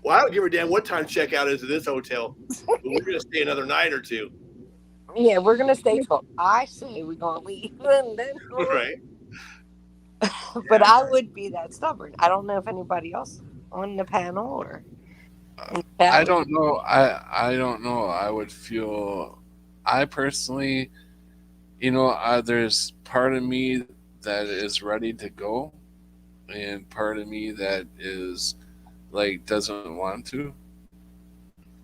Well, I don't give a damn what time checkout is at this hotel. But we're going to stay another night or two. Yeah, we're going to stay till I say we're going to leave. Right. But I would be that stubborn. I don't know if anybody else on the panel or. I don't know. I don't know. I would feel. I personally, there's part of me that is ready to go, and part of me that is like doesn't want to.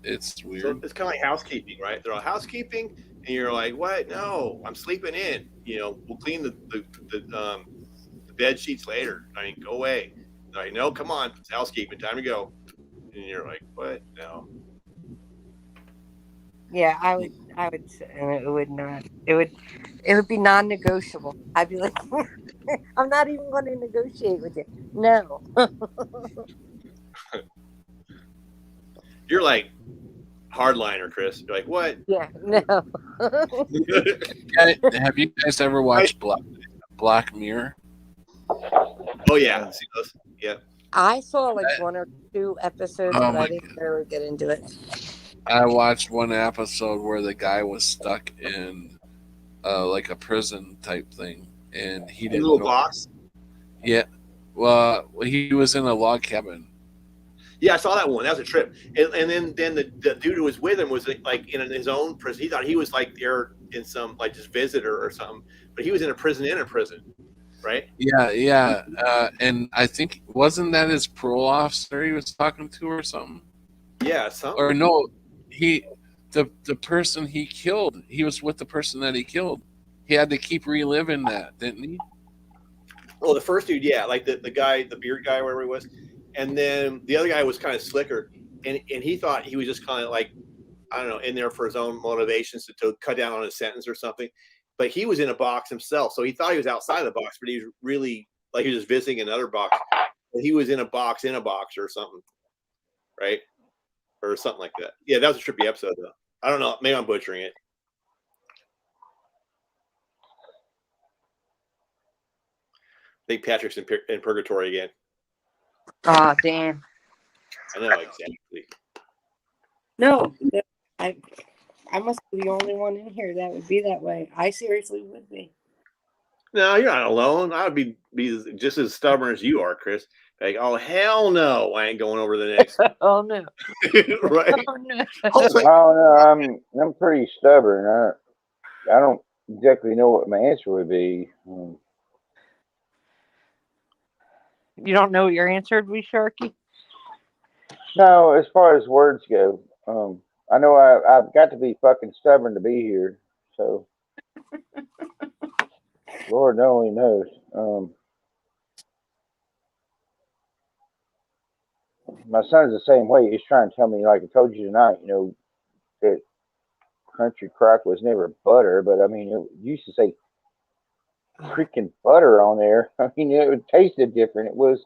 It's weird. So it's kind of like housekeeping, right? They're all housekeeping, and you're like, "What? No, I'm sleeping in. We'll clean the the bed sheets later. I mean, go away. They're like, no, come on, it's housekeeping, time to go. And you're like, what? No. Yeah, I would, and it would not. It would be non-negotiable. I'd be like, I'm not even going to negotiate with you. No. You're like hardliner, Chris. You're like, what? Yeah, no. Have you guys ever watched Black Mirror? Oh yeah, see those? Yeah. I saw like 1 or 2 episodes, but I didn't really get into it. I watched one episode where the guy was stuck in like a prison type thing, and he didn't. A little box. Yeah, well, he was in a log cabin. Yeah, I saw that one. That was a trip. And then the dude who was with him was like in his own prison. He thought he was like there in some like just visitor or something, but he was in a prison, right? Yeah. And I think wasn't that his parole officer he was talking to or something? Yeah, something. Or no, the person he killed. He was with the person that he killed. He had to keep reliving that, didn't he? Well, the first dude, yeah, like the guy, the beard guy, wherever he was. And then the other guy was kind of slicker, and he thought he was just kind of like, I don't know, in there for his own motivations to cut down on his sentence or something. But he was in a box himself, so he thought he was outside the box, but he was really like he was just visiting another box. But he was in a box or something, right? Or something like that. Yeah, that was a trippy episode, though. I don't know. Maybe I'm butchering it. I think Patrick's in purgatory again. Oh, damn. I know, exactly. No, I must be the only one in here that would be that way. I seriously would be. No, you're not alone. I would be just as stubborn as you are, Chris. Like, oh, hell no. I ain't going over the next. Oh, no. Right? Oh, no. Oh, no, I'm pretty stubborn. I don't exactly know what my answer would be. You don't know what your answer would be, Sharky? No, as far as words go, I know I've got to be fucking stubborn to be here. So, Lord only knows. My son's the same way. He's trying to tell me, like I told you tonight, that country crock was never butter, but I mean, it used to say freaking butter on there. I mean, it tasted different. It was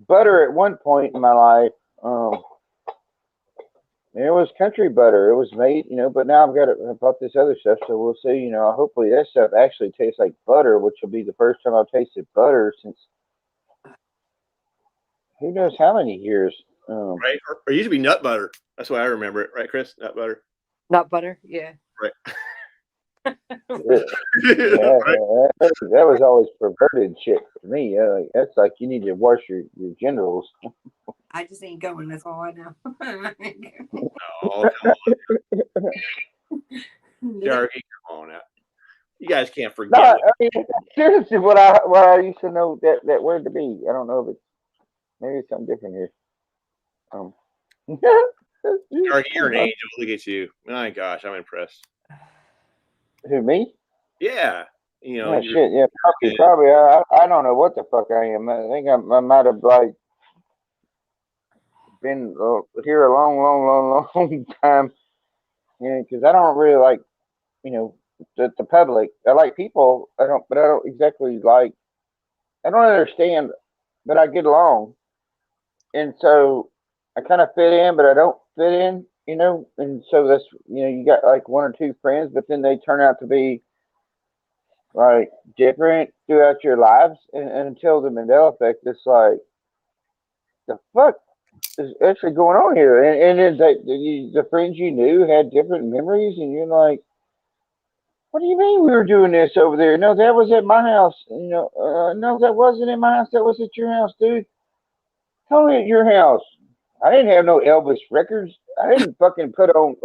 butter at one point in my life. It was country butter. It was made, but now I bought this other stuff, so we'll see. Hopefully that stuff actually tastes like butter, which will be the first time I've tasted butter since who knows how many years. Right? Or it used to be nut butter. That's why I remember it, right, Chris? Nut butter. Nut butter, yeah. Right. Yeah, right. That was always perverted shit to me. That's like you need to wash your genitals. I just ain't going. That's all I know. Oh, come on. Darky, come on out. You guys can't forget. No, I mean, seriously, what I used to know that word to be. I don't know if it's maybe it's something different here. Darky, you're an angel. Look at you. My gosh, I'm impressed. Who, me? Yeah. Oh, shit, yeah, probably. I don't know what the fuck I am. I think I might have like been here a long time. Because I don't really like, the public. I like people. But I don't exactly like. I don't understand, but I get along, and so I kind of fit in, but I don't fit in. And so that's you got like 1 or 2 friends, but then they turn out to be like different throughout your lives, and until the Mandela effect, it's like the fuck is actually going on here, and then the friends you knew had different memories, and you're like, what do you mean we were doing this over there? No, that was at my house. No, that wasn't at my house. That was at your house, dude. Totally at your house. I didn't have no Elvis records. I didn't fucking put on,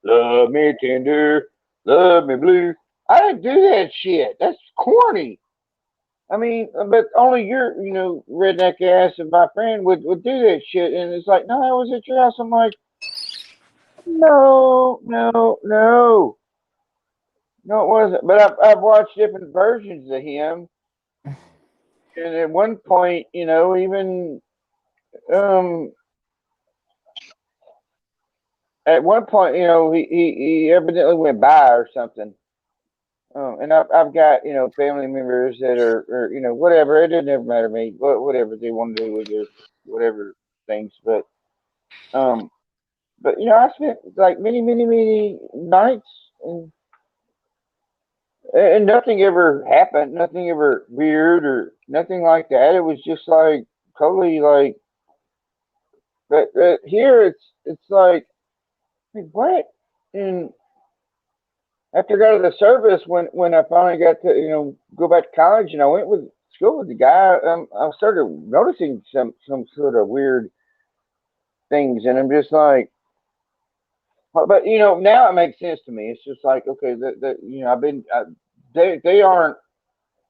love me tender, love me blue. I didn't do that shit. That's corny. I mean, but only your, redneck ass and my friend would do that shit. And it's like, no, I was at your house. I'm like, no, it wasn't. But I've watched different versions of him. And at one point, even at one point, he evidently went by or something. And I've got family members that are whatever. It doesn't ever matter to me. Whatever they want to do with their whatever things, um, but I spent like many nights and nothing ever happened. Nothing ever weird or nothing like that. It was just like totally like. But here it's like what? And after I got to the service, when I finally got to go back to college, and I went with school with the guy, I started noticing some sort of weird things, and I'm just like, but now it makes sense to me. It's just like okay, I've been they aren't.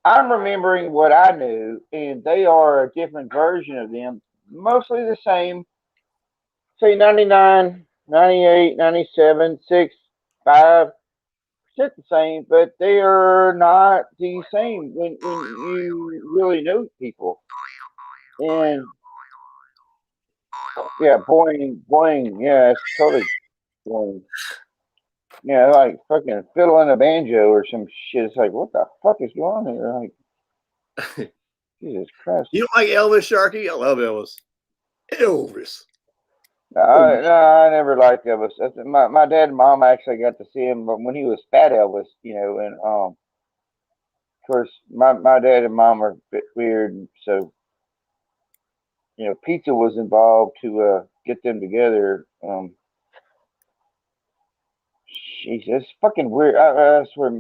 I'm remembering what I knew, and they are a different version of them, mostly the same. Say 99, 98, 97, 6, 5. The same, but they are not the same when you really know people. And yeah, boing, boing, yeah, it's totally boing. Yeah, like fucking fiddling a banjo or some shit. It's like, what the fuck is going on here? Like, Jesus Christ. You don't like Elvis, Sharky? I love Elvis. Elvis. No, I never liked Elvis. My dad and mom actually got to see him when he was fat Elvis, and of course my dad and mom are a bit weird, so pizza was involved to get them together. Jesus, fucking weird. I swear,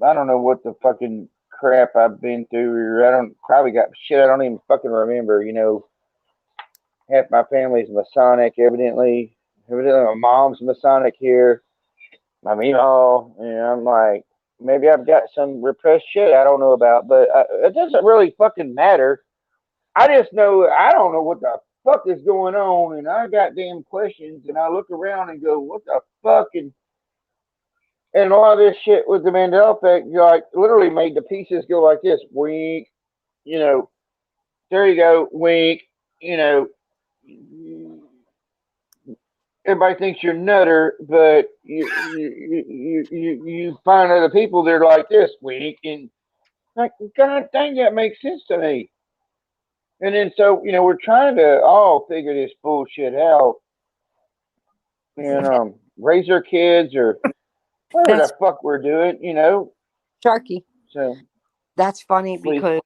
I don't know what the fucking crap I've been through. I don't probably got shit I don't even fucking remember. Half my family's Masonic, evidently. Evidently, my mom's Masonic here. My meemaw, and I'm like, maybe I've got some repressed shit I don't know about, but it doesn't really fucking matter. I just know I don't know what the fuck is going on, and I got damn questions, and I look around and go, what the fuck? And a lot of this shit with the Mandela effect, like literally made the pieces go like this, wink, you know, there you go, wink, you know. Everybody thinks you're nutter, but you find other people that are like this, wink, and like, God dang, that makes sense to me. And then so we're trying to all figure this bullshit out and raise our kids or whatever the fuck we're doing. Sharky. So that's funny please. Because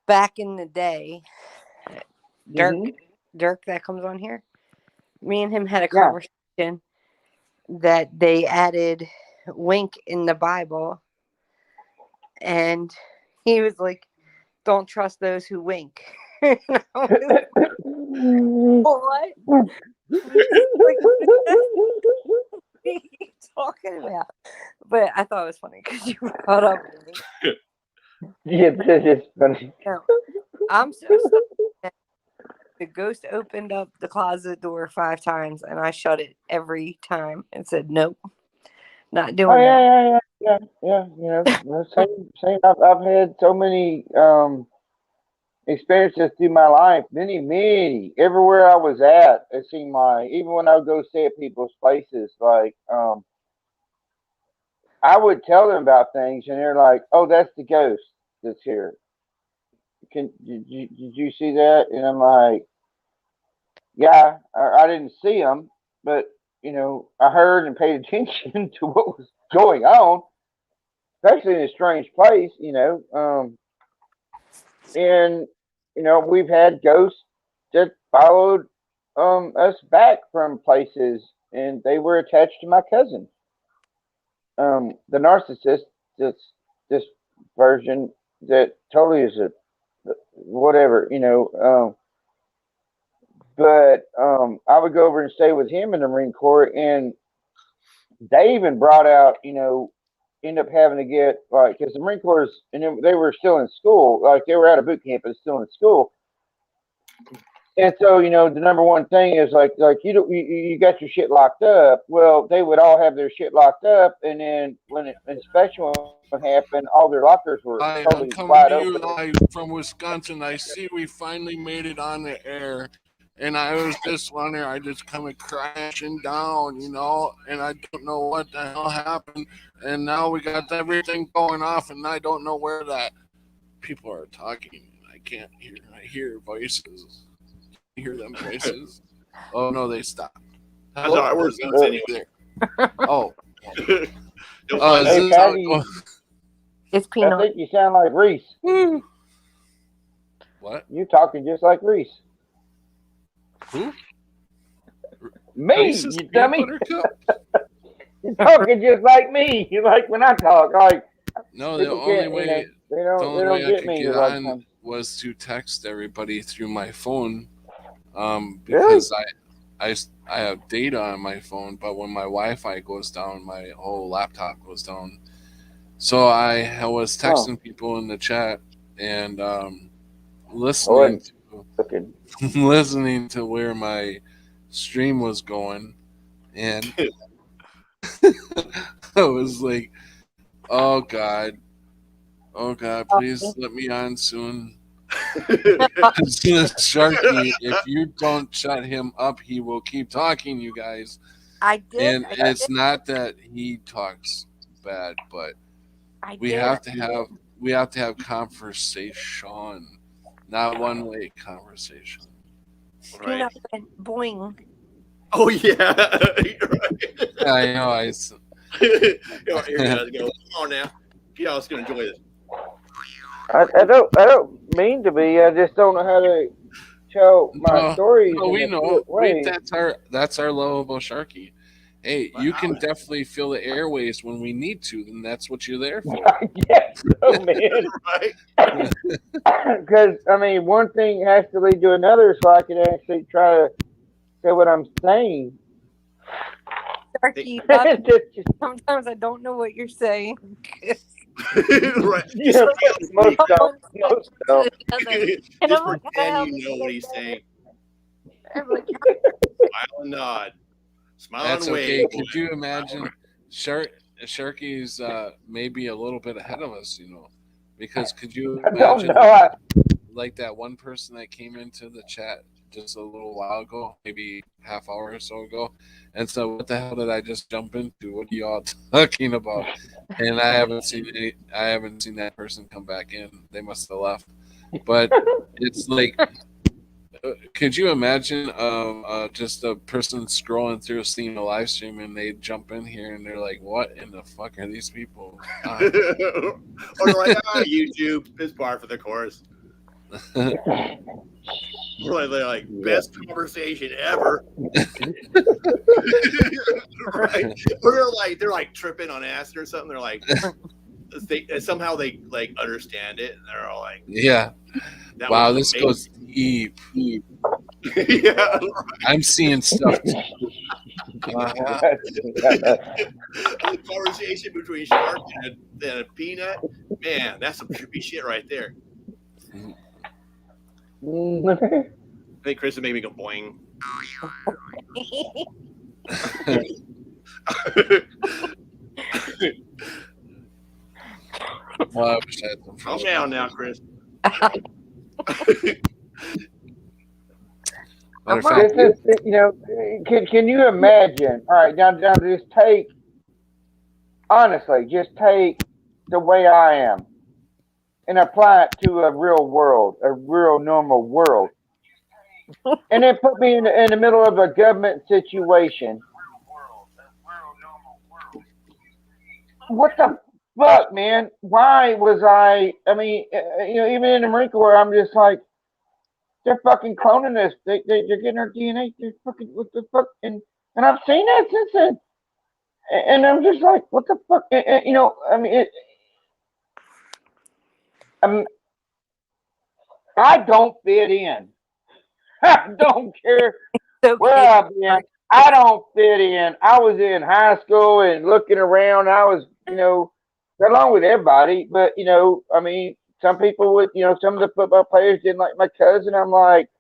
back in the day, Dirk that comes on here, me and him had a conversation that they added wink in the Bible, and he was like, "Don't trust those who wink." What? What are you talking about? But I thought it was funny because you brought up wink. Yeah, because it's funny. No, I'm so sorry. The ghost opened up the closet door 5 times, and I shut it every time and said, "Nope, not doing that." Yeah. Same. I've had so many experiences through my life, many. Everywhere I was at, it seemed like, even when I would go stay at people's places, like I would tell them about things, and they're like, "Oh, that's the ghost that's here. Did you see that?" And I'm like, "Yeah, I didn't see him, but I heard and paid attention to what was going on, especially in a strange place, and we've had ghosts that followed us back from places, and they were attached to my cousin, the narcissist. This version that totally is a whatever, but I would go over and stay with him in the Marine Corps, and they even brought out, end up having to get like, because the Marine Corps, and they were still in school, like they were out of boot camp, but still in school. And so, the number one thing is like you got your shit locked up. Well, they would all have their shit locked up, and then when inspection would happen, all their lockers were totally I'm wide coming to open. you live from Wisconsin. I see we finally made it on the air. And I was just wondering, I just coming crashing down, and I don't know what the hell happened. And now we got everything going off, and I don't know where that people are talking. I can't hear. I hear voices. You hear them voices? Oh no, they stopped. That's how it works anyway. There. Oh. You'll find Is Hey, this how Patty, it goes? It's I peanut. think you sound like Reese. What? You talking just like Reese. Who? Me, Reese's you peanut dummy. butter cup? You're talking just like me. You like when I talk. Like No, the people only can't, way they the don't only way I get could me get a lot of on times. was to text everybody through my phone. Really? Because I have data on my phone, but when my Wi-Fi goes down, my whole laptop goes down. So I was texting people in the chat and listening Looking. to listening to where my stream was going, and I was like, "Oh God, please let me on soon." Sharky, if you don't shut him up, he will keep talking, you guys. I did. And it's not that he talks bad, but we have to have conversation, not one way conversation. Right. Peanut and boing. Oh yeah. Right. I know. Here you guys go. Come on now. Y'all's gonna enjoy this. I don't mean to be. I just don't know how to tell my stories No, in we a know. fluent way. That's our lovable Sharky. Hey, you can definitely feel the airways when we need to, and that's what you're there for. Yes, so, man. Right. Because one thing has to lead to another, so I can actually try to say what I'm saying. Sharky, sometimes I don't know what you're saying. Right. Yeah, most don't. Just pretend you know what he's saying. Smile and nod. Smile That's and okay. wave. Could you imagine Sharky's maybe a little bit ahead of us, because could you I don't imagine know. like that one person that came into the chat just a little while ago, maybe half hour or so ago, and so what the hell did I just jump into? What are y'all talking about? And I haven't seen that person come back in. They must have left. But it's like, could you imagine just a person scrolling through seeing a live stream and they jump in here and they're like, what in the fuck are these people? Or they're like, YouTube is par for the course. They're like, best conversation ever. Right? Or they're like tripping on acid or something. They're like, somehow they like understand it, and they're all like, yeah, wow, this goes deep. Yeah, I'm seeing stuff. The conversation between Shark and a peanut, man, that's some trippy shit right there. I think Chris is making me go boing. Well, I wish I had some Calm down now, Chris. Can you imagine? All right, now just take the way I am and apply it to a real world, a real normal world, and then put me in the middle of a government situation. What the fuck, man? Why was I? Even in the Marine Corps, I'm just like, they're fucking cloning us. They're getting our DNA. They're fucking, what the fuck? And I've seen that since then. And I'm just like, what the fuck? I don't fit in. I don't care where I've been. I don't fit in. I was in high school and looking around. I was, along with everybody. But, some people would, some of the football players didn't like my cousin. I'm like,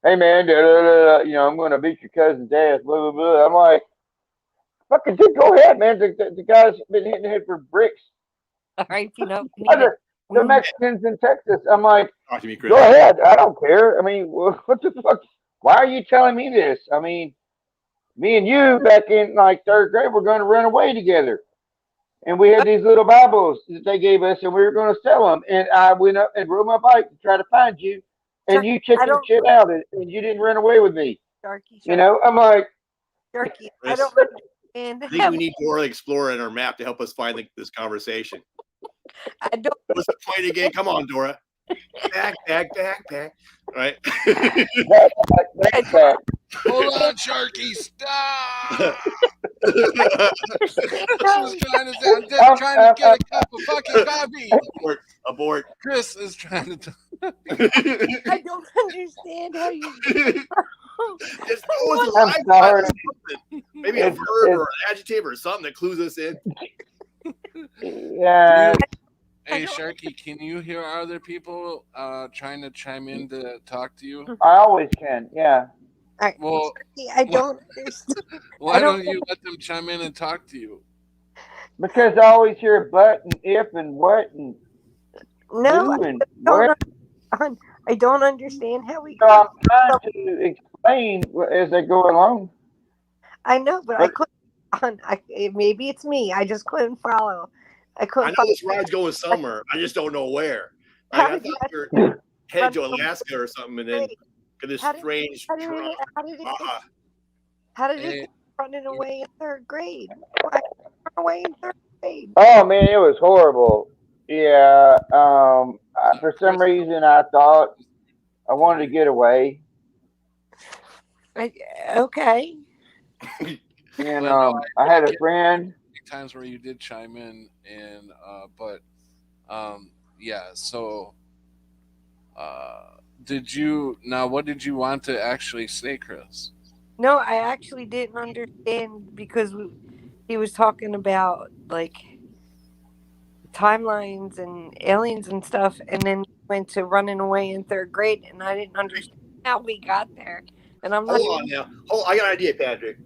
hey man, I'm going to beat your cousin's ass, blah blah blah. I'm like, fucking dude, go ahead, man. The guy's been hitting the head for bricks. All right, you know, we need it. The Mexicans in Texas. I'm like, Talk to me, Chris. go ahead. I don't care. I mean, what the fuck? Why are you telling me this? I mean, me and you back in like third grade were going to run away together. And we had these little Bibles that they gave us, and we were going to sell them. And I went up and rode my bike to try to find you, and you checked your shit out, and you didn't run away with me. Sharky. You know, I'm like, Sharky, Chris, I don't understand. I think we need Dora the Explorer in our map to help us find this conversation. I don't. What's the point again? Come on, Dora. Back. Right? back. Hold on, Sharky, stop! I'm just trying to get a cup of fucking coffee. Abort. Chris is trying to. I don't understand how you. Just go with I'm sorry. Maybe a verb or an adjective or something that clues us in. Yeah. Hey, Sharky, can you hear other people trying to chime in to talk to you? I always can. Yeah. All right, Well, Sharky, I don't understand. Why don't you let them chime in and talk to you? Because I always hear but and if and what and No, who and what. I don't understand how we. So I'm trying to explain as they go along. I know, but I couldn't. Maybe it's me. I just couldn't follow. I know this ride's going somewhere. I just don't know where. I thought we were headed to Alaska or something, and then this strange. How did it get running away in third grade? Why run away in third grade? Oh man, it was horrible. Yeah. For some reason, I thought I wanted to get away. Okay. And I had a friend. Times where you did chime in, and yeah. So, what did you want to actually say, Chris? No, I actually didn't understand because he was talking about like timelines and aliens and stuff, and then went to running away in third grade, and I didn't understand how we got there. And I'm not. Hold on now. I got an idea, Patrick.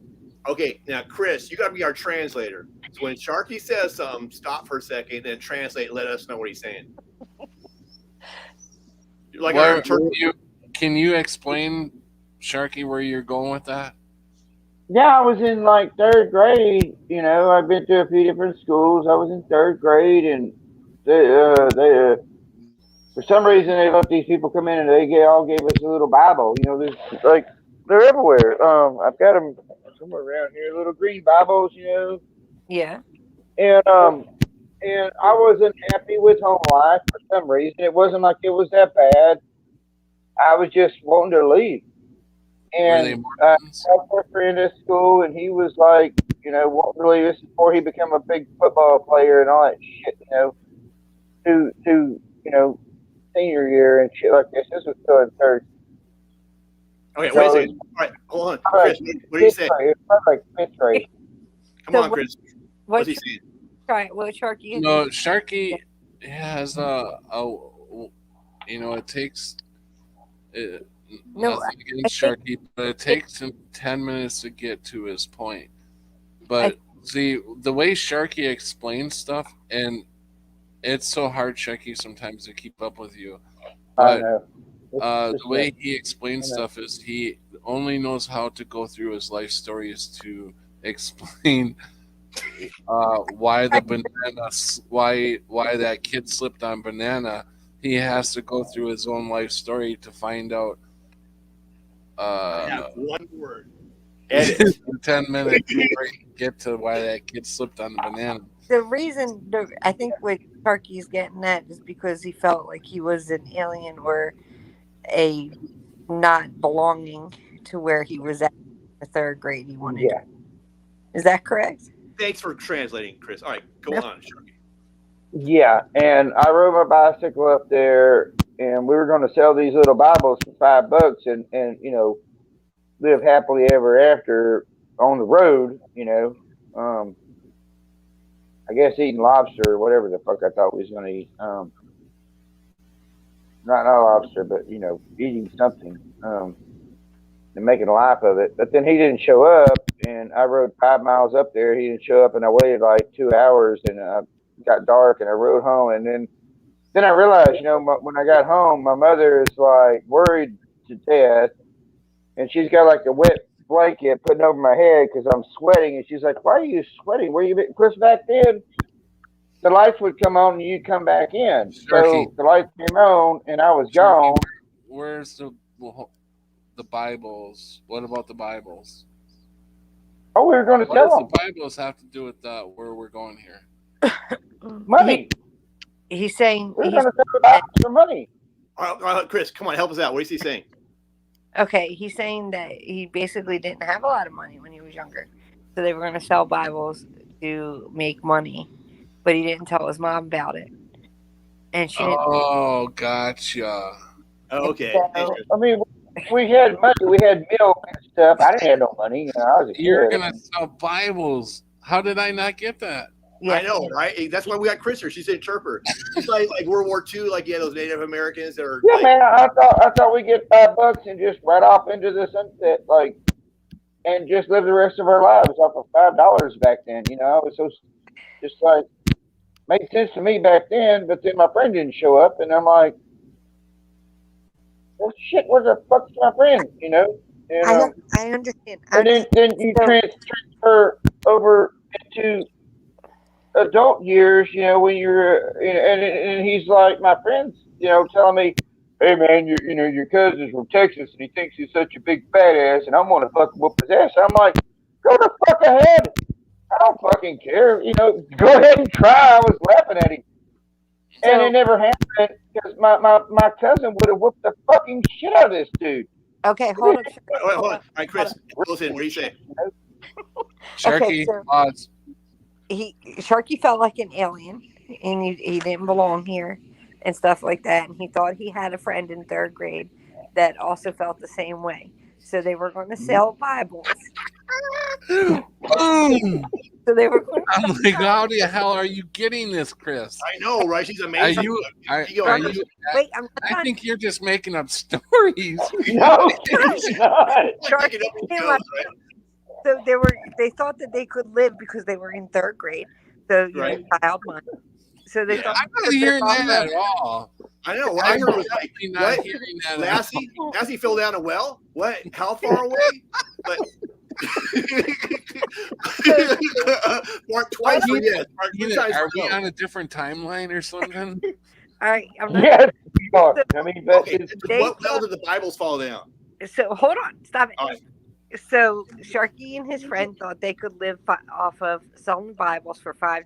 Okay, now Chris, you got to be our translator. So when Sharky says something, stop for a second and translate. And let us know what he's saying. Like, can you explain, Sharky, where you're going with that? Yeah, I was in like third grade. You know, I've been to a few different schools. I was in third grade, and they for some reason they let these people come in, and they all gave us a little Bible. You know, there's like they're everywhere. I've got them somewhere around here, little green Bibles. You know. Yeah. And I wasn't happy with home life for some reason. It wasn't like it was that bad. I was just wanting to leave. And I talked to a friend at school, and he was like, you know, wanting to leave. This before he became a big football player and all that shit, you know, to you know, senior year and shit like this. This was still in third. Okay, wait a second. All right, hold on. Chris, what did you say? It was like fifth grade. Come on, Chris. What's he saying? Right, what Sharky? No, Sharky has it takes. Nothing against Sharky, but it takes him 10 minutes to get to his point. But see, the way Sharky explains stuff, and it's so hard, Sharky, sometimes to keep up with you. But the way he explains stuff is he only knows how to go through his life stories to explain why the banana, why that kid slipped on banana. He has to go through his own life story to find out. I have one word. Edit. 10 minutes before you get to why that kid slipped on the banana. The reason I think what Sharky's getting at is because he felt like he was an alien or a not belonging to where he was at in the third grade. He wanted. Yeah. Is that correct? Thanks for translating, Chris. All right, go on, Sharky. Yeah, and I rode my bicycle up there, and we were going to sell these little Bibles for $5, and you know, live happily ever after on the road. You know, I guess eating lobster or whatever the fuck I thought we was going to eat. Not lobster, but you know, eating something. and making a life of it. But then he didn't show up, and I rode 5 miles up there. He didn't show up, and I waited like 2 hours, and got dark, and I rode home. And then I realized, when I got home, my mother is like worried to death, and she's got like a wet blanket putting over my head because I'm sweating, and she's like, "Why are you sweating? Where you been?" Because back then, the lights would come on and you'd come back in. Sharky. So the lights came on, and I was gone. Where's the Bibles? What about the Bibles? Oh, we were going to What sell does them. the Bibles have to do with where we're going here? Money. He's saying We were going to sell the Bibles for money. All right, Chris, come on, help us out. What is he saying? okay. He's saying that he basically didn't have a lot of money when he was younger, so they were going to sell Bibles to make money, but he didn't tell his mom about it, and she didn't. Oh, gotcha. Oh, okay. So, I mean, we had money. We had milk and stuff. I didn't have no money. I was a You're kid. gonna sell Bibles. How did I not get that? yeah, I know, right? That's why we got Chris here. She's an interpreter. She's like World War II, like those Native Americans that are. Yeah, like, man. I thought we'd get $5 and just right off into the sunset, and just live the rest of our lives off of $5 back then. I was so just like made sense to me back then. But then my friend didn't show up, and I'm like, well, shit, where the fuck's my friend? I understand. And then you transfer over into adult years, when you're, and he's like, my friend's, telling me, hey man, your cousin's from Texas, and he thinks he's such a big badass, and I'm gonna fucking whoop his ass. I'm like, go the fuck ahead. I don't fucking care. Go ahead and try. I was laughing at him, and it never happened because my cousin would have whooped the fucking shit out of this dude. Okay, hold up. Hold on. All right, Chris, listen. What do you say? Sharky, so- odds. Sharky felt like an alien, and he didn't belong here, and stuff like that. And he thought he had a friend in 3rd grade that also felt the same way. So they were going to sell Bibles. Boom! So they were going to I'm like, how the hell are you getting this, Chris? I know, right? She's Are amazing. you? Are you? Wait, I'm I not think you're just making up stories. No, it's not. Like picking up the shows, right? So they thought that they could live because they were in 3rd grade. So child money. So they thought I'm not hearing that at all. I know. What I heard was like, I'm not what? hearing that. Lassie fell down a well? What? How far away? But Mark twice for yes. Mark three times Are for we no. on a different timeline or something? all right, I'm not. Yes, you are. I mean, but Okay, what well did the Bibles fall down? So hold on, stop it. All right. So Sharky and his friend thought they could live off of selling Bibles for $5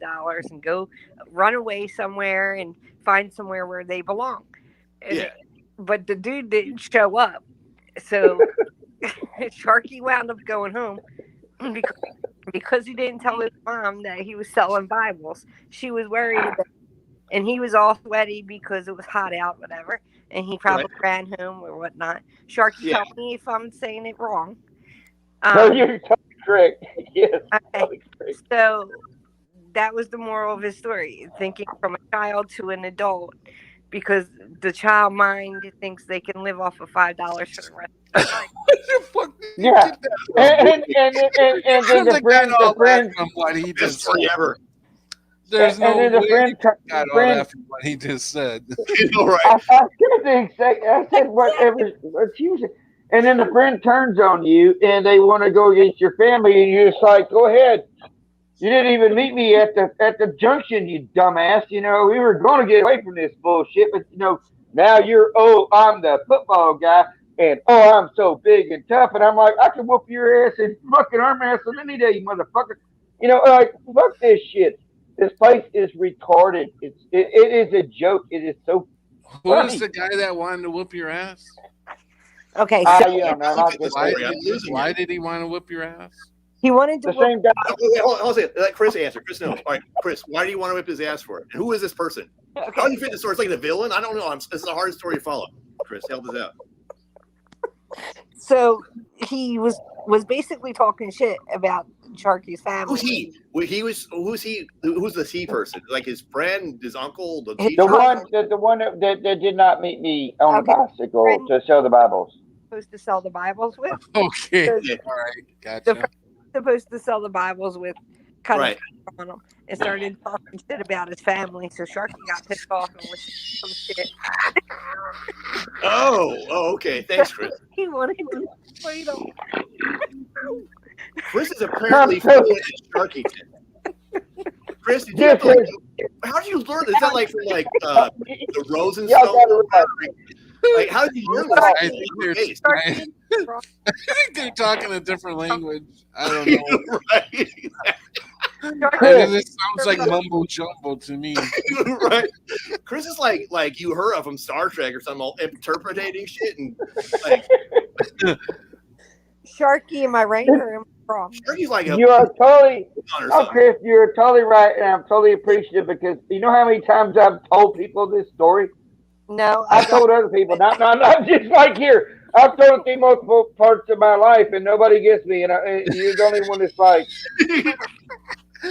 and go run away somewhere and find somewhere where they belong. Yeah. But the dude didn't show up, so Sharky wound up going home because he didn't tell his mom that he was selling Bibles. She was worried about it, and he was all sweaty because it was hot out, whatever. And he probably ran home or whatnot. Sharky, tell me if I'm saying it wrong. no, you're totally correct. Yes, Okay. totally correct. So that was the moral of his story, thinking from a child to an adult, because the child mind thinks they can live off of $5 for the rest of their life. Yeah, and then the friend, from what he Best just story said. ever. There's no and then the way friend, you got all that from what he just said. You know, right? I said the exact. I said whatever. What she was. And then the friend turns on you, and they want to go against your family, and you're just like, "Go ahead." You didn't even meet me at the junction, you dumbass. We were going to get away from this bullshit, but now you're I'm the football guy, and I'm so big and tough, and I'm like, I can whoop your ass and fucking arm wrestle any day, you motherfucker. Fuck this shit. This place is retarded. It is a joke. It is so Who was the guy that wanted to whoop your ass? Okay, I so am. I'm not this Why, way. why did he want to whoop your ass? he wanted to The same guy. Wait, hold on a second. Let Chris answer. Chris knows. All right, Chris, why do you want to whip his ass for it? And who is this person? How do you fit the story? It's like the villain? I don't know. This is the hardest story to follow. Chris, help us out. So he was basically talking shit about Sharky's family. Who's he? Who's he? Who's the C person? Like his friend, his uncle, the teacher? The one that did not meet me on a bicycle to sell the Bibles. supposed to sell the Bibles with. Okay, The- all right, The gotcha. friend supposed to sell the Bibles with cut Right. on them and started talking shit about his family. So Sharky got pissed off and was saying some shit. Oh, okay. Thanks, Chris. He wanted to fight him. Chris is apparently fluent in Sharkington. Chris, did you have to, how did you learn? Is that like from like the Rosenstone? Y'all gotta Like, how did you learn this? I think they're talking a different language. I don't know. Right. It sounds like mumbo jumbo to me. Right. Chris is like you heard of from Star Trek or something, all interpreting shit and like Sharky and my Ranger and my Prom. Sharky's like You are totally, or oh, something. Chris, you're totally right, and I'm totally appreciative because you know how many times I've told people this story? No, I've told other people, not just like here. I've told it through multiple parts of my life, and nobody gets me, and you're the only one that's like,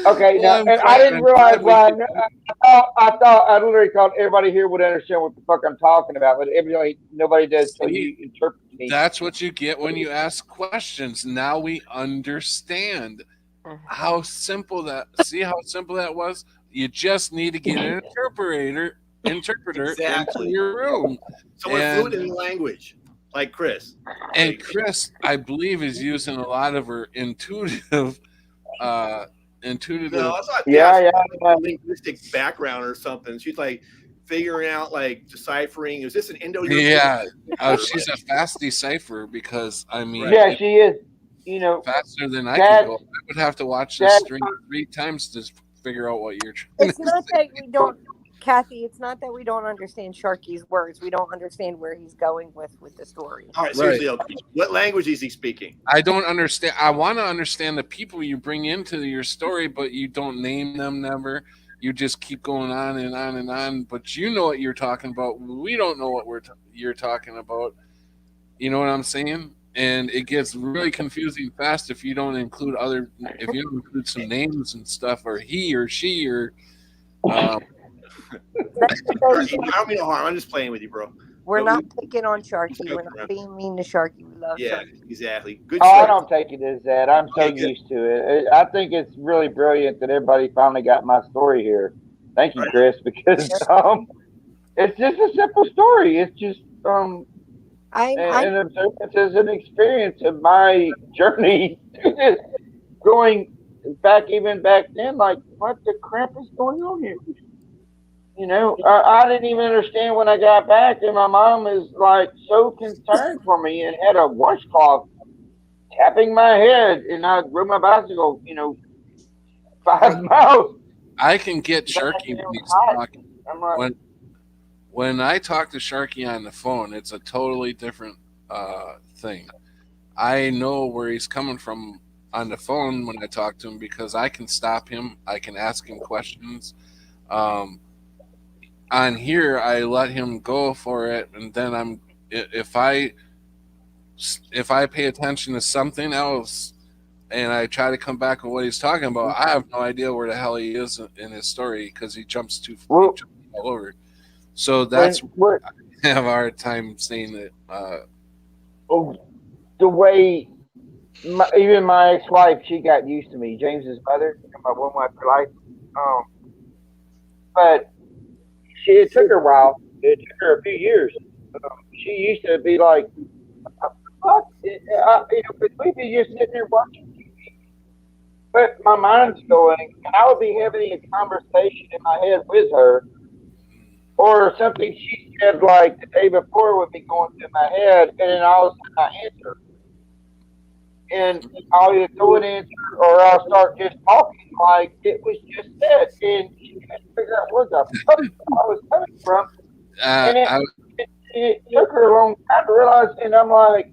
okay, now, and I didn't realize why. I thought I literally thought everybody here would understand what the fuck I'm talking about, but nobody does. So you interpret me. That's what you get when you ask questions. Now we understand how simple that. See how simple that was. You just need to get an interpreter Exactly. into your room. Someone fluent in the language, like Chris. And Chris, I believe, is using a lot of her intuitive. No, it's not. Yeah. Linguistic background or something. She's like figuring out, like deciphering. Is this an Indo-European? Yeah. She's a fast decipherer because I mean, Yeah, she is. You know, faster than I can go. I would have to watch this stream 3 times to figure out what you're trying it's to not say. that we don't, Kathy. It's not that we don't understand Sharky's words. We don't understand where he's going with the story. All right, seriously, though, what language is he speaking? I don't understand. I want to understand the people you bring into your story, but you don't name them never. You just keep going on and on and on. But you know what you're talking about. We don't know what you're talking about. You know what I'm saying? And it gets really confusing fast if you don't include some names and stuff, or he or she or. I don't mean no harm. I'm just playing with you, bro. We're not picking on Sharky. We're not being mean to Sharky. We love Sharky. Exactly. Good. I don't take it as that. I'm so used to it. I think it's really brilliant that everybody finally got my story here. Thank you, Chris, because it's just a simple story. It's just an observance as an experience of my journey through this, going even back then, like, what the crap is going on here? You know, I didn't even understand when I got back, and my mom is like so concerned for me and had a washcloth tapping my head, and I rode my bicycle, 5 miles. I can get Sharky when he's talking. When I talk to Sharky on the phone, it's a totally different thing. I know where he's coming from on the phone when I talk to him because I can stop him. I can ask him questions. On here, I let him go for it, and then if I pay attention to something else and I try to come back with what he's talking about, I have no idea where the hell he is in his story because he jumps all over. So that's what I have a hard time saying that. The way even my ex-wife, she got used to me, James's mother, my one wife for life. But it took her a while. It took her a few years. She used to be like, fuck? We'd be just sitting there watching TV. But my mind's going, and I would be having a conversation in my head with her, or something she said like the day before would be going through my head, and then all of a sudden I answer. And I'll either throw an answer or I'll start just talking like it was just said. And she couldn't figure out where I was coming from. And it took her a long time to realize, and I'm like,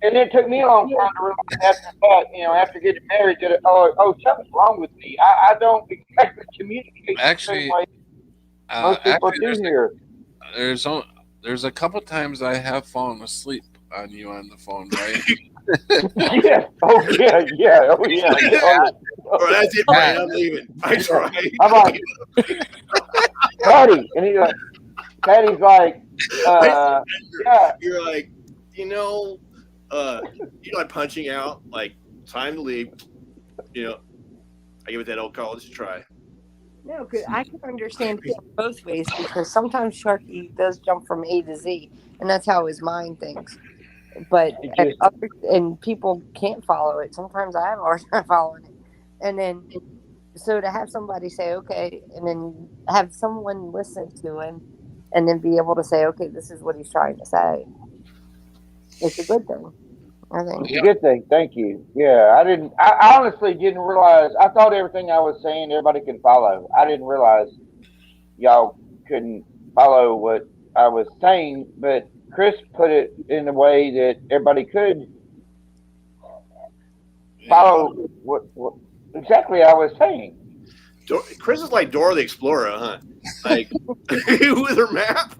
and it took me a long time to realize after that, after getting married, that, something's wrong with me. I don't exactly communicate the same way most people do here. There's a couple times I have fallen asleep on you on the phone, right? Yeah. Oh yeah. Yeah. Oh yeah. Oh, that's it, man. I'm leaving. I tried. I'm like, Patty, and Patty's like, yeah. You're like, like punching out, like time to leave. I give it that old college try. No, I can understand people both ways because sometimes Sharky does jump from A to Z, and that's how his mind thinks. But and people can't follow it. Sometimes I have a hard time following it, and then so to have somebody say okay, and then have someone listen to him, and then be able to say okay, this is what he's trying to say. It's a good thing, I think. It's a good thing. Thank you. Yeah, I honestly didn't realize. I thought everything I was saying everybody could follow. I didn't realize y'all couldn't follow what I was saying. But Chris put it in a way that everybody could follow what exactly I was saying. Chris is like Dora the Explorer, huh? Like with her map.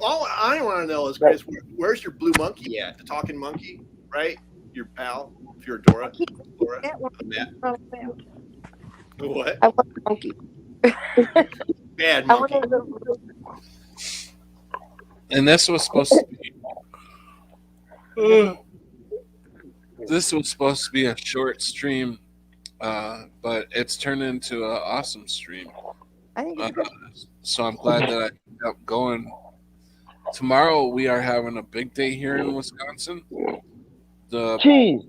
All I want to know is, Chris, where's your blue monkey at? The talking monkey, right? Your pal, if you're Dora. The map. What? I want a monkey. Bad monkey. And this was supposed to be. This was supposed to be a short stream, but it's turned into an awesome stream. I think so I'm glad that I kept going. Tomorrow we are having a big day here in Wisconsin. The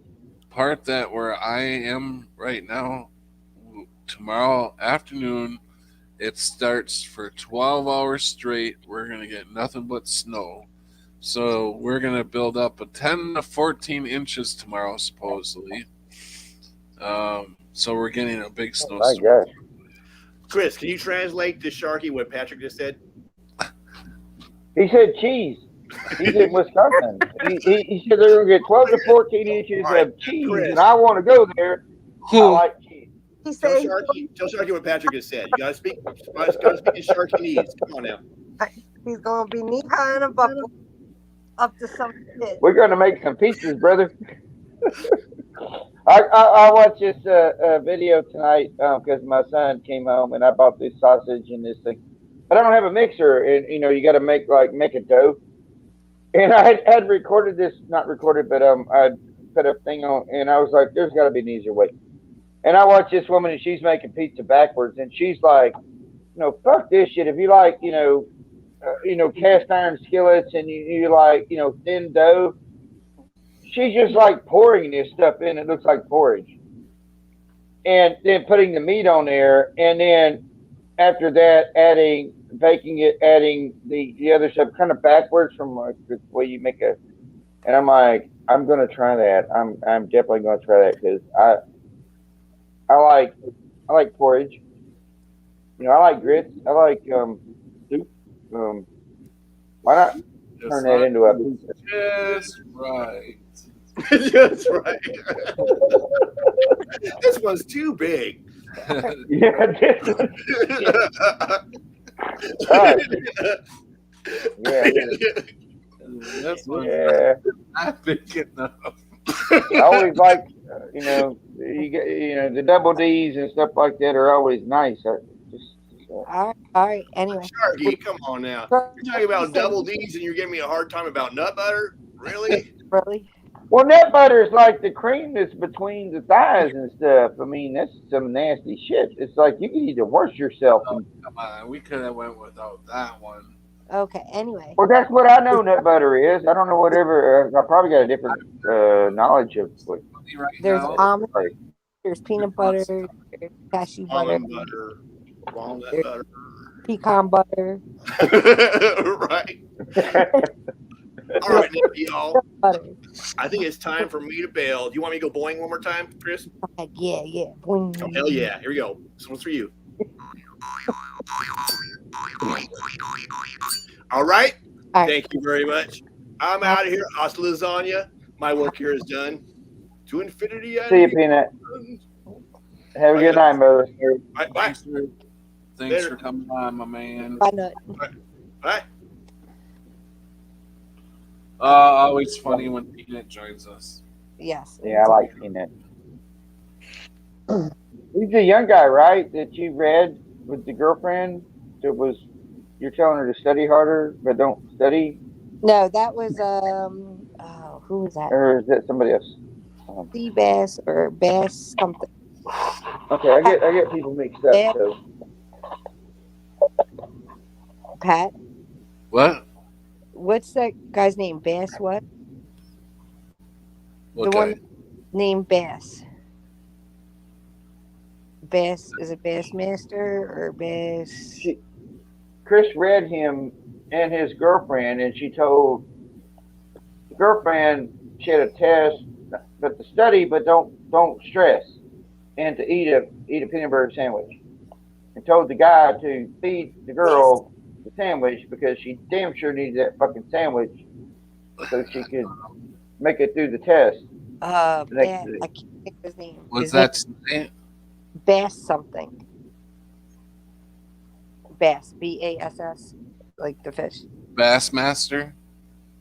part that where I am right now, tomorrow afternoon, it starts for 12 hours straight. We're going to get nothing but snow. So we're going to build up a 10 to 14 inches tomorrow, supposedly. So we're getting a big snowstorm. Chris, can you translate to Sharky what Patrick just said? He said cheese. He's in Wisconsin. He said they're going to get 12 to 14 inches of cheese, Chris, and I want to go there. I like cheese. Tell Sharky what Patrick just said. You got to speak in Sharkese. Come on now. He's going to be knee high in a buckle up to some shit. We're going to make some pizzas, brother. I watched this video tonight because my son came home and I bought this sausage and this thing. But I don't have a mixer, and you got to make a dough. And I had recorded this, not recorded, but I put a thing on, and I was like, "There's got to be an easier way." And I watched this woman, and she's making pizza backwards, and she's like, "Fuck this shit. If you like, cast iron skillets, and you like, thin dough." She's just like pouring this stuff in. It looks like porridge, and then putting the meat on there, and then after that, baking it, adding the other stuff kind of backwards from like the way you make a. And I'm like, I'm gonna try that. I'm definitely gonna try that because I like porridge. I like grits. I like soup. Why not turn that into a pizza? Just right. That's right. This one's too big. Yeah, this one. All right. Yeah. This one's not big enough. I always like, you get, the double D's and stuff like that are always nice. All right. Anyway, Sharky, come on now. You're talking about double D's and you're giving me a hard time about nut butter? Really? Really? Well, nut butter is like the cream that's between the thighs and stuff. I mean, that's some nasty shit. It's like you can either wash yourself. Come on, we could have went without that one. Okay. Anyway. Well, that's what I know nut butter is. I don't know whatever. I probably got a different knowledge of what. There's almond. There's peanut butter. There's cashew butter. Walnut butter. Pecan butter. Right. All right, y'all. I think it's time for me to bail. Do you want me to go boing one more time, Chris? Yeah. Boing. Oh, hell yeah. Here we go. This one's for you. All right. Thank you very much. I'm out of here. Hasta lasagna. My work here is done. To infinity. See you, Peanut. Have a good night, brother. Bye. Thanks for coming on, my man. Bye, Nut. Bye. Always funny when Peanut joins us. Yes. Yeah, I like Peanut. He's a young guy, right? That you read with the girlfriend. You're telling her to study harder, but don't study. No, that was who was that? Or is that somebody else? Sea bass or bass something. Okay, I get people mixed up. Bass, So Pat. What? What's that guy's name? Bass what? The What one guy? named Bass. Bass, is it Bassmaster or Bass? Chris read him and his girlfriend, and she told the girlfriend she had a test, but to study, but don't stress, and to eat a peanut butter sandwich, and told the guy to feed the Bass. girl the sandwich because she damn sure needed that fucking sandwich so she could make it through the test the next Bass. day. I can't think of his name. Was His name that tonight? Bass something. Bass. Bass. Like the fish. Bassmaster?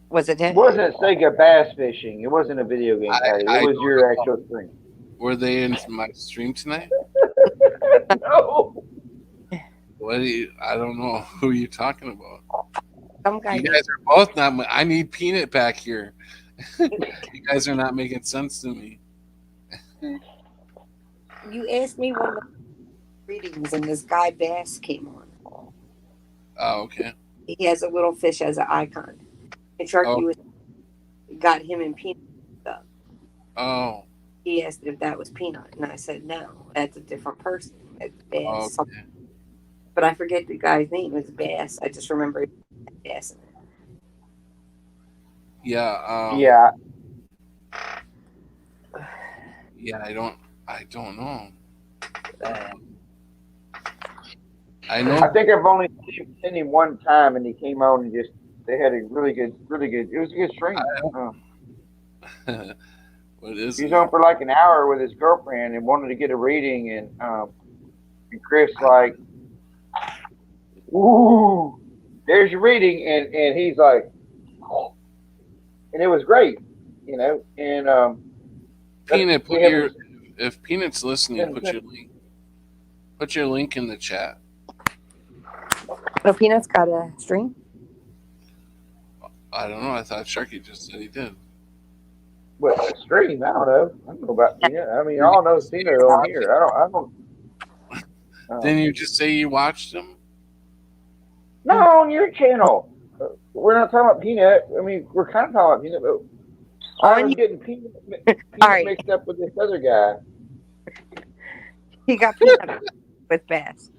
Was it It him? wasn't Sega bass fishing. It wasn't a video game, Patty. It I was don't your know. actual stream. Were they in my stream tonight? No. What do you? I don't know who you're talking about. Some guy You named guys are both not. I need Peanut back here. You guys are not making sense to me. You asked me one of the readings and this guy Bass came on. Oh, okay. He has a little fish as an icon. And Sharky Oh. was got him and Peanut up. Oh. He asked if that was Peanut, and I said no, that's a different person. It's Bass. Okay. But I forget the guy's name. It was Bass. I just remember it was Bass in it. Yeah. Yeah. Yeah. I don't know. I know. I think I've only seen him one time, and he came on and just they had a really good. It was a good stream. What is He was it? on for like an hour with his girlfriend and wanted to get a reading, and Chris like, ooh, there's your reading, and he's like, and it was great, you know, and Peanut, we haven't- if Peanut's listening, put your link in the chat. Oh, Peanut's got a stream? I don't know. I thought Sharky just said he did. what stream? I don't know. I don't know about Peanut. I mean, all know Peanut on here. I don't. Didn't you just say you watched him? No, on your channel. We're not talking about Peanut. I mean, we're kind of talking about Peanut, but I was getting Peanut right. mixed up with this other guy. He got Peanut with Bass.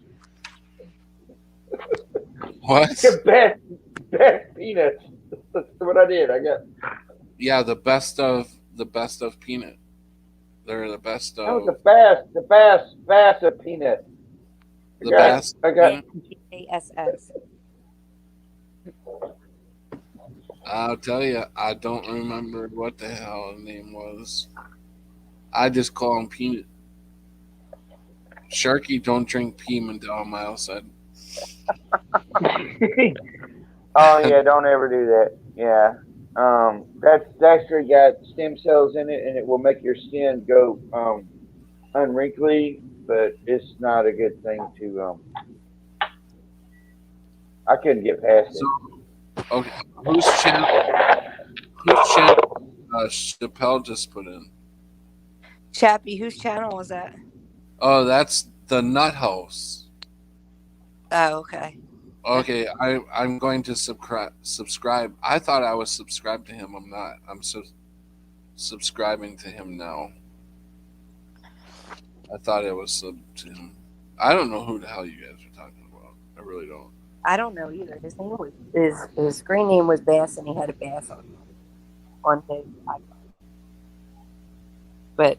What? best Peanuts. That's what I did. I got. Yeah, the best of Peanut. They're the best of. That was the bass of Peanut. The best. I got. Bass. I'll tell you, I don't remember what the hell his name was. I just call him Peanut. Sharky, don't drink pea, Mandela Miles said. Oh yeah, don't ever do that. Yeah, that's actually got stem cells in it, and it will make your skin go unwrinkly, but it's not a good thing to. I couldn't get past it. So, okay, whose channel Chappelle just put in? Chappie, whose channel was that? Oh, that's the Nut House. Oh, okay. Okay, I'm going to subscribe. I thought I was subscribed to him. I'm not. I'm subscribing to him now. I thought I was sub to him. I don't know who the hell you guys are talking about. I really don't. I don't know either. His name was his screen name was Bass, and he had a bass on his icon. But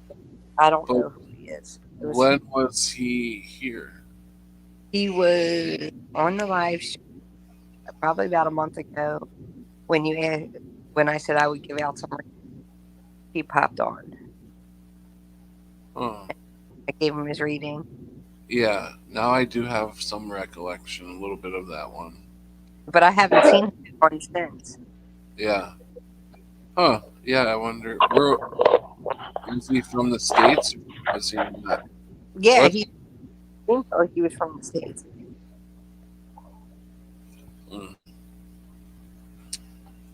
I don't know who he is. When was he here? He was on the live show probably about a month ago when I said I would give out some. He popped on. Oh. I gave him his reading. Yeah, now I do have some recollection, a little bit of that one. But I haven't seen him on since. Yeah. Huh. Yeah, I wonder. Is he from the States? Or is he not? Yeah, What? he seemed like he was from the States.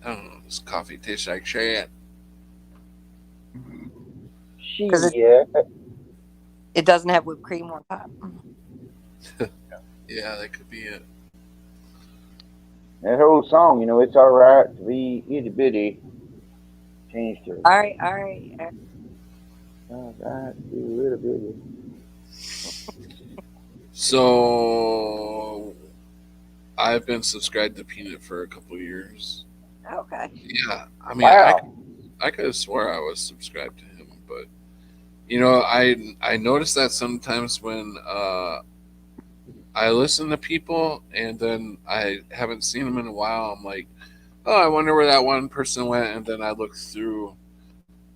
I don't know. This coffee tastes like shit. Because Shit. it doesn't have whipped cream on top. Yeah, that could be it. That whole song, you know, it's all right to be itty bitty. Changed her. All right. All right to be a little bitty. So I've been subscribed to Peanut for a couple years. Okay. Yeah, I mean, Wow. I could have swore I was subscribed to him, but you know, I noticed that sometimes when I listen to people and then I haven't seen them in a while, I'm like, oh, I wonder where that one person went, and then I look through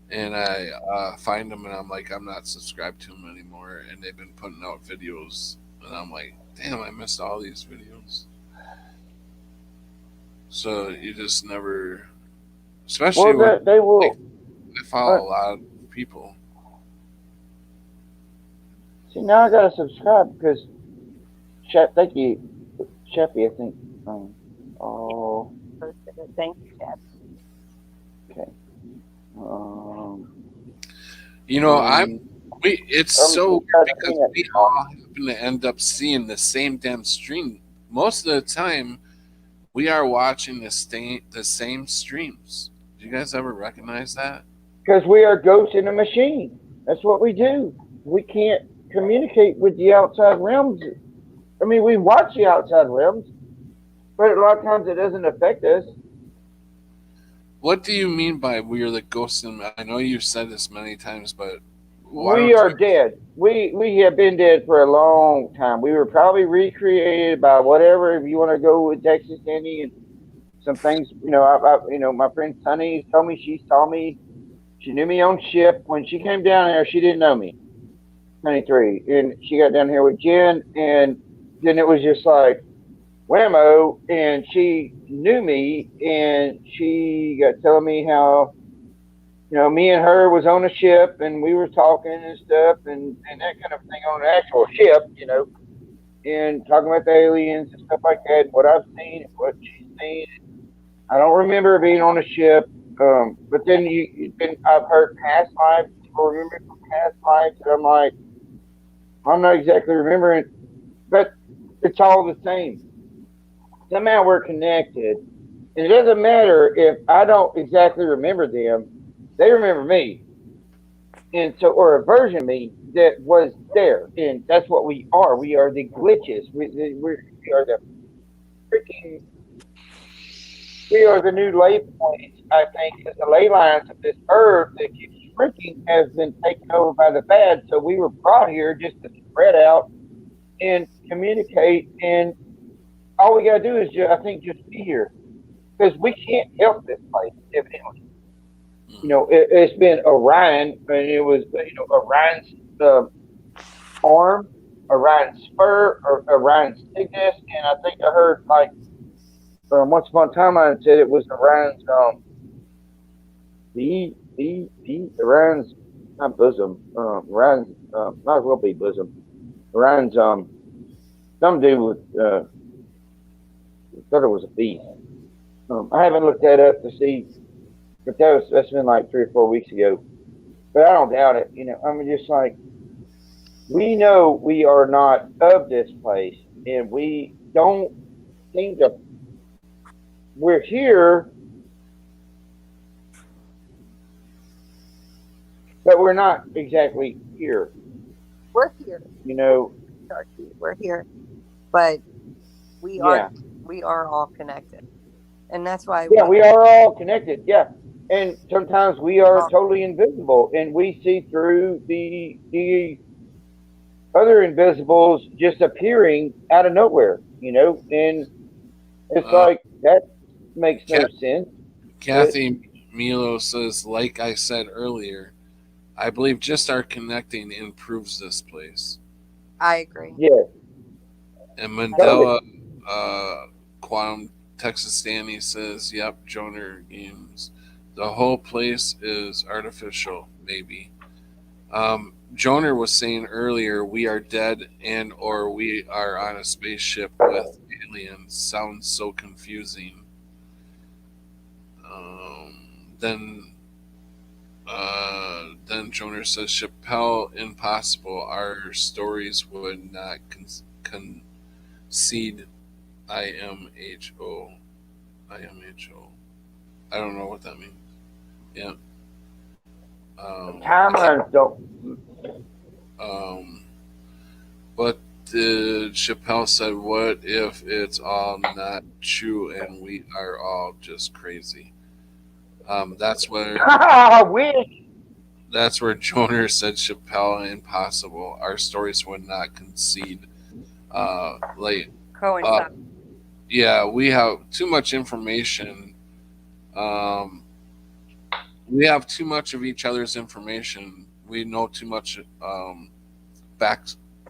and I find them, and I'm like, I'm not subscribed to them anymore, and they've been putting out videos, and I'm like, damn, I missed all these videos. So you just never, especially Well, when they will. like, I follow a lot of people. See, now I gotta subscribe because thank you, Chappie. I think. Oh, Thank you, Chad. okay. You know, And it's so weird because Peanut. we all happen to end up seeing the same damn stream. Most of the time, we are watching the same streams. Do you guys ever recognize that? Because we are ghosts in a machine. That's what we do. We can't communicate with the outside realms. I mean, we watch the outside realms, but a lot of times it doesn't affect us. What do you mean by we are the ghosts? I know you've said this many times, but why We don't are you? dead. We have been dead for a long time. We were probably recreated by whatever. If you want to go with Texas Andy and some things, you know, my friend Sunny told me she saw me. She knew me on ship when she came down there. She didn't know me. 23, and she got down here with Jen, and then it was just like whammo, and she knew me, and she got telling me how, you know, me and her was on a ship, and we were talking and stuff, and that kind of thing on an actual ship, you know, and talking about the aliens and stuff like that, what I've seen, what she's seen. I don't remember being on a ship, but then I've heard past lives. People remember from past lives, and I'm like, I'm not exactly remembering, but it's all the same. Somehow we're connected. And it doesn't matter if I don't exactly remember them, they remember me. And so, or a version of me that was there. And that's what we are. We are the glitches. We are the freaking, we are the new lay points, I think, because the ley lines of this earth that keeps shrinking has been taken over by the bad. So we were brought here just to spread out and communicate. And all we got to do is, I think, just be here because we can't help this place, evidently. You know, it's been Orion, and it was, you know, Orion's arm, Orion's spur, or Orion's cygnus, and I think I heard like once upon a time I said it was Orion's Orion's not bosom, Orion's might as well be bosom. Orion's something to do with I thought it was a beast. I haven't looked that up to see, but that's been like 3 or 4 weeks ago. But I don't doubt it. You know, I'm just like, we know we are not of this place, and we don't seem to. We're here, but we're not exactly here. We're here. You know. We're here, but we Yeah. are all connected, and that's why. Yeah, we are all connected. Yeah, and sometimes we are totally invisible, and we see through the other invisibles just appearing out of nowhere. You know, and it's like that makes no sense. Kathy Milo says, like I said earlier, I believe just our connecting improves this place. I agree. Yes. And Mandela Quantum Texas Danny says, yep, Joner Games. The whole place is artificial, maybe. Joner was saying earlier, we are dead and or we are on a spaceship with aliens. Sounds so confusing. Then Joner says Chappelle impossible. Our stories would not concede. IMHO. IMHO. I don't know what that means. Yeah. Timelines don't. But Chappelle said, "What if it's all not true and we are all just crazy?" That's where I wish. that's where Joner said Chappelle impossible. Our stories would not concede. Coincide. Yeah, we have too much information. Um, we have too much of each other's information. We know too much back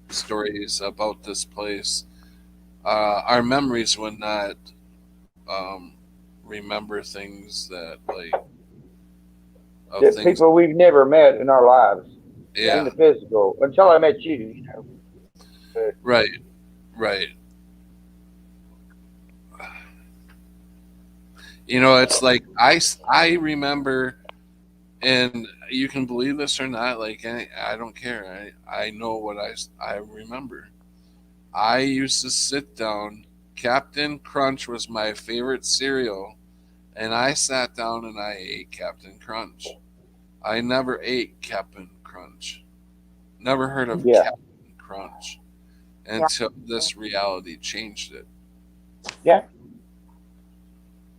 stories about this place. Our memories would not um, remember things that of things. People we've never met in our lives, in the Yeah, physical, until I met you. You know. But, right, right. You know, it's like I remember, and you can believe this or not. Like I don't care. I know what I remember. I used to sit down. Captain Crunch was my favorite cereal, and I sat down and I ate Captain Crunch. I never ate Captain Crunch. Never heard of yeah, Captain Crunch until this reality changed it. yeah,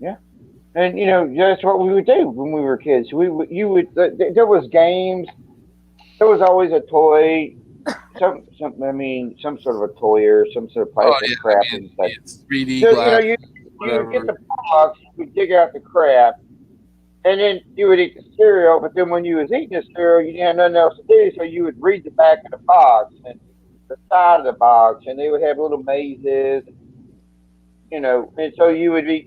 yeah. And you know, that's what we would do when we were kids. You would. There was games. There was always a toy. I mean, some sort of a toy or some sort of Oh plastic yeah, I crap mean inside. it's 3D So you know, glass, you would get whatever. the box, you would dig out the crap, and then you would eat the cereal. But then when you was eating the cereal, you didn't have nothing else to do, so you would read the back of the box and the side of the box, and they would have little mazes, you know. And so you would be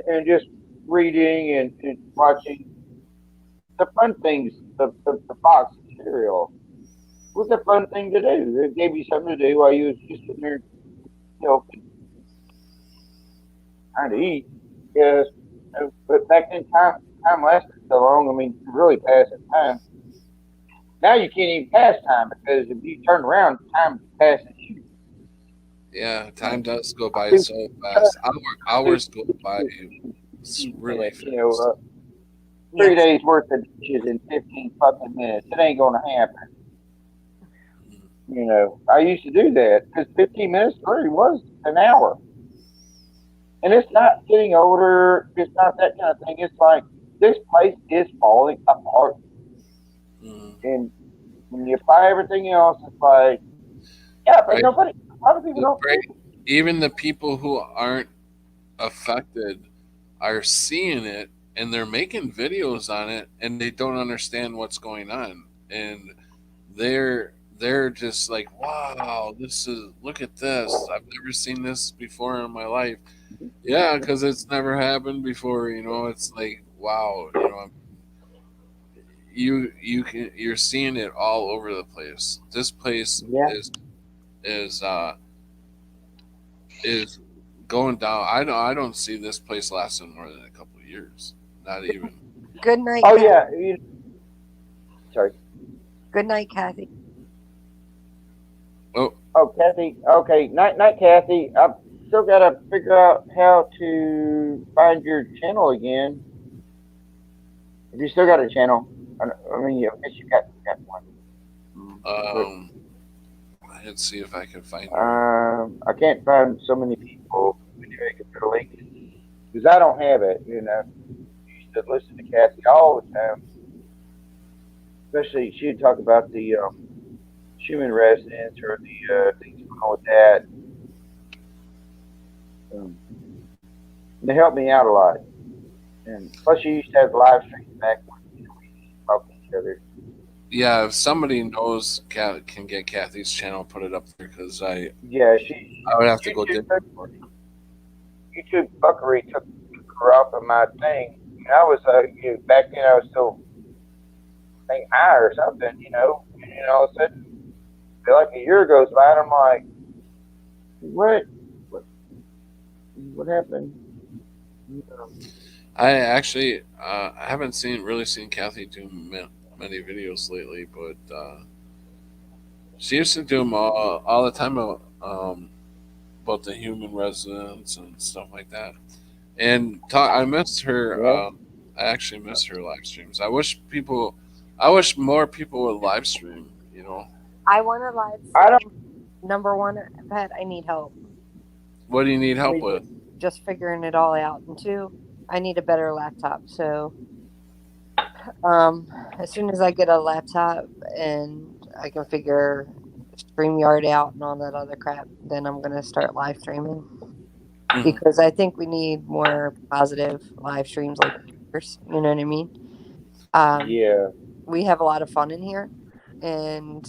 and just reading and watching the fun things, the box of cereal. Was a fun thing to do. It gave you something to do while you was just sitting there, you know, trying to eat. Yes, but back then time lasted so long. I mean, you really passing time. Now you can't even pass time because if you turn around, time passes you. Yeah, time does go by Two, so fast. two, Hours go by two, really minutes, you know, fast. 3 days worth of dishes in 15 fucking minutes. It ain't gonna happen. You know, I used to do that because 15 minutes really was an hour. And it's not getting older. It's not that kind of thing. It's like this place is falling apart. Mm. And when you apply everything else, it's like, yeah, but Right, nobody, a lot of people don't right. think. Even the people who aren't affected are seeing it and they're making videos on it and they don't understand what's going on and they're just like, wow, this is, look at this, I've never seen this before in my life. Yeah, because it's never happened before. You know, it's like, wow, you know, you're seeing it all over the place. This place Yeah. is uh is going down. I don't see this place lasting more than a couple of years. Not even. Good night, Oh, Kathy. yeah. Sorry. Good night, Kathy. Oh, Oh, Kathy. Okay. Night, Kathy. I've still got to figure out how to find your channel again. If you still got a channel, I mean, yeah, I guess you got one. But let's see if I can find her. I can't find so many people. Maybe I can put a link because I don't have it. You know, I used to listen to Kathy all the time. Especially she'd talk about the human residence or the things going on with that. Um, they helped me out a lot. And plus, she used to have live streams back when we used to talk to each other. Yeah, if somebody knows can get Kathy's channel, put it up there because Yeah, I would have to go dig YouTube, for it. YouTube fuckery took her off of my thing. And I was back then I was still high or something, you know. And all of a sudden, like a year goes by, and I'm like, what happened? I actually I haven't really seen Kathy do many videos lately, but she used to do them all the time about the human residents and stuff like that. And I miss her. Yeah. I actually miss her live streams. I wish more people would live stream. You know, I want to live I don't. stream. Number one, Pat, I need help. what do you need help Me too. with? Just figuring it all out. And two, I need a better laptop. So, as soon as I get a laptop and I can figure StreamYard out and all that other crap, then I'm gonna start live streaming because I think we need more positive live streams like yours. You know what I mean? Yeah. We have a lot of fun in here, and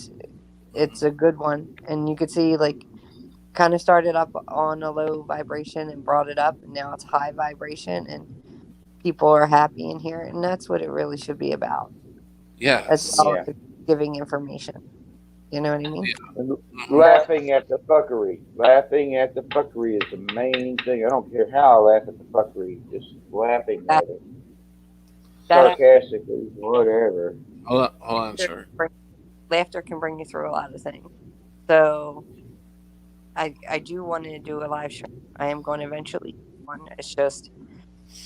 it's a good one. And you could see like kind of started up on a low vibration and brought it up, and now it's high vibration, and people are happy in here, and that's what it really should be about, as Yes. well Yeah. as giving information. You know what I mean? And laughing at the fuckery. Laughing at the fuckery is the main thing. I don't care how I laugh at the fuckery. Just laughing That at it. that Sarcastically, whatever. Hold on, sir. laughter can bring you through a lot of things. So I do want to do a live stream. I am going to eventually do one. It's just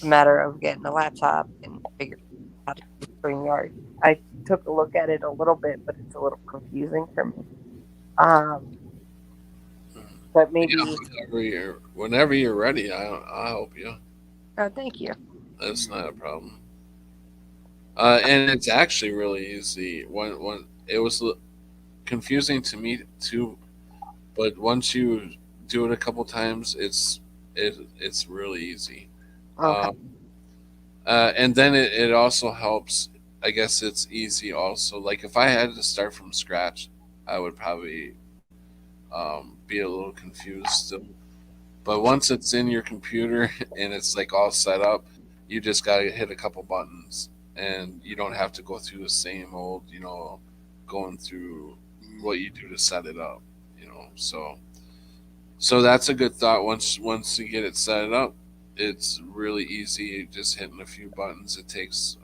a matter of getting a laptop and figuring out how to do StreamYard. I took a look at it a little bit, but it's a little confusing for me. But maybe. Yeah, whenever you're ready, I'll help you. Oh, thank you. That's not a problem. And it's actually really easy. When it was confusing to me too, but once you do it a couple times, it's really easy. Okay. And then it also helps. I guess it's easy also. Like if I had to start from scratch, I would probably be a little confused still. But once it's in your computer and it's like all set up, you just gotta hit a couple buttons, and you don't have to go through the same old, going through what you do to set it up. So that's a good thought. Once you get it set up, it's really easy. Just hitting a few buttons. It takes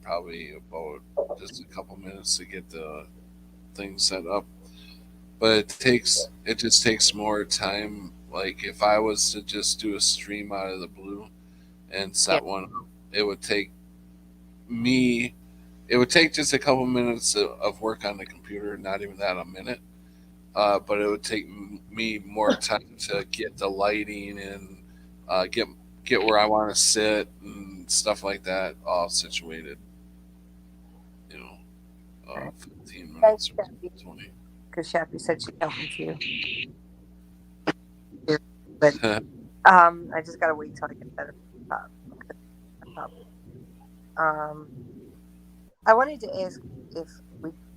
probably about just a couple minutes to get the thing set up, but it just takes more time. Like if I was to just do a stream out of the blue and set one up, it would take me. It would take just a couple minutes of work on the computer, not even that a minute. But it would take me more time to get the lighting and get where I want to sit and stuff like that all situated. You know, 15 minutes or 20. Because Shappy said she'd help me too. But I just gotta wait till I get better. I wanted to ask if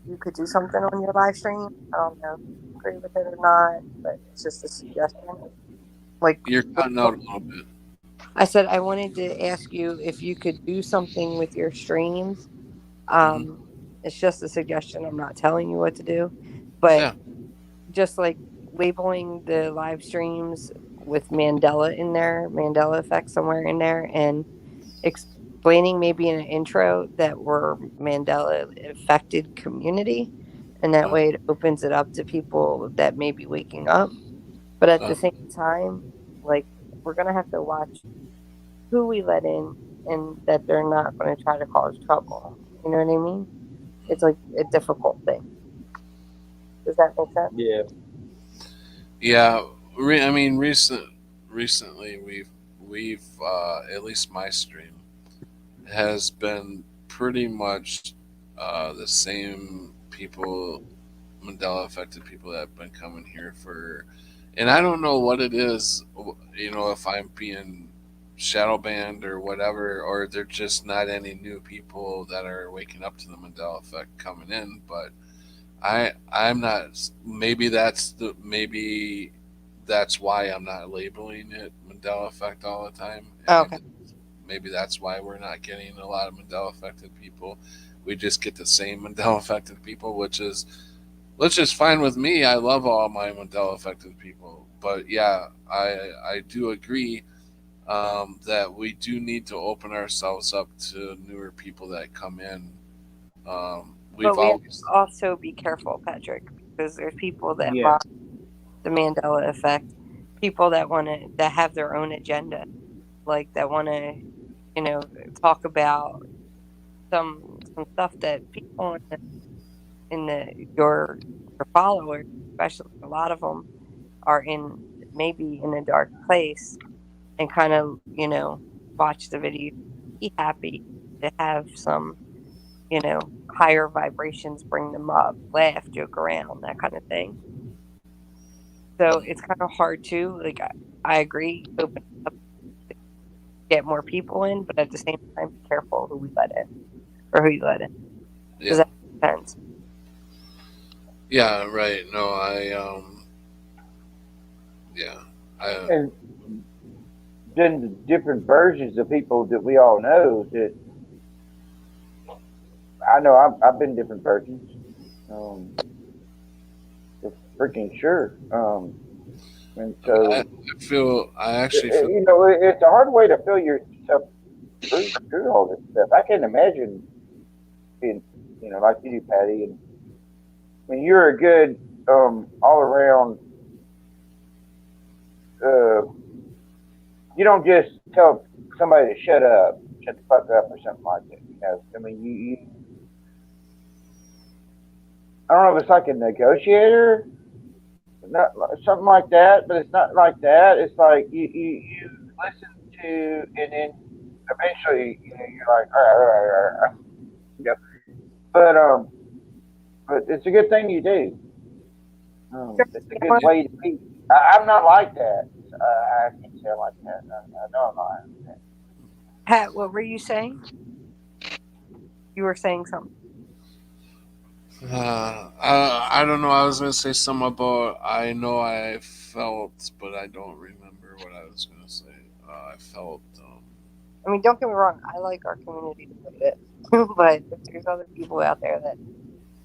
you could do something on your live stream. I don't know if you agree with it or not, but it's just a suggestion. Like You're cutting out a little bit. I said, I wanted to ask you if you could do something with your streams. It's just a suggestion. I'm not telling you what to do, but just like labeling the live streams with Mandela in there, Mandela Effects somewhere in there, and explaining maybe in an intro that we're Mandela affected community, and that way it opens it up to people that may be waking up. But at the same time, like we're gonna have to watch who we let in, and that they're not going to try to cause trouble. You know what I mean? It's like a difficult thing. Does that make sense? Yeah. Yeah. I mean, recently we've at least my stream has been pretty much the same people, Mandela affected people that have been coming here for, and I don't know what it is. If I'm being shadow banned or whatever, or they're just not any new people that are waking up to the Mandela effect coming in. But I'm not. Maybe that's why I'm not labeling it Mandela effect all the time. Okay. Maybe that's why we're not getting a lot of Mandela affected people. We just get the same Mandela affected people, which is fine with me. I love all my Mandela affected people. But yeah, I do agree that we do need to open ourselves up to newer people that come in. We've But we have to always, also be careful, Patrick, because there's people that Yeah. mock the Mandela effect, people that want to that have their own agenda, like that want to, you know, talk about some stuff that people in your followers, especially a lot of them, are in maybe in a dark place and kind of watch the video, be happy to have some higher vibrations bring them up, laugh, joke around, that kind of thing. So it's kind of hard too. Like I agree, open up, get more people in, but at the same time, be careful who we let in or who you let in. Does yeah, that make sense? yeah, right. No, yeah, I, And then the different versions of people that we all know that I know I've been different versions. Um, for freaking sure. And so I actually feel, it's a hard way to feel yourself through all this stuff. I can't imagine being like you do, Patty. And I mean, you're a good all around. Uh, you don't just tell somebody to shut the fuck up, or something like that. I mean, you I don't know if it's like a negotiator, not something like that, but it's not like that. It's like you listen to, and then eventually, you're like, all right, all right, all right. Yep. But it's a good thing you do. It's a good way to be. I'm not like that. I can't say I'm like that. I know I'm not like that. Pat, what were you saying? You were saying something. I don't know. I was gonna say something about I know I felt, but I don't remember what I was gonna say. I felt. I mean, don't get me wrong. I like our community the way it is, but if there's other people out there that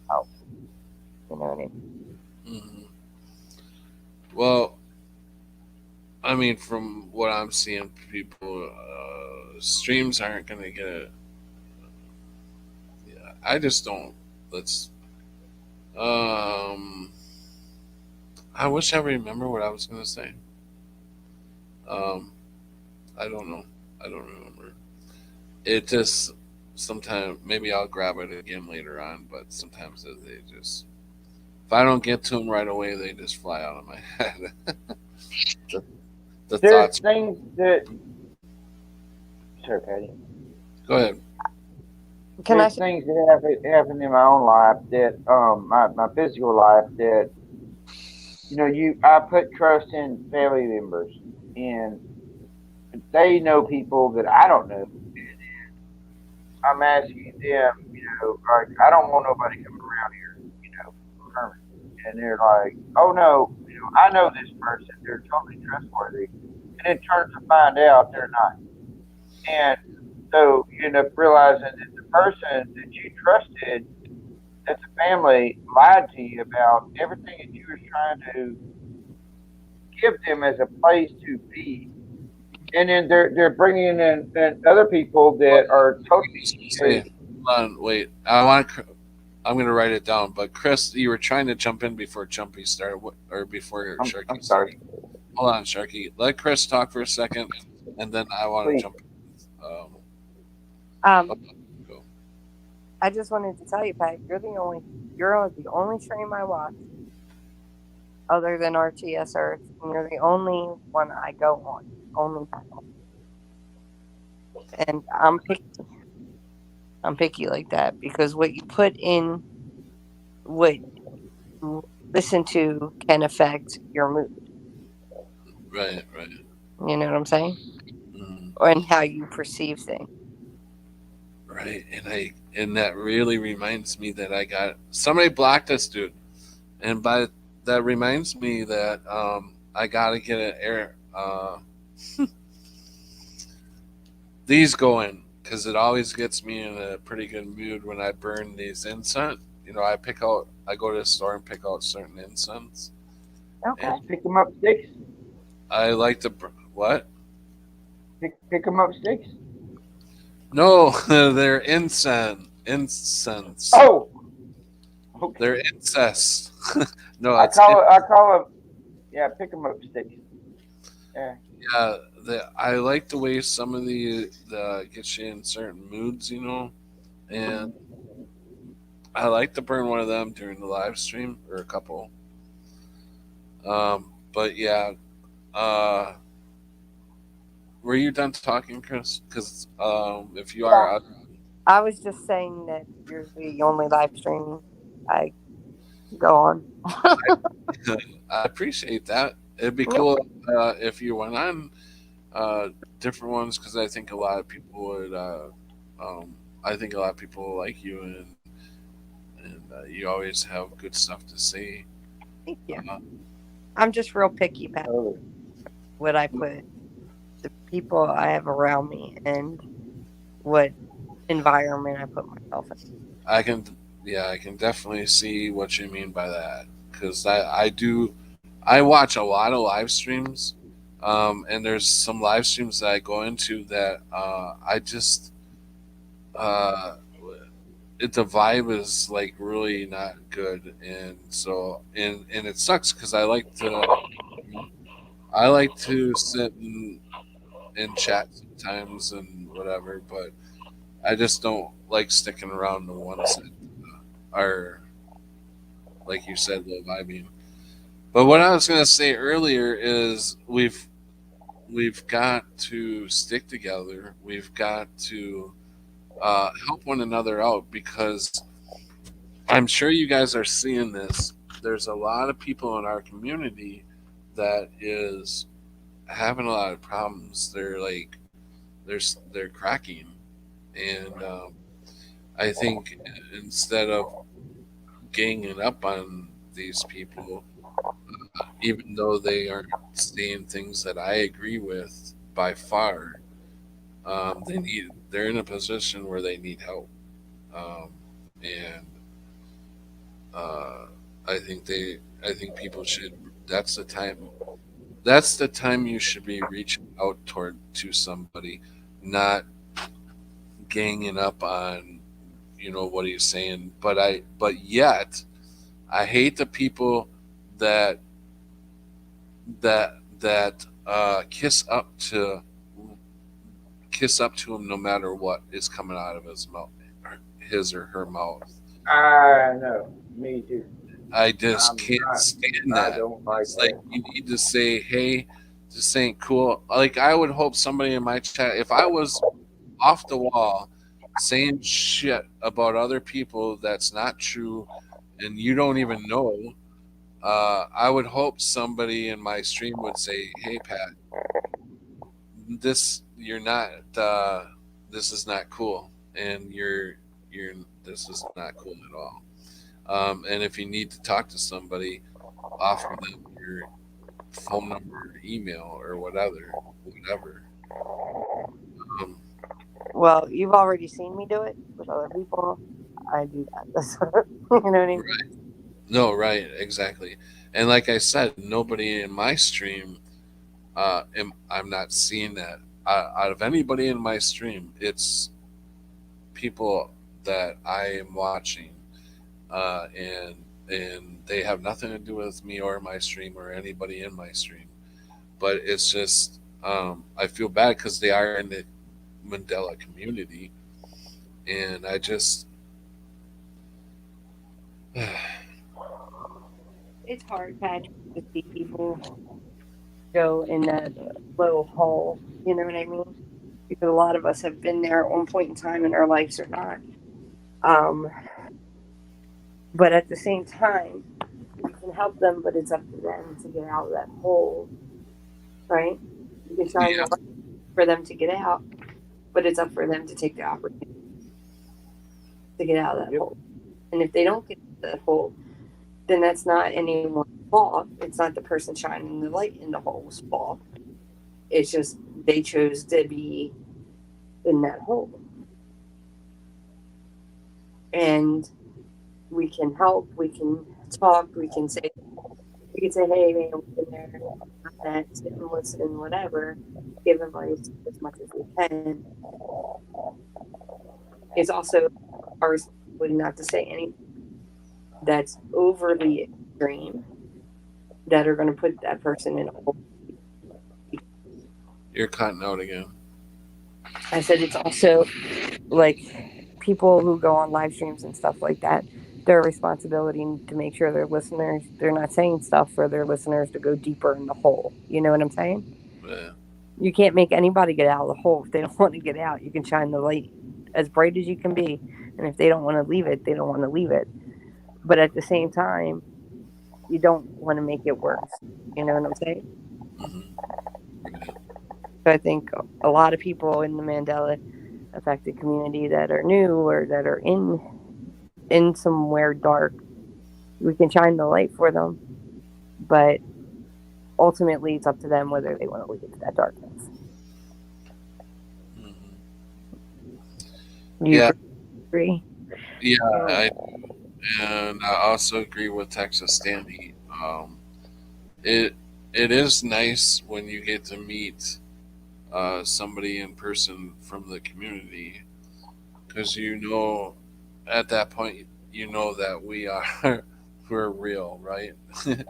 help, you know what I mean? Mhm. Well, I mean, from what I'm seeing, people streams aren't gonna get it. Yeah, I just don't. Let's. Um, I wish I remember what I was gonna say. Um, I don't know. I don't remember. It just sometimes maybe I'll grab it again later on, but sometimes they just if I don't get to them right away, they just fly out of my head. the, the There's thoughts. things that, sorry, Patty. Go ahead. Can I There's say? things that happen in my own life that my physical life that I put trust in family members, and they know people that I don't know. I'm asking them, like, I don't want nobody coming around here, permanent. And they're like, oh no, I know this person. They're totally trustworthy. And it turns to find out they're not. And so you end up realizing that the person that you trusted, that's a family, lied to you about everything that you were trying to give them as a place to be. And then they're bringing in other people that are totally. Say, hold on, wait. I want. I'm going to write it down. But Chris, you were trying to jump in before Jumpy started, or before I'm Sharky sorry. started. Hold on, Sharky. Let Chris talk for a second, and then I want to Please. jump. Um, Go. I just wanted to tell you, Pat, you're the only stream I watch other than RTS Earth, and you're the only one I go on, only panel. And I'm picky. I'm picky like that because what you put in, what you listen to, can affect your mood. Right, right. You know what I'm saying? Mm, And how you perceive things. right. And that really reminds me that I got somebody blocked this dude, and by that reminds me that I got to get an air these going because it always gets me in a pretty good mood when I burn these incense. I go to the store and pick out certain incense, Okay. and Pick them up sticks. I like to what? Pick 'em up sticks. No, they're incense. Oh, okay. They're incest. No, I it's call it. I call it. Yeah, pick 'em up sticks. Yeah. yeah. I like the way some of the gets you in certain moods, and I like to burn one of them during the live stream or a couple. But yeah, uh, were you done talking, Chris? Because if you Yeah. are, I was just saying that you're the only live stream I go on. I appreciate that. It'd be Yep. cool if you went on uh, different ones because I think a lot of people would. Um, I think a lot of people like you, and you always have good stuff to say. Thank you. Uh, I'm just real picky, Pat. Oh, What I put the people I have around me and what environment I put myself in. I can, yeah, I can definitely see what you mean by that because I do. I watch a lot of live streams, and there's some live streams that I go into that I just uh, the vibe is like really not good, and so and it sucks because I like to sit and chat sometimes and whatever, but I just don't like sticking around the ones that are like you said low vibing. But what I was gonna say earlier is we've got to stick together. We've got to help one another out because I'm sure you guys are seeing this. There's a lot of people in our community that is having a lot of problems. They're like they're cracking, and I think instead of ganging up on these people, even though they aren't saying things that I agree with by far, they're in a position where they need help, and uh, I think people should. That's the time. That's the time you should be reaching out toward to somebody, not ganging up on what he's saying. But yet I hate the people that that kiss up to him no matter what is coming out of his mouth, his or her mouth. I know. Me too. I just I'm can't not. stand I that. don't like It's like that. you need to say, "Hey, this ain't cool." Like I would hope somebody in my chat, if I was off the wall saying shit about other people that's not true, and you don't even know, I would hope somebody in my stream would say, "Hey, Pat, this you're not. This is not cool, and you're this is not cool at all." And if you need to talk to somebody, offer them your phone number, email, or whatever. Um, Well, you've already seen me do it with other people. I do that. You know what I mean? right? No, right, exactly. And like I said, nobody in my stream, I'm not seeing that. Out of anybody in my stream, it's people that I am watching, and they have nothing to do with me or my stream or anybody in my stream. But it's just I feel bad because they are in the Mandela community, and I just It's hard, Patrick, to see people go in that little hole. You know what I mean? Because a lot of us have been there at one point in time in our lives or not. Um, but at the same time, we can help them, but it's up to them to get out of that hole, right? You can shine yeah, the light for them to get out, but it's up for them to take the opportunity to get out of that Yep. hole. And if they don't get out of that hole, then that's not anyone's fault. It's not the person shining the light in the hole's fault. It's just they chose to be in that hole. And we can help, we can talk, we can say, You could say, hey, man, we've been there, done that, sit and listen, whatever, give advice as much as we can. It's also our responsibility not to say anything that's overly extreme that are going to put that person in a hole. You're cutting out again. I said it's also like people who go on live streams and stuff like that, their responsibility to make sure their listeners, they're not saying stuff for their listeners to go deeper in the hole. You know what I'm saying? Yeah. You can't make anybody get out of the hole if they don't want to get out. You can shine the light as bright as you can be, and if they don't want to leave it, they don't want to leave it. But at the same time, you don't want to make it worse. You know what I'm saying? Mm-hmm. So I think a lot of people in the Mandela affected community that are new or that are in somewhere dark, we can shine the light for them, but ultimately it's up to them whether they want to leave that darkness. Mm-hmm. You agree? Yeah, I do. And I also agree with Texas Standy. It it is nice when you get to meet somebody in person from the community, because at that point that we are we're real, right? And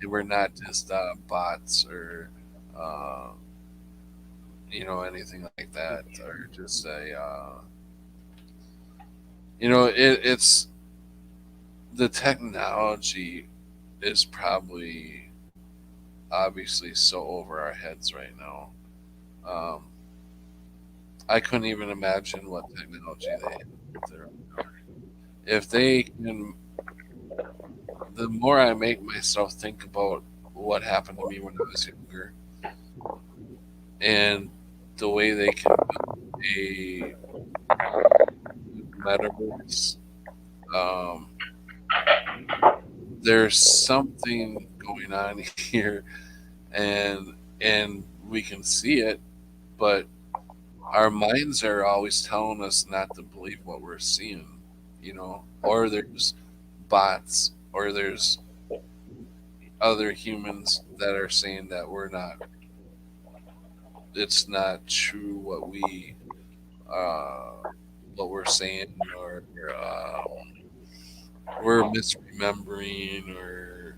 we're not just bots or uh, anything like that, or just it's the technology is probably obviously so over our heads right now. Um, I couldn't even imagine what technology they have there. If they can, the more I make myself think about what happened to me when I was younger, and the way they can build a metaverse, um, there's something going on here, and we can see it, but our minds are always telling us not to believe what we're seeing, or there's bots, or there's other humans that are saying that it's not true what we're saying, or we're misremembering, or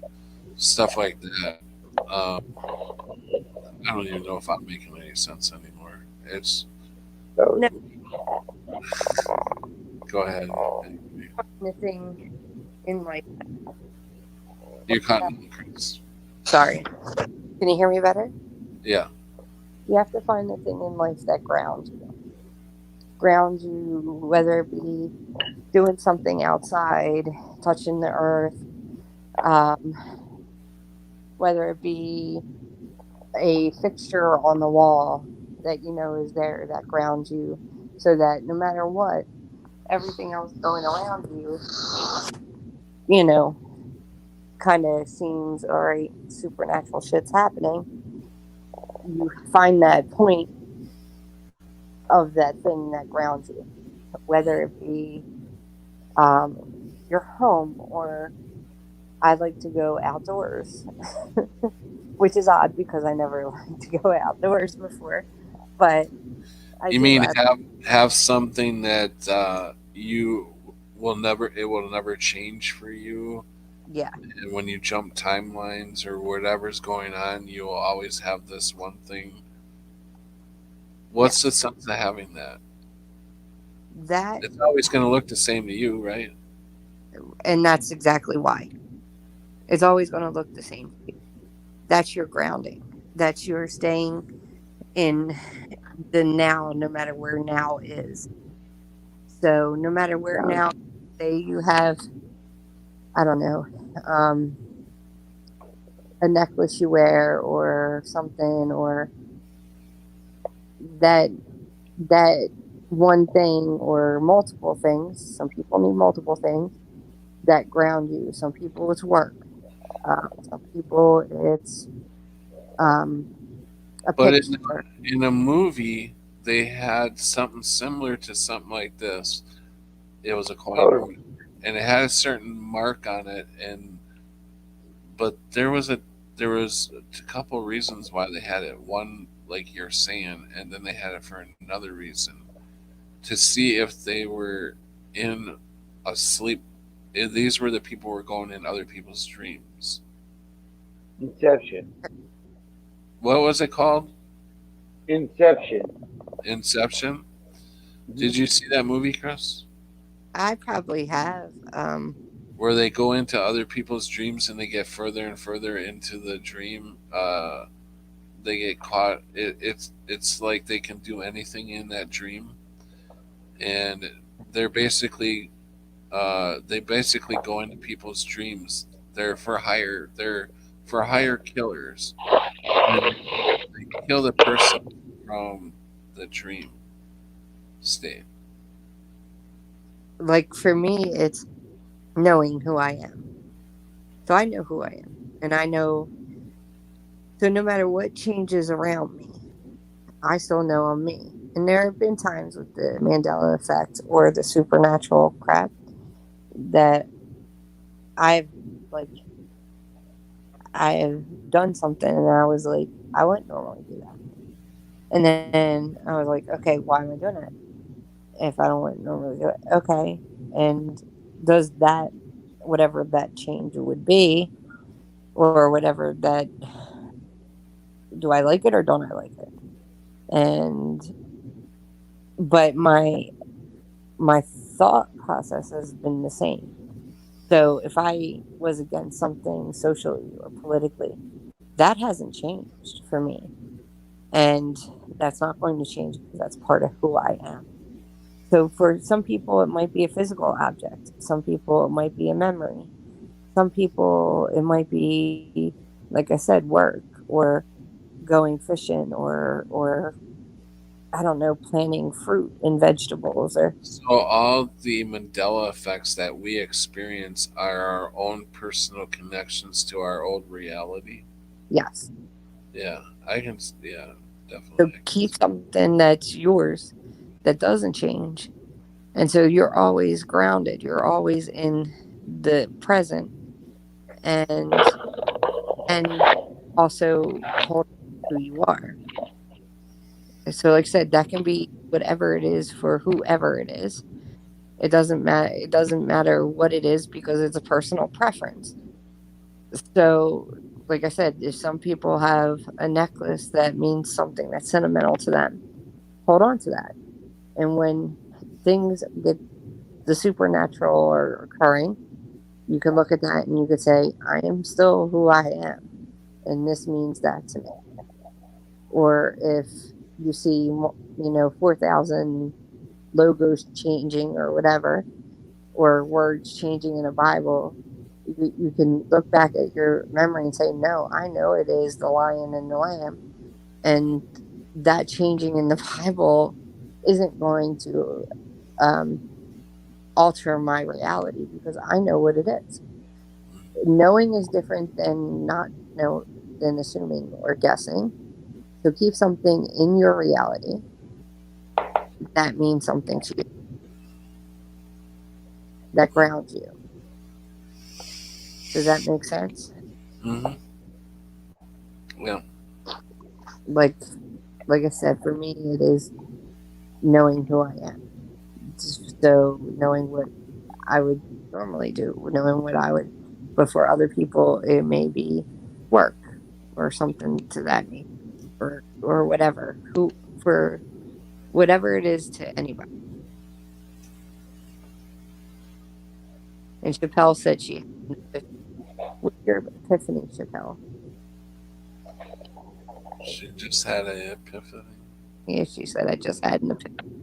stuff like that. Um, I don't even know if I'm making any sense anymore. It's No, Go ahead. the thing in life. You're cutting, Chris. Sorry. Can you hear me better? Yeah. You have to find the thing in life that grounds you. Grounds you, whether it be doing something outside, touching the earth, um, whether it be a fixture on the wall that you know is there that grounds you, so that no matter what, everything else going around you, you know, kind of seems all right, supernatural shit's happening. You find that point of that thing that grounds you, whether it be your home, or I like to go outdoors, which is odd because I never liked to go outdoors before, but I You do. mean have something that it will never change for you, Yeah. and when you jump timelines or whatever's going on, you'll always have this one thing. What's the sense of having that? That, It's always going to look the same to you, right? and that's exactly why. It's always going to look the same. That's your grounding. That's your staying in the now, no matter where now is. So, no matter where now, say you have, I don't know, a necklace you wear or something, or that that one thing or multiple things. Some people need multiple things that ground you. Some people it's work. Some people it's a But picture. in a movie, they had something similar to something like this. It was a coin, or whatever, and it had a certain mark on it, and but there was a couple reasons why they had it. One, like you're saying, and then they had it for another reason to see if they were in a sleep. These were the people who were going in other people's dreams. Inception. What was it called? Inception. Inception. Did you see that movie, Chris? I probably have. Where they go into other people's dreams and they get further and further into the dream. They get caught. It's like they can do anything in that dream, and they're basically they basically go into people's dreams. They're for hire. They're for hire killers, and they kill the person from the dream state. Like for me, it's knowing who I am. So I know who I am, and I know. So no matter what changes around me, I still know I'm me. And there have been times with the Mandela effect or the supernatural crap that I've like I have done something and I was like, I wouldn't normally do that. And then I was like, okay, why am I doing it? If I don't normally do it. Okay. And does that, whatever that change would be, or whatever that, do I like it or don't I like it? And, but my thought process has been the same. So if I was against something socially or politically, that hasn't changed for me. And that's not going to change because that's part of who I am. So for some people, it might be a physical object. Some people, it might be a memory. Some people, it might be, like I said, work or going fishing or I don't know, planting fruit and vegetables or So all the Mandela effects that we experience are our own personal connections to our old reality. yes. Yeah, I can. Yeah, So definitely. keep something that's yours that doesn't change. And so you're always grounded. You're always in the present and also hold who you are. So like I said, that can be whatever it is for whoever it is. It doesn't matter what it is because it's a personal preference. So like I said, if some people have a necklace that means something that's sentimental to them, hold on to that. And when things get the supernatural are occurring, you can look at that and you could say, I am still who I am. And this means that to me. Or if you see, 4,000 logos changing or whatever, or words changing in a Bible, you can look back at your memory and say, no, I know it is the lion and the lamb. And that changing in the Bible isn't going to alter my reality because I know what it is. Knowing is different than not know than assuming or guessing. So keep something in your reality that means something to you, that grounds you. Does that make sense? Mm-hmm. Yeah. Like I said, for me, it is knowing who I am. So knowing what I would normally do, knowing what I would, but for other people, it may be work or something to that nature, or whatever. For whatever it is to anybody. And Chappelle said she had an epiphany. What's your epiphany, Chappelle? She just had an epiphany. Yeah, she said I just had an epiphany.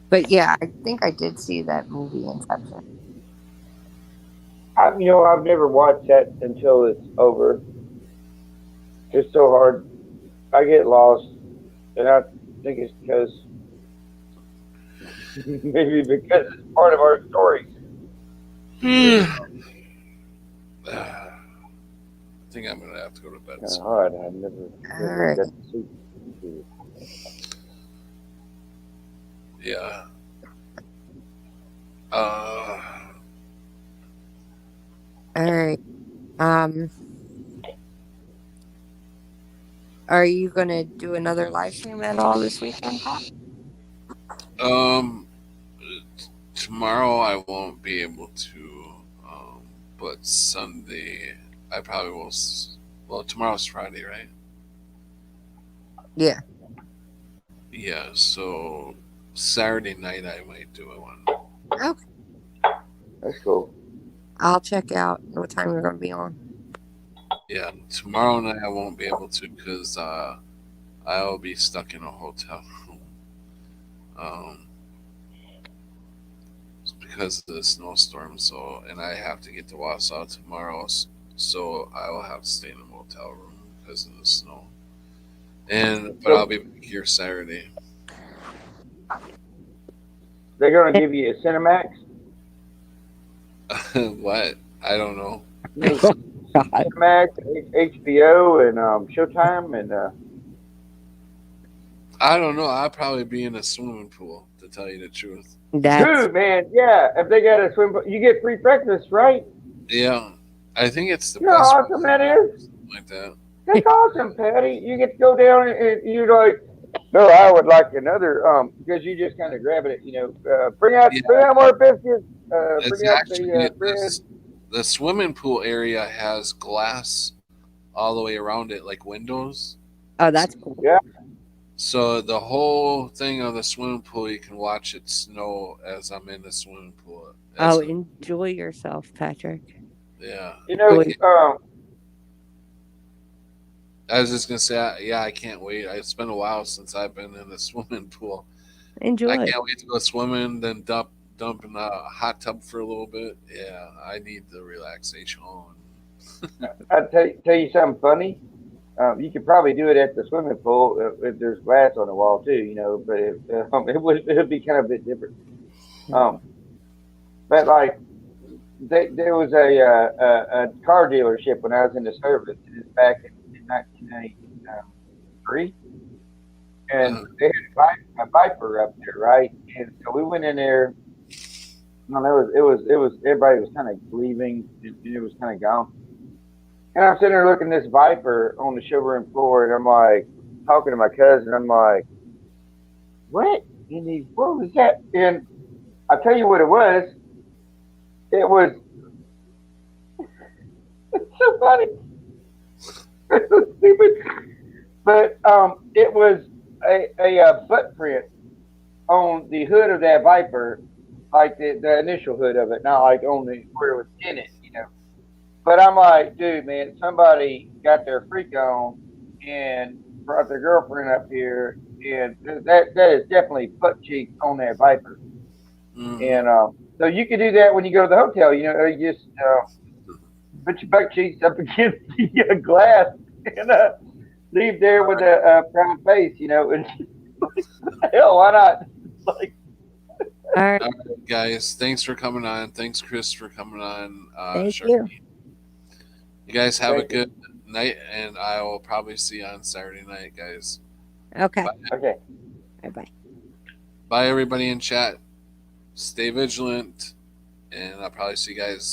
But yeah, I think I did see that movie Inception. I've never watched that until it's over. It's so hard. I get lost, and I think it's because maybe because it's part of our story. I think I'm gonna have to go to bed. Kind of hard. I never got to see it. Yeah. All right. Are you gonna do another live stream at all this weekend, Pop? Tomorrow I won't be able to, but Sunday I probably will. Well, tomorrow's Friday, right? Yeah. Yeah, so Saturday night I might do one. Okay. That's cool. I'll check out what time you're gonna be on. Yeah, tomorrow night I won't be able to because I'll be stuck in a hotel room. Because of the snowstorm, so and I have to get to Wausau tomorrow, so I will have to stay in a motel room because of the snow. But I'll be back here Saturday. They're gonna give you a Cinemax. What? I don't know. Cinemax, HBO, and Showtime, and I don't know. I'll probably be in a swimming pool, to tell you the truth. That's dude, man, yeah. If they got a swim, you get free breakfast, right? Yeah, I think it's the You know best. how awesome that is? Something like that. That's awesome, Patty. You get to go down and you're like, no, I would like another, because you just kind of grabbing it, bring out more biscuits, It's bring out actually the bread. the swimming pool area has glass all the way around it, like windows. oh, that's cool. Yeah. So the whole thing of the swimming pool, you can watch it snow as I'm in the swimming pool. Oh, enjoy yourself, Patrick. Yeah. I was just gonna say, I can't wait. It's been a while since I've been in the swimming pool. Enjoy. I can't wait to go swimming, then dump in a hot tub for a little bit. Yeah, I need the relaxation. I'll tell you something funny. You could probably do it at the swimming pool if there's glass on the wall too, but it would be kind of a bit different. But like there was a car dealership when I was in the service. It was back in 1993, and they had a Viper up there, right? And so we went in there. No, it was everybody was kind of leaving, and it was kind of gone. And I'm sitting there looking at this Viper on the showroom floor, and I'm like talking to my cousin. I'm like, what was that? And I'll tell you what it was. It was it's so funny. It's so stupid. But it was a butt print on the hood of that Viper, like the initial hood of it, not like on where it was in it. But I'm like, dude, man, somebody got their freak on and brought their girlfriend up here, and that is definitely butt cheeks on that Viper. And so you can do that when you go to the hotel. You just put your butt cheeks up against the glass and leave there with a proud face. And hell, why not? Like, All right, guys, thanks for coming on. Thanks, Chris, for coming on. thank you. You guys have a good night, and I will probably see you on Saturday night, guys. Okay. Bye. Okay. Bye. Bye, everybody in chat. Stay vigilant, and I'll probably see you guys